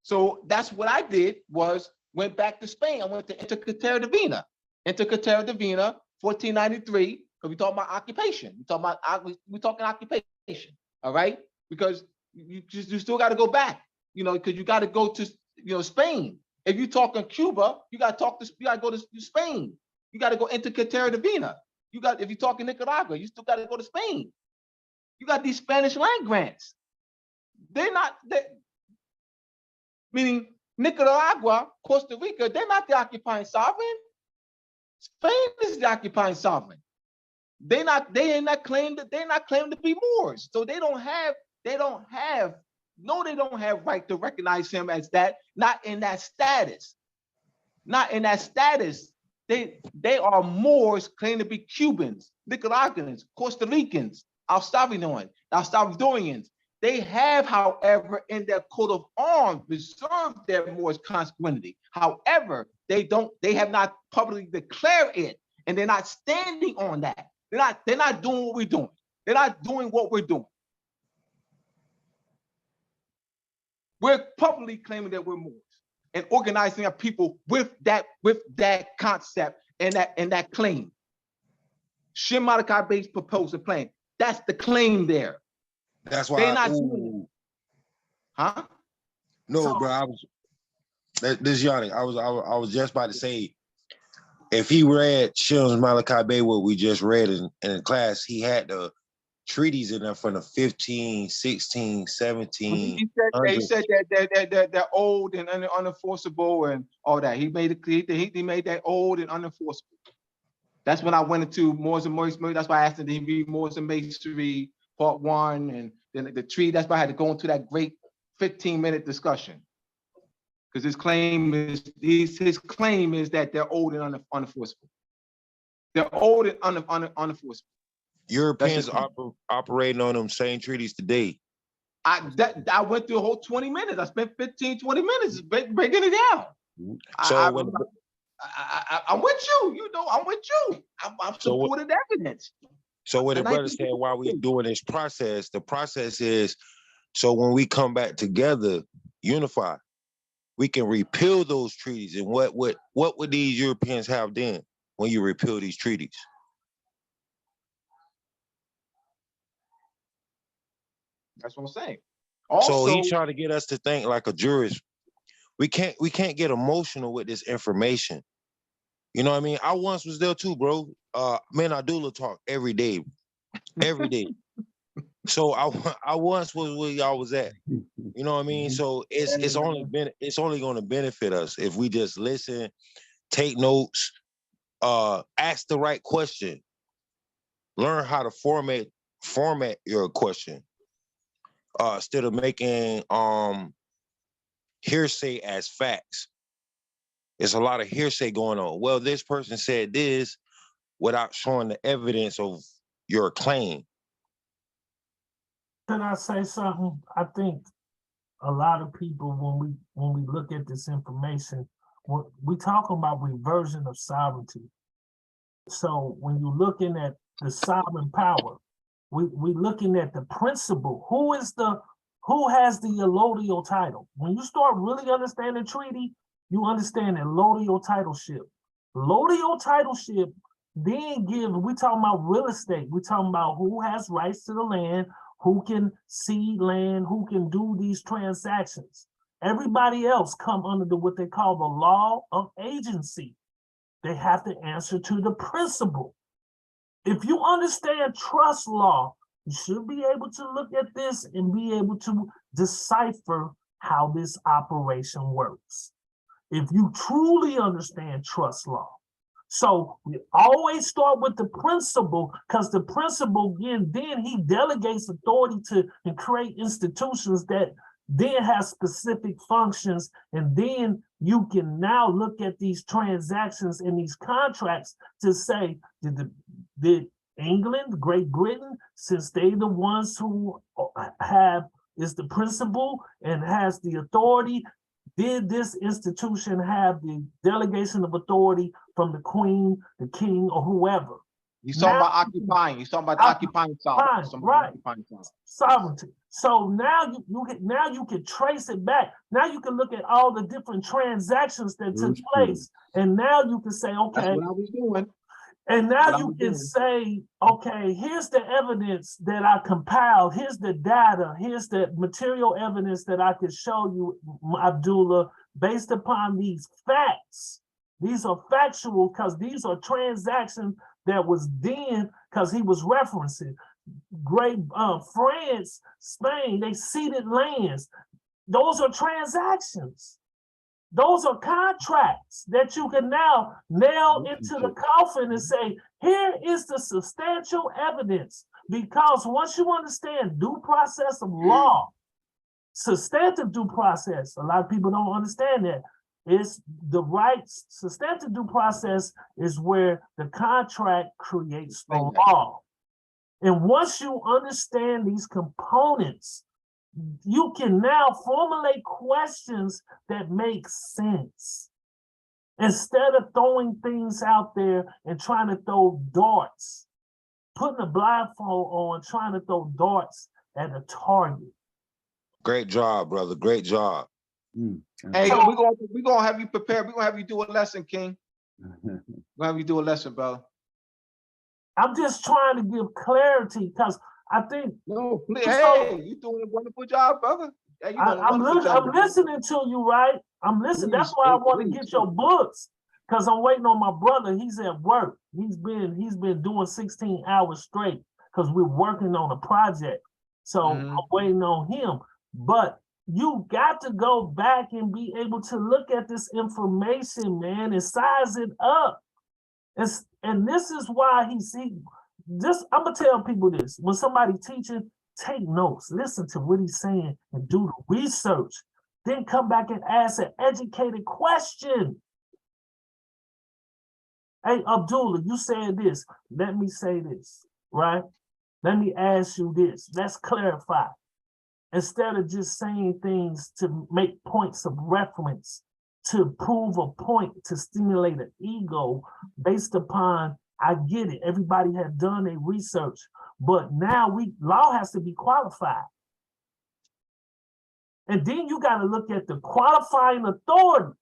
So that's what I did, was went back to Spain. I went to Intercartera Divina, 1493, because we talking about occupation. We're talking occupation, all right? Because you still got to go back, because you got to go to Spain. If you're talking Cuba, you got to go to Spain. You got to go Intercartera Divina. If you're talking Nicaragua, you still got to go to Spain. You got these Spanish land grants. Meaning Nicaragua, Costa Rica, they're not the occupying sovereign. Spain is the occupying sovereign. They ain't not claimed to be Moors. So they don't have right to recognize him as that, not in that status. They are Moors claiming to be Cubans, Nicaraguans, Costa Ricans, El Salvadorians. They have, however, in their coat of arms reserved their Moorish consanguinity. However, they have not publicly declared it, and they're not standing on that. They're not doing what we're doing. They're not doing what we're doing. We're publicly claiming that we're Moors and organizing our people with that concept and that claim. Shem Malachi based proposal plan. That's the claim there. That's why. They're not doing it. Huh? No, So- bro. This Yannick. I was just about to say, if he read Shem's Malachi Bay, what we just read in class, he had the treaties in there from the 15, 16, 17. He said that they're old and unenforceable and all that. He made it clear. He made that old and unenforceable. That's when I went into Moors and Moorish. That's why I asked him to read Moors and Masonry Part 1 and then the tree. That's why I had to go into that great 15-minute discussion. Because his claim is that they're old and unenforceable. They're old and unenforceable. Europeans operating on them same treaties today. I went through a whole 20 minutes. I spent 15, 20 minutes breaking it down. So I'm with you. You know, I'm with you. I'm supporting evidence. So what the brother said while we're doing this process, the process is so when we come back together, unify, we can repeal those treaties. And what would these Europeans have then when you repeal these treaties? That's what I'm saying. Also, so he's trying to get us to think like a jurist. We can't get emotional with this information. You know what I mean? I once was there too, bro. Man, Abdullah talk every day. So I once was where y'all was at. You know what I mean? So it's only going to benefit us if we just listen, take notes, ask the right question, learn how to format your question, instead of making hearsay as facts. There's a lot of hearsay going on. Well, this person said this without showing the evidence of your claim. Can I say something? I think a lot of people, when we look at this information, we talk about reversion of sovereignty. So when you're looking at the sovereign power, we looking at the principle. Who has the allodial title? When you start really understanding treaty, you understand that allodial titleship. Allodial titleship then we talking about real estate. We talking about who has rights to the land, who can cede land, who can do these transactions. Everybody else come under what they call the law of agency. They have to answer to the principle. If you understand trust law, you should be able to look at this and be able to decipher how this operation works. If you truly understand trust law. So we always start with the principle, because the principle, again, then he delegates authority to and create institutions that then have specific functions. And then you can now look at these transactions and these contracts to say, did England, Great Britain, since they the ones who is the principal and has the authority, did this institution have the delegation of authority from the queen, the king, or whoever? He's talking about occupying. He's talking about occupying sovereignty. Right. Sovereignty. So now you can trace it back. Now you can look at all the different transactions that took place, and now you can say, okay. That's what I was doing. And now you can say, okay, here's the evidence that I compiled. Here's the data. Here's the material evidence that I could show you, Abdullah, based upon these facts. These are factual because these are transactions that was then, because he was referencing great France, Spain, they ceded lands. Those are transactions. Those are contracts that you can now nail into the coffin and say, here is the substantial evidence. Because once you understand due process of law, substantive due process, a lot of people don't understand that. It's the rights, substantive due process is where the contract creates the law. And once you understand these components you can now formulate questions that make sense. Instead of throwing things out there and trying to throw darts, putting a blindfold on, trying to throw darts at a target. Great job, brother. Great job. Hey, we're gonna have you prepared. We're gonna have you do a lesson, King. We're gonna have you do a lesson, brother. I'm just trying to give clarity because I think no, please, hey, you're doing a wonderful job, brother. Hey, you doing a wonderful job. I'm listening to you, right? I'm listening. That's why I want to get your books because I'm waiting on my brother. He's at work. He's been doing 16 hours straight because we're working on a project. So I'm waiting on him. But you got to go back and be able to look at this information, man, and size it up. And this is why I'm gonna tell people this. When somebody teaching, take notes, listen to what he's saying, and do the research. Then come back and ask an educated question. Hey, Abdullah, you said this. Let me say this, right? Let me ask you this. Let's clarify. Instead of just saying things to make points of reference, to prove a point, to stimulate an ego based upon, I get it, everybody had done their research, but now law has to be qualified. And then you got to look at the qualifying authority.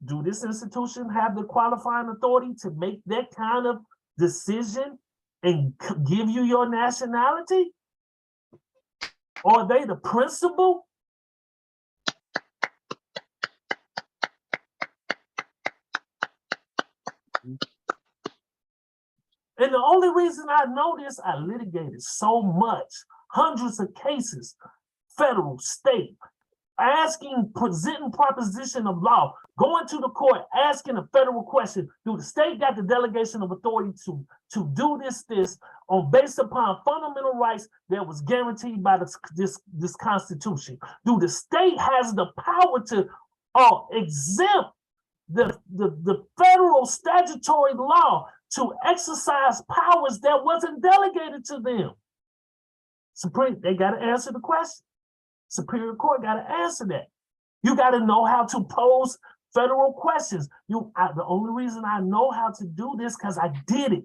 Do this institution have the qualifying authority to make that kind of decision and give you your nationality? Or are they the principal? And the only reason I know this, I litigated so much, hundreds of cases, federal, state, presenting proposition of law, going to the court, asking a federal question. Do the state got the delegation of authority to do this based upon fundamental rights that was guaranteed by this Constitution? Do the state has the power to exempt the federal statutory law to exercise powers that wasn't delegated to them? They got to answer the question. Superior Court got to answer that. You got to know how to pose federal questions. The only reason I know how to do this because I did it.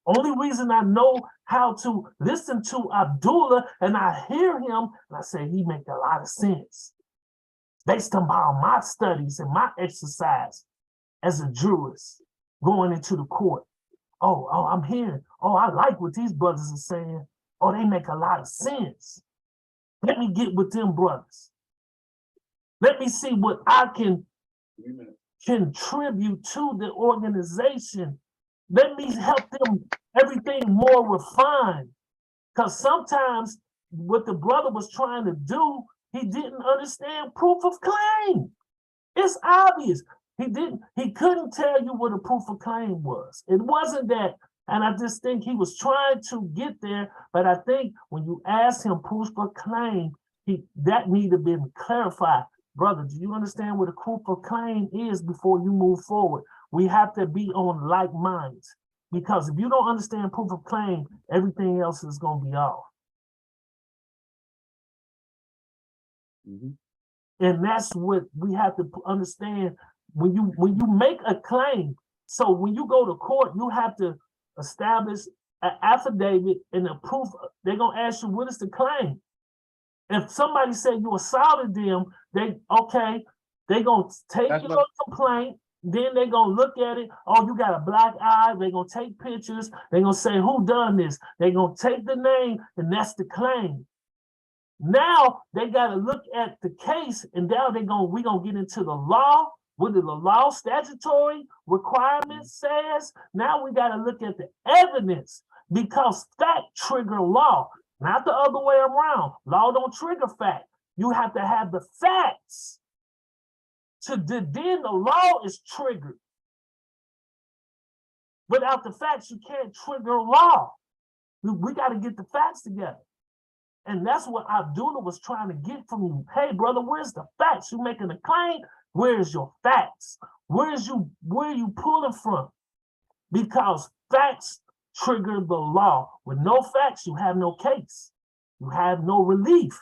Only reason I know how to listen to Abdullah and I hear him and I say he make a lot of sense based on my studies and my exercise as a jurist going into the court. Oh, I'm hearing. Oh, I like what these brothers are saying. Oh, they make a lot of sense. Let me get with them brothers. Let me see what I can contribute to the organization. Let me help them everything more refined. Because sometimes what the brother was trying to do, he didn't understand proof of claim. It's obvious. He couldn't tell you what a proof of claim was. It wasn't that. And I just think he was trying to get there, but I think when you ask him proof of claim, that need to be clarified. Brother, do you understand what a proof of claim is before you move forward? We have to be on like minds, because if you don't understand proof of claim, everything else is going to be off. And that's what we have to understand when you make a claim. So when you go to court, you have to establish an affidavit and a proof. They're gonna ask you, what is the claim? If somebody said you assaulted them, they gonna take your complaint, then they're gonna look at it. Oh, you got a black eye. They're gonna take pictures. They're gonna say who done this. They're gonna take the name, and that's the claim. Now they gotta look at the case, and now we're gonna get into the law. What the law statutory requirements says. Now we got to look at the evidence, because fact trigger law, not the other way around. Law don't trigger fact. You have to have the facts. Then the law is triggered. Without the facts, you can't trigger law. We got to get the facts together. And that's what Abdullah was trying to get from you. Hey, brother, where's the facts? You making a claim? Where's your facts? Where are you pulling from? Because facts trigger the law. With no facts, you have no case. You have no relief.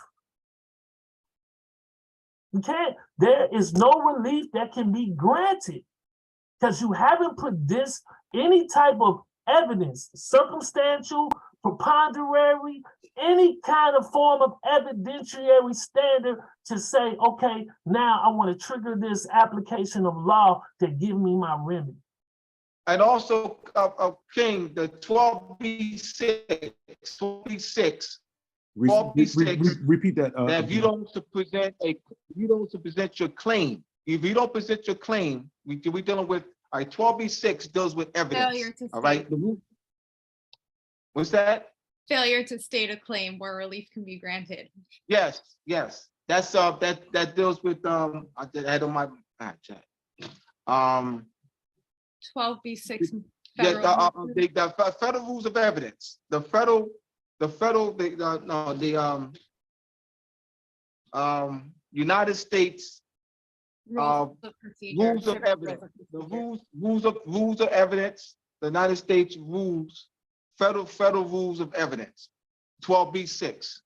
You can't, there is no relief that can be granted because you haven't produced any type of evidence, circumstantial, preponderary, any kind of form of evidentiary standard to say, okay, now I want to trigger this application of law to give me my remedy. And also, King, the 12B6, 12B6, 12B6. Repeat that. That if you don't present your claim, if you don't present your claim, we dealing with, all right, 12B6 deals with evidence. Failure to All right. What's that? Failure to state a claim where relief can be granted. Yes, yes. That's that deals with I had on my chat. 12B6 Yeah, federal. the federal rules of evidence. United States Rules of procedure. rules of evidence. The rules of evidence. The United States rules, federal rules of evidence. 12B6.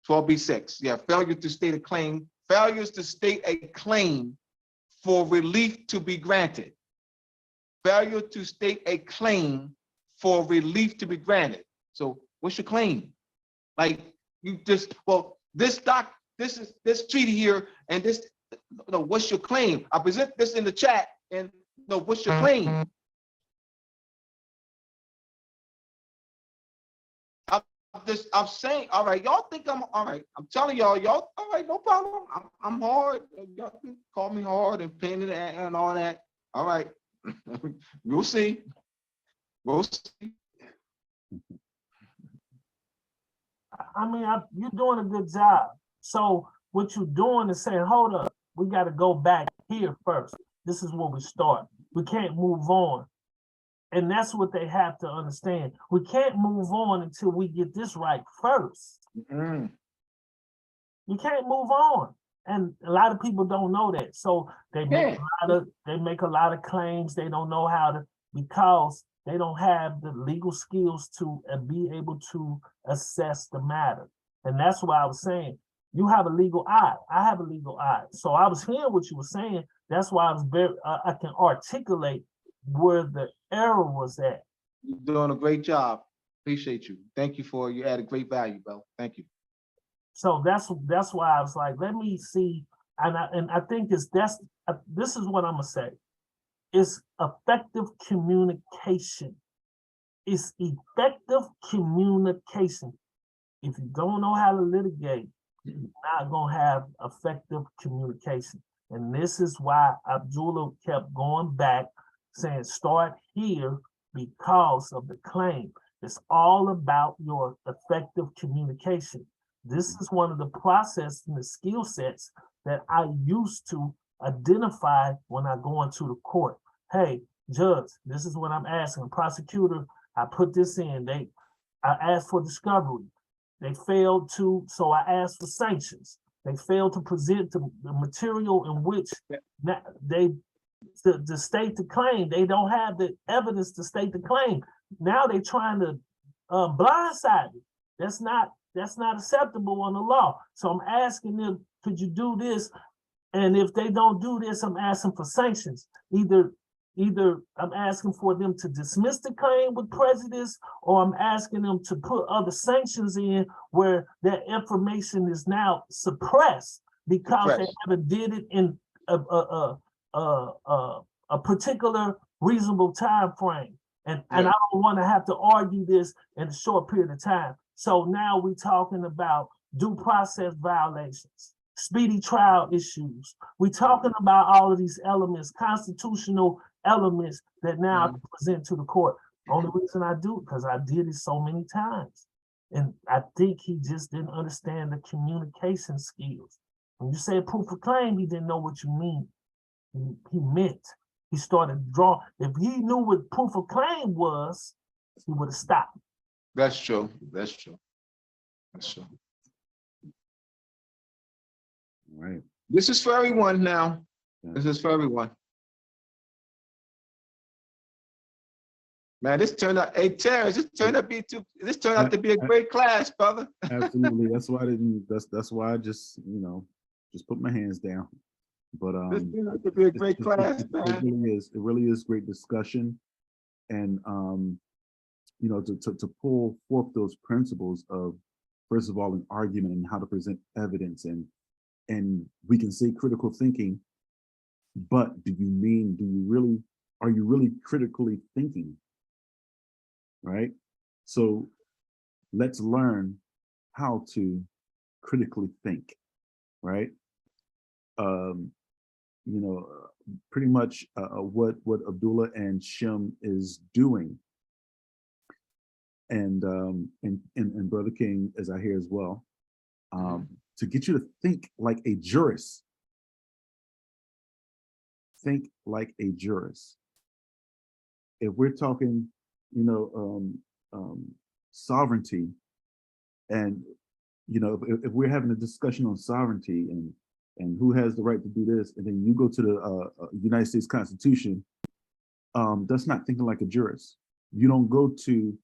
12B6. Yeah, failure to state a claim. Failures to state a claim for relief to be granted. Failure to state a claim for relief to be granted. So what's your claim? Like you just, well, this treaty here and this, no, what's your claim? I present this in the chat and no, what's your claim? I'm saying, all right, y'all think I'm all right. I'm telling y'all, all right, no problem. I'm hard. Y'all can call me hard and painted and all that. All right. We'll see. We'll see. I mean, you're doing a good job. So what you're doing is saying, hold up, we got to go back here first. This is where we start. We can't move on. And that's what they have to understand. We can't move on until we get this right first. Mm. You can't move on. And a lot of people don't know that. So they make a lot of claims. They don't know how to, because they don't have the legal skills to be able to assess the matter. And that's why I was saying, you have a legal eye. I have a legal eye. So I was hearing what you were saying. That's why I was I can articulate where the error was at. You're doing a great job. Appreciate you. Thank you you added great value, Bill. Thank you. So that's why I was like, let me see. And I think this is what I'm gonna say. It's effective communication. It's effective communication. If you don't know how to litigate, you're not gonna have effective communication. And this is why Abdullah kept going back saying, start here because of the claim. It's all about your effective communication. This is one of the processes and the skill sets that I used to identify when I go into the court. Hey, judge, this is what I'm asking. Prosecutor, I put this in. I asked for discovery. They failed to, so I asked for sanctions. They failed to present the material in which to state the claim. They don't have the evidence to state the claim. Now they're trying to blindside it. That's not acceptable on the law. So I'm asking them, could you do this? And if they don't do this, I'm asking for sanctions. Either I'm asking for them to dismiss the claim with prejudice, or I'm asking them to put other sanctions in where that information is now suppressed because they haven't did it in a particular reasonable time frame. And I don't want to have to argue this in a short period of time. So now we're talking about due process violations, speedy trial issues. We're talking about all of these elements, constitutional elements that now I can present to the court. Only reason I do it because I did it so many times. And I think he just didn't understand the communication skills. When you say proof of claim, he didn't know what you mean. He meant. He started drawing. If he knew what proof of claim was, he would have stopped. That's true. That's true. That's true. Right. This is for everyone now. This is for everyone. Man, this turned out, hey Terrence, this turned out to be a great class, brother. Absolutely. That's why I didn't. That's why I just just put my hands down. But This turned out to be a great class, it man. really is. It really is great discussion, and to pull forth those principles of, first of all, an argument and how to present evidence, and we can say critical thinking, but are you really critically thinking? Right? So let's learn how to critically think, right? Pretty much what Abdullah and Shem is doing, and Brother King, as I hear as well, to get you to think like a jurist. Think like a jurist. If we're talking, sovereignty, and if we're having a discussion on sovereignty and who has the right to do this, and then you go to the United States Constitution, that's not thinking like a jurist. You don't go to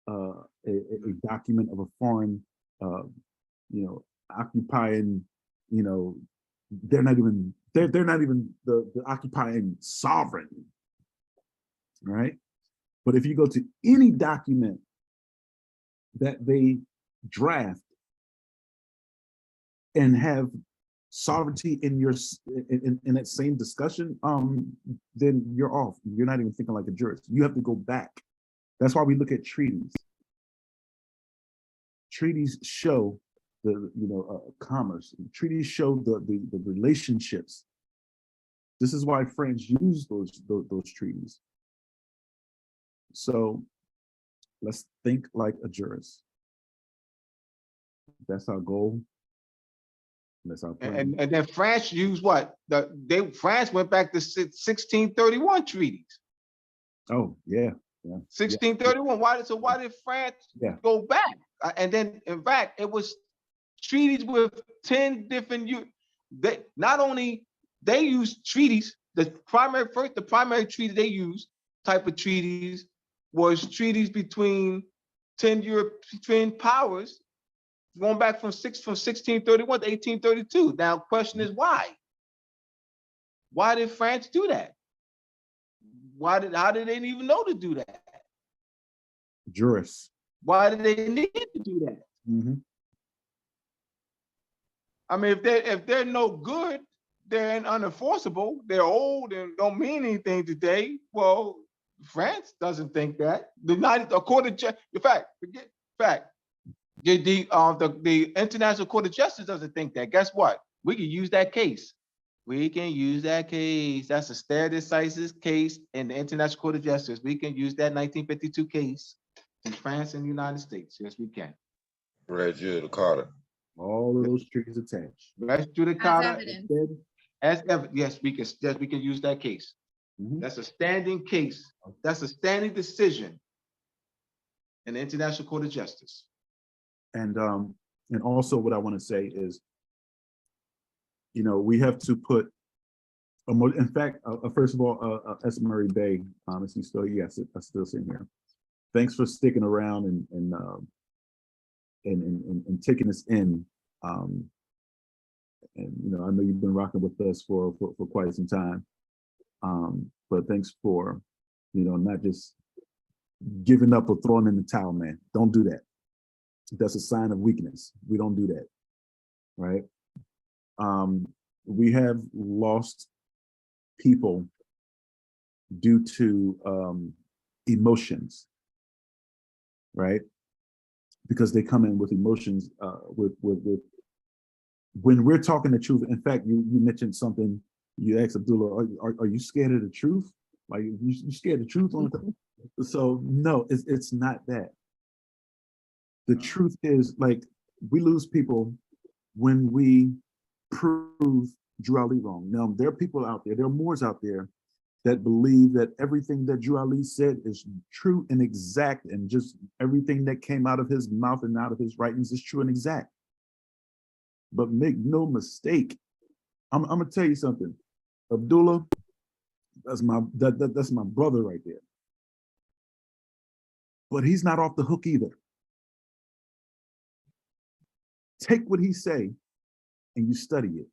a document of a foreign, occupying, they're not even the occupying sovereign, right? But if you go to any document that they draft and have sovereignty in in that same discussion, then you're off. You're not even thinking like a jurist. You have to go back. That's why we look at treaties. Treaties show the commerce. Treaties show the relationships. This is why France used those treaties. So let's think like a jurist. That's our goal. That's our plan. And then France used what? France went back to 1631 treaties. Oh, yeah. 1631. Why did France go back? And then, in fact, it was treaties with 10 different. Not only they used treaties. The primary treaty they used type of treaties was treaties between 10 European powers, going back from 1631 to 1832. Now, question is why? Why did France do that? How did they even know to do that? Jurists. Why did they need to do that? Mm-hmm. I mean, if they're no good, they're unenforceable, they're old and don't mean anything today. Well, France doesn't think that. According to the International Court of Justice doesn't think that. Guess what? We can use that case. That's a stare decisis case in the International Court of Justice. We can use that 1952 case in France and the United States. Yes, we can. Res judicata. All of those treaties attached. Res judicata. As evidence. Yes, we can use that case. Mm-hmm. That's a standing case. That's a standing decision in the International Court of Justice. And also what I want to say is, we have to put in fact, first of all, S. Murray Bay, is he still? Yes, I'm still sitting here. Thanks for sticking around and taking us in. And I know you've been rocking with us for quite some time. But thanks for, not just giving up or throwing in the towel, man. Don't do that. That's a sign of weakness. We don't do that, right? We have lost people due to emotions, right? Because they come in with emotions, with when we're talking the truth. In fact, you mentioned something. You asked Abdullah, are you scared of the truth? Like you scared of the truth? So no, it's not that. The truth is, like, we lose people when we prove Drew Ali wrong. Now, there are people out there, there are Moors out there that believe that everything that Drew Ali said is true and exact, and just everything that came out of his mouth and out of his writings is true and exact. But make no mistake, I'm gonna tell you something. Abdullah, that's my brother right there. but he's not off the hook either. Take what he say and you study it.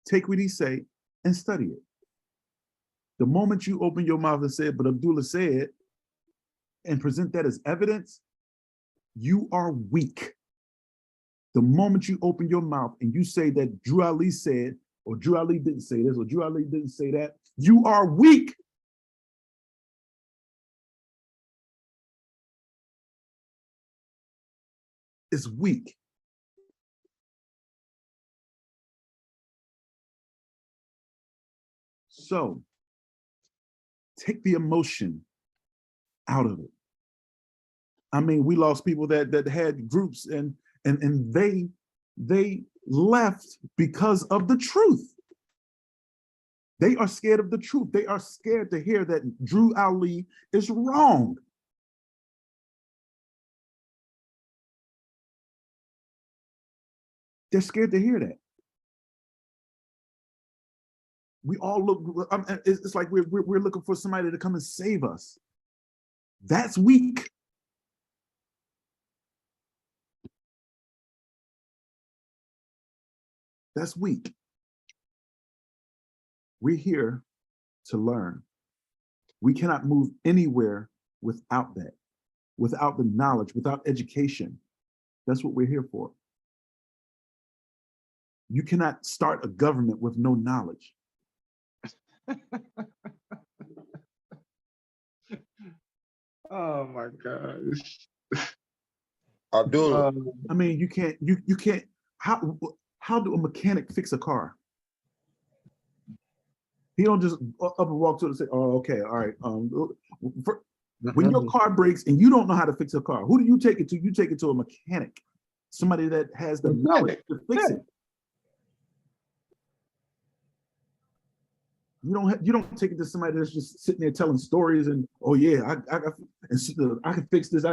Take what he say and study it. The moment you open your mouth and say, but Abdullah said, and present that as evidence, you are weak. The moment you open your mouth and you say that Drew Ali said, or Drew Ali didn't say this, or Drew Ali didn't say that, you are weak. It's weak. So take the emotion out of it. I mean, we lost people that had groups and they left because of the truth. They are scared of the truth. They are scared to hear that Drew Ali is wrong. They're scared to hear that. We all look, it's like we're looking for somebody to come and save us. That's weak. That's weak. We're here to learn. We cannot move anywhere without that, without the knowledge, without education. That's what we're here for. You cannot start a government with no knowledge. Oh my gosh. Abdullah. I mean, you can't, how do a mechanic fix a car? He don't just up and walk to it and say, oh, okay, all right. When your car breaks and you don't know how to fix a car, who do you take it to? You take it to a mechanic, somebody that has the knowledge to fix it. You don't take it to somebody that's just sitting there telling stories and, oh yeah, I can fix this.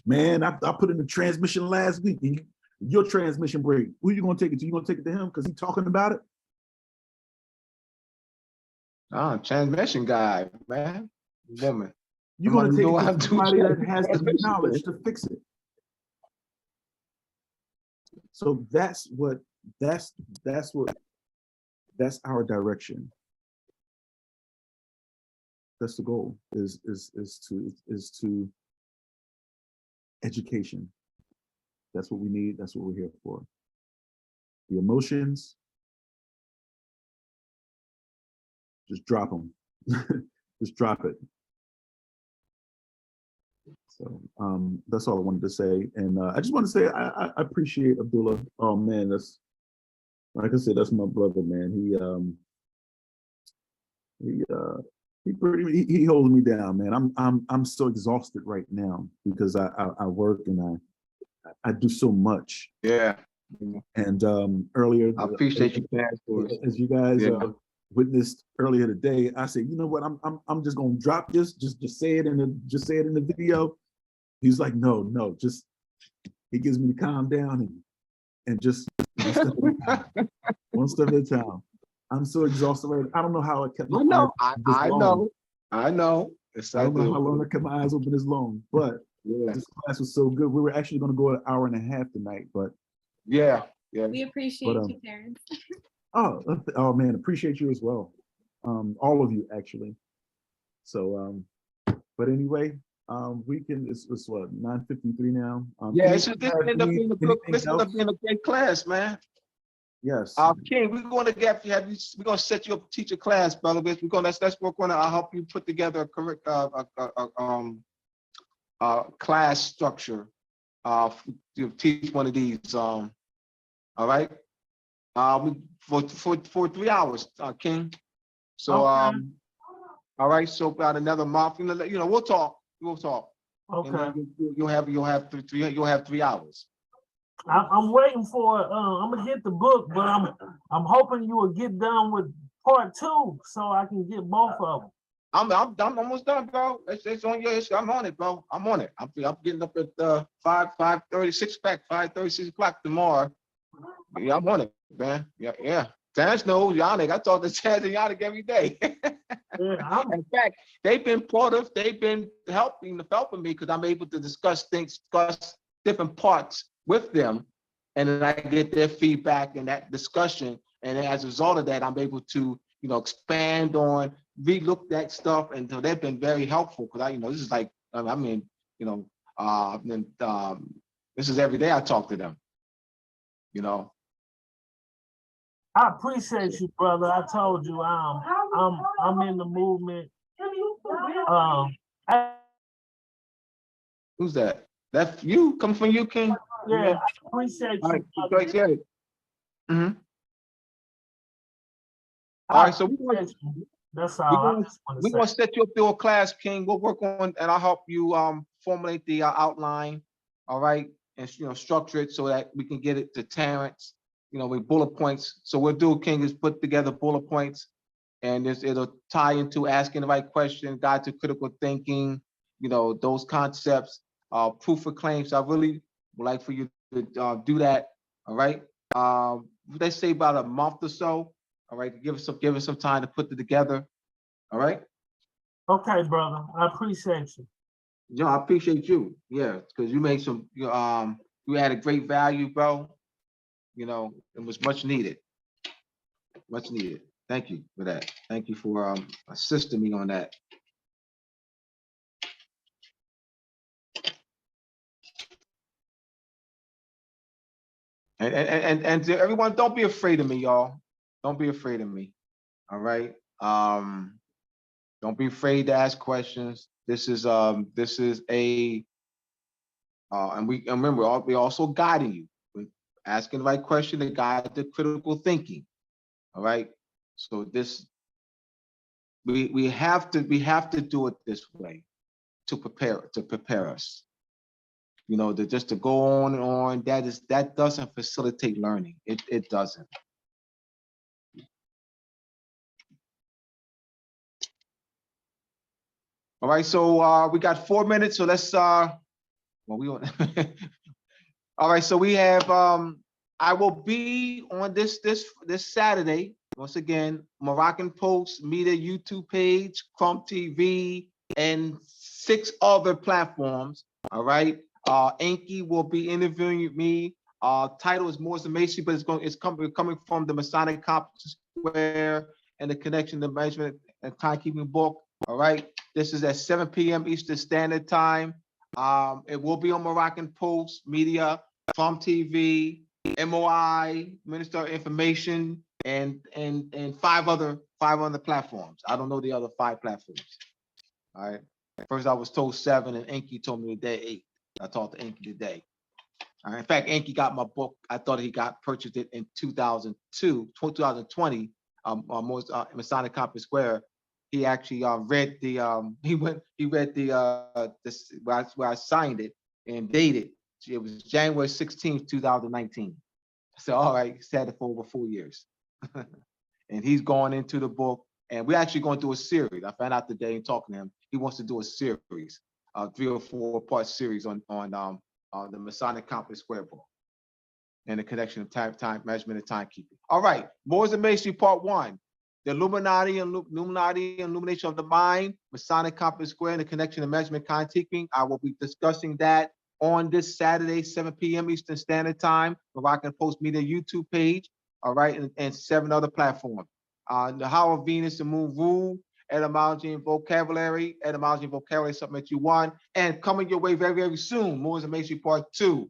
Man, I put in the transmission last week and your transmission break. Who are you gonna take it to? You gonna take it to him because he's talking about it? Transmission guy, man, woman. You're gonna take it to somebody that has the knowledge to fix it. So that's our direction. That's the goal, is to education. That's what we need. That's what we're here for. The emotions, just drop them. Just drop it. So that's all I wanted to say. And I just want to say I appreciate Abdullah. Oh man, that's, like I said, that's my brother, man. He holds me down, man. I'm so exhausted right now because I work and I do so much. Yeah. And earlier, I appreciate you, as you guys witnessed earlier today, I said, you know what, I'm just gonna drop this, just say it in the video. He's like, no, just, he gives me to calm down and just one step at a time. I'm so exhausted right now. I don't know how I kept my eyes. I know. I don't know how long I kept my eyes open this long, but this class was so good. We were actually going to go an hour and a half tonight, but yeah. We appreciate you, Terrence. oh man, appreciate you as well. All of you actually. So, but anyway, it's what, 9:53 now. This ended up being a great class, man. Yes. King, we're going to set you up, teach a class, brother. Let's work on it. I'll help you put together a correct class structure. To teach one of these. All right. For 3 hours, King. So all right. So about another month, we'll talk. Okay. You'll have 3 hours. I'm waiting for. I'm gonna get the book, but I'm hoping you will get done with part 2 so I can get both of them. I'm almost done, bro. It's on your. I'm on it, bro. I'm on it. I'm getting up at 5:30, 6 o'clock tomorrow. Yeah, I'm on it, man. Yeah. Terrence knows Yannick. I talk to Terrence and Yannick every day. Yeah, In fact, they've been supportive. They've been helping me because I'm able to discuss different parts with them, and then I get their feedback and that discussion. And as a result of that, I'm able to, expand on, relook that stuff, and so they've been very helpful. Because this is like, this is every day I talk to them. I appreciate you, brother. I told you, I'm in the movement. Who's that? That's you? Come from you, King? Yeah, I appreciate All you. right, get it. All right, so That's all. we're gonna set you up through a class, King. We'll work on, and I'll help you formulate the outline. All right, and structure it so that we can get it to Terrence. With bullet points. So we'll do, King, is put together bullet points, and it'll tie into asking the right question, guide to critical thinking. Those concepts. Proof of claims. I really would like for you to do that. All right. They say about a month or so. All right. Give us some time to put it together. All right. Okay, brother. I appreciate you. I appreciate you. Yeah, because you made some. You added great value, bro. It was much needed. Much needed. Thank you for that. Thank you for assisting me on that. And to everyone, don't be afraid of me, y'all. Don't be afraid of me. All right. Don't be afraid to ask questions. This is a and remember, we're also guiding you with asking the right question to guide the critical thinking. All right. So we have to do it this way to prepare us. Just to go on and on, that doesn't facilitate learning. It doesn't. All right, so we got 4 minutes. So let's we all right, so we have I will be on this Saturday, once again, Moroccan Post Media YouTube page, Crump TV, and 6 other platforms. All right. Enki will be interviewing me. Title is Moorish and Masonry, but it's coming from the Masonic Conference Square and the Connection to Measurement and Timekeeping book. All right. This is at 7 p.m. Eastern Standard Time. It will be on Moroccan Post Media, Farm TV, MOI, Minister of Information, and 5 other platforms. I don't know the other 5 platforms. All right. First, I was told 7, and Enki told me today 8. I talked to Enki today. In fact, Enki got my book. I thought he purchased it in 2020. Masonic Conference Square. He actually read the where I signed it and dated. It was January 16th, 2019. So all right, he's had it for over 4 years. And he's going into the book, and we're actually going to do a series. I found out today and talking to him, he wants to do a series, 3 or 4 part series on the Masonic Conference Square book and the connection of time measurement and timekeeping. All right, Moors and Masonry Part 1. The Illuminati and illumination of the mind, Masonic Conference Square, and the connection of measurement timekeeping. I will be discussing that on this Saturday, 7 p.m. Eastern Standard Time, Moroccan Post Media YouTube page. All right, and 7 other platforms. The How of Venus and Moon rule, etymology and vocabulary. Etymology and vocabulary, something that you want. And coming your way very, very soon, Moors and Masonry Part 2.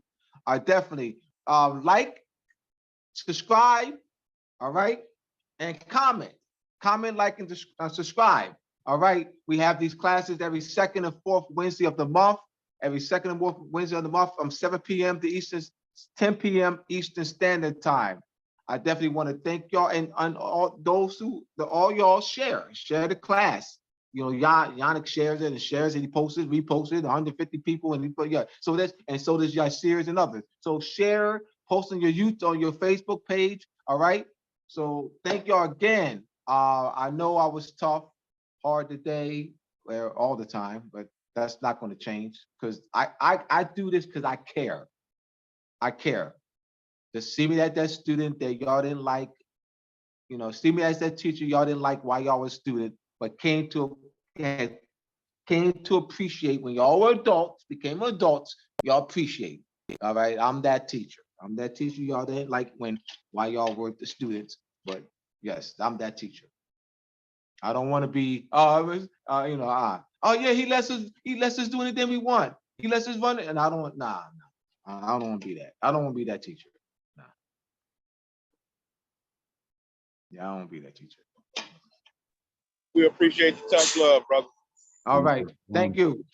Definitely like, subscribe, all right, and comment. Comment, like, and subscribe. All right. We have these classes every 2nd and 4th Wednesday of the month. Every 2nd and 4th Wednesday of the month from 7 p.m. to 10 p.m. Eastern Standard Time. I definitely want to thank y'all and all those all y'all share the class. Yannick shares it and he posted, reposted, 150 people, and so does your series and others. So share, post on your Facebook page. All right. So thank y'all again. I know I was tough, hard today, all the time, but that's not going to change because I do this because I care. I care. To see me as that student that y'all didn't like, see me as that teacher y'all didn't like while y'all was student, but came to appreciate when y'all were adults, became adults, y'all appreciate it. All right, I'm that teacher. I'm that teacher y'all didn't like while y'all were the students, but yes, I'm that teacher. I don't want to be, oh yeah, he lets us do anything we want. He lets us run it, and I don't want, I don't want to be that. I don't want to be that teacher. Nah. Yeah, I don't want to be that teacher. We appreciate the tough love, brother. All right, thank you.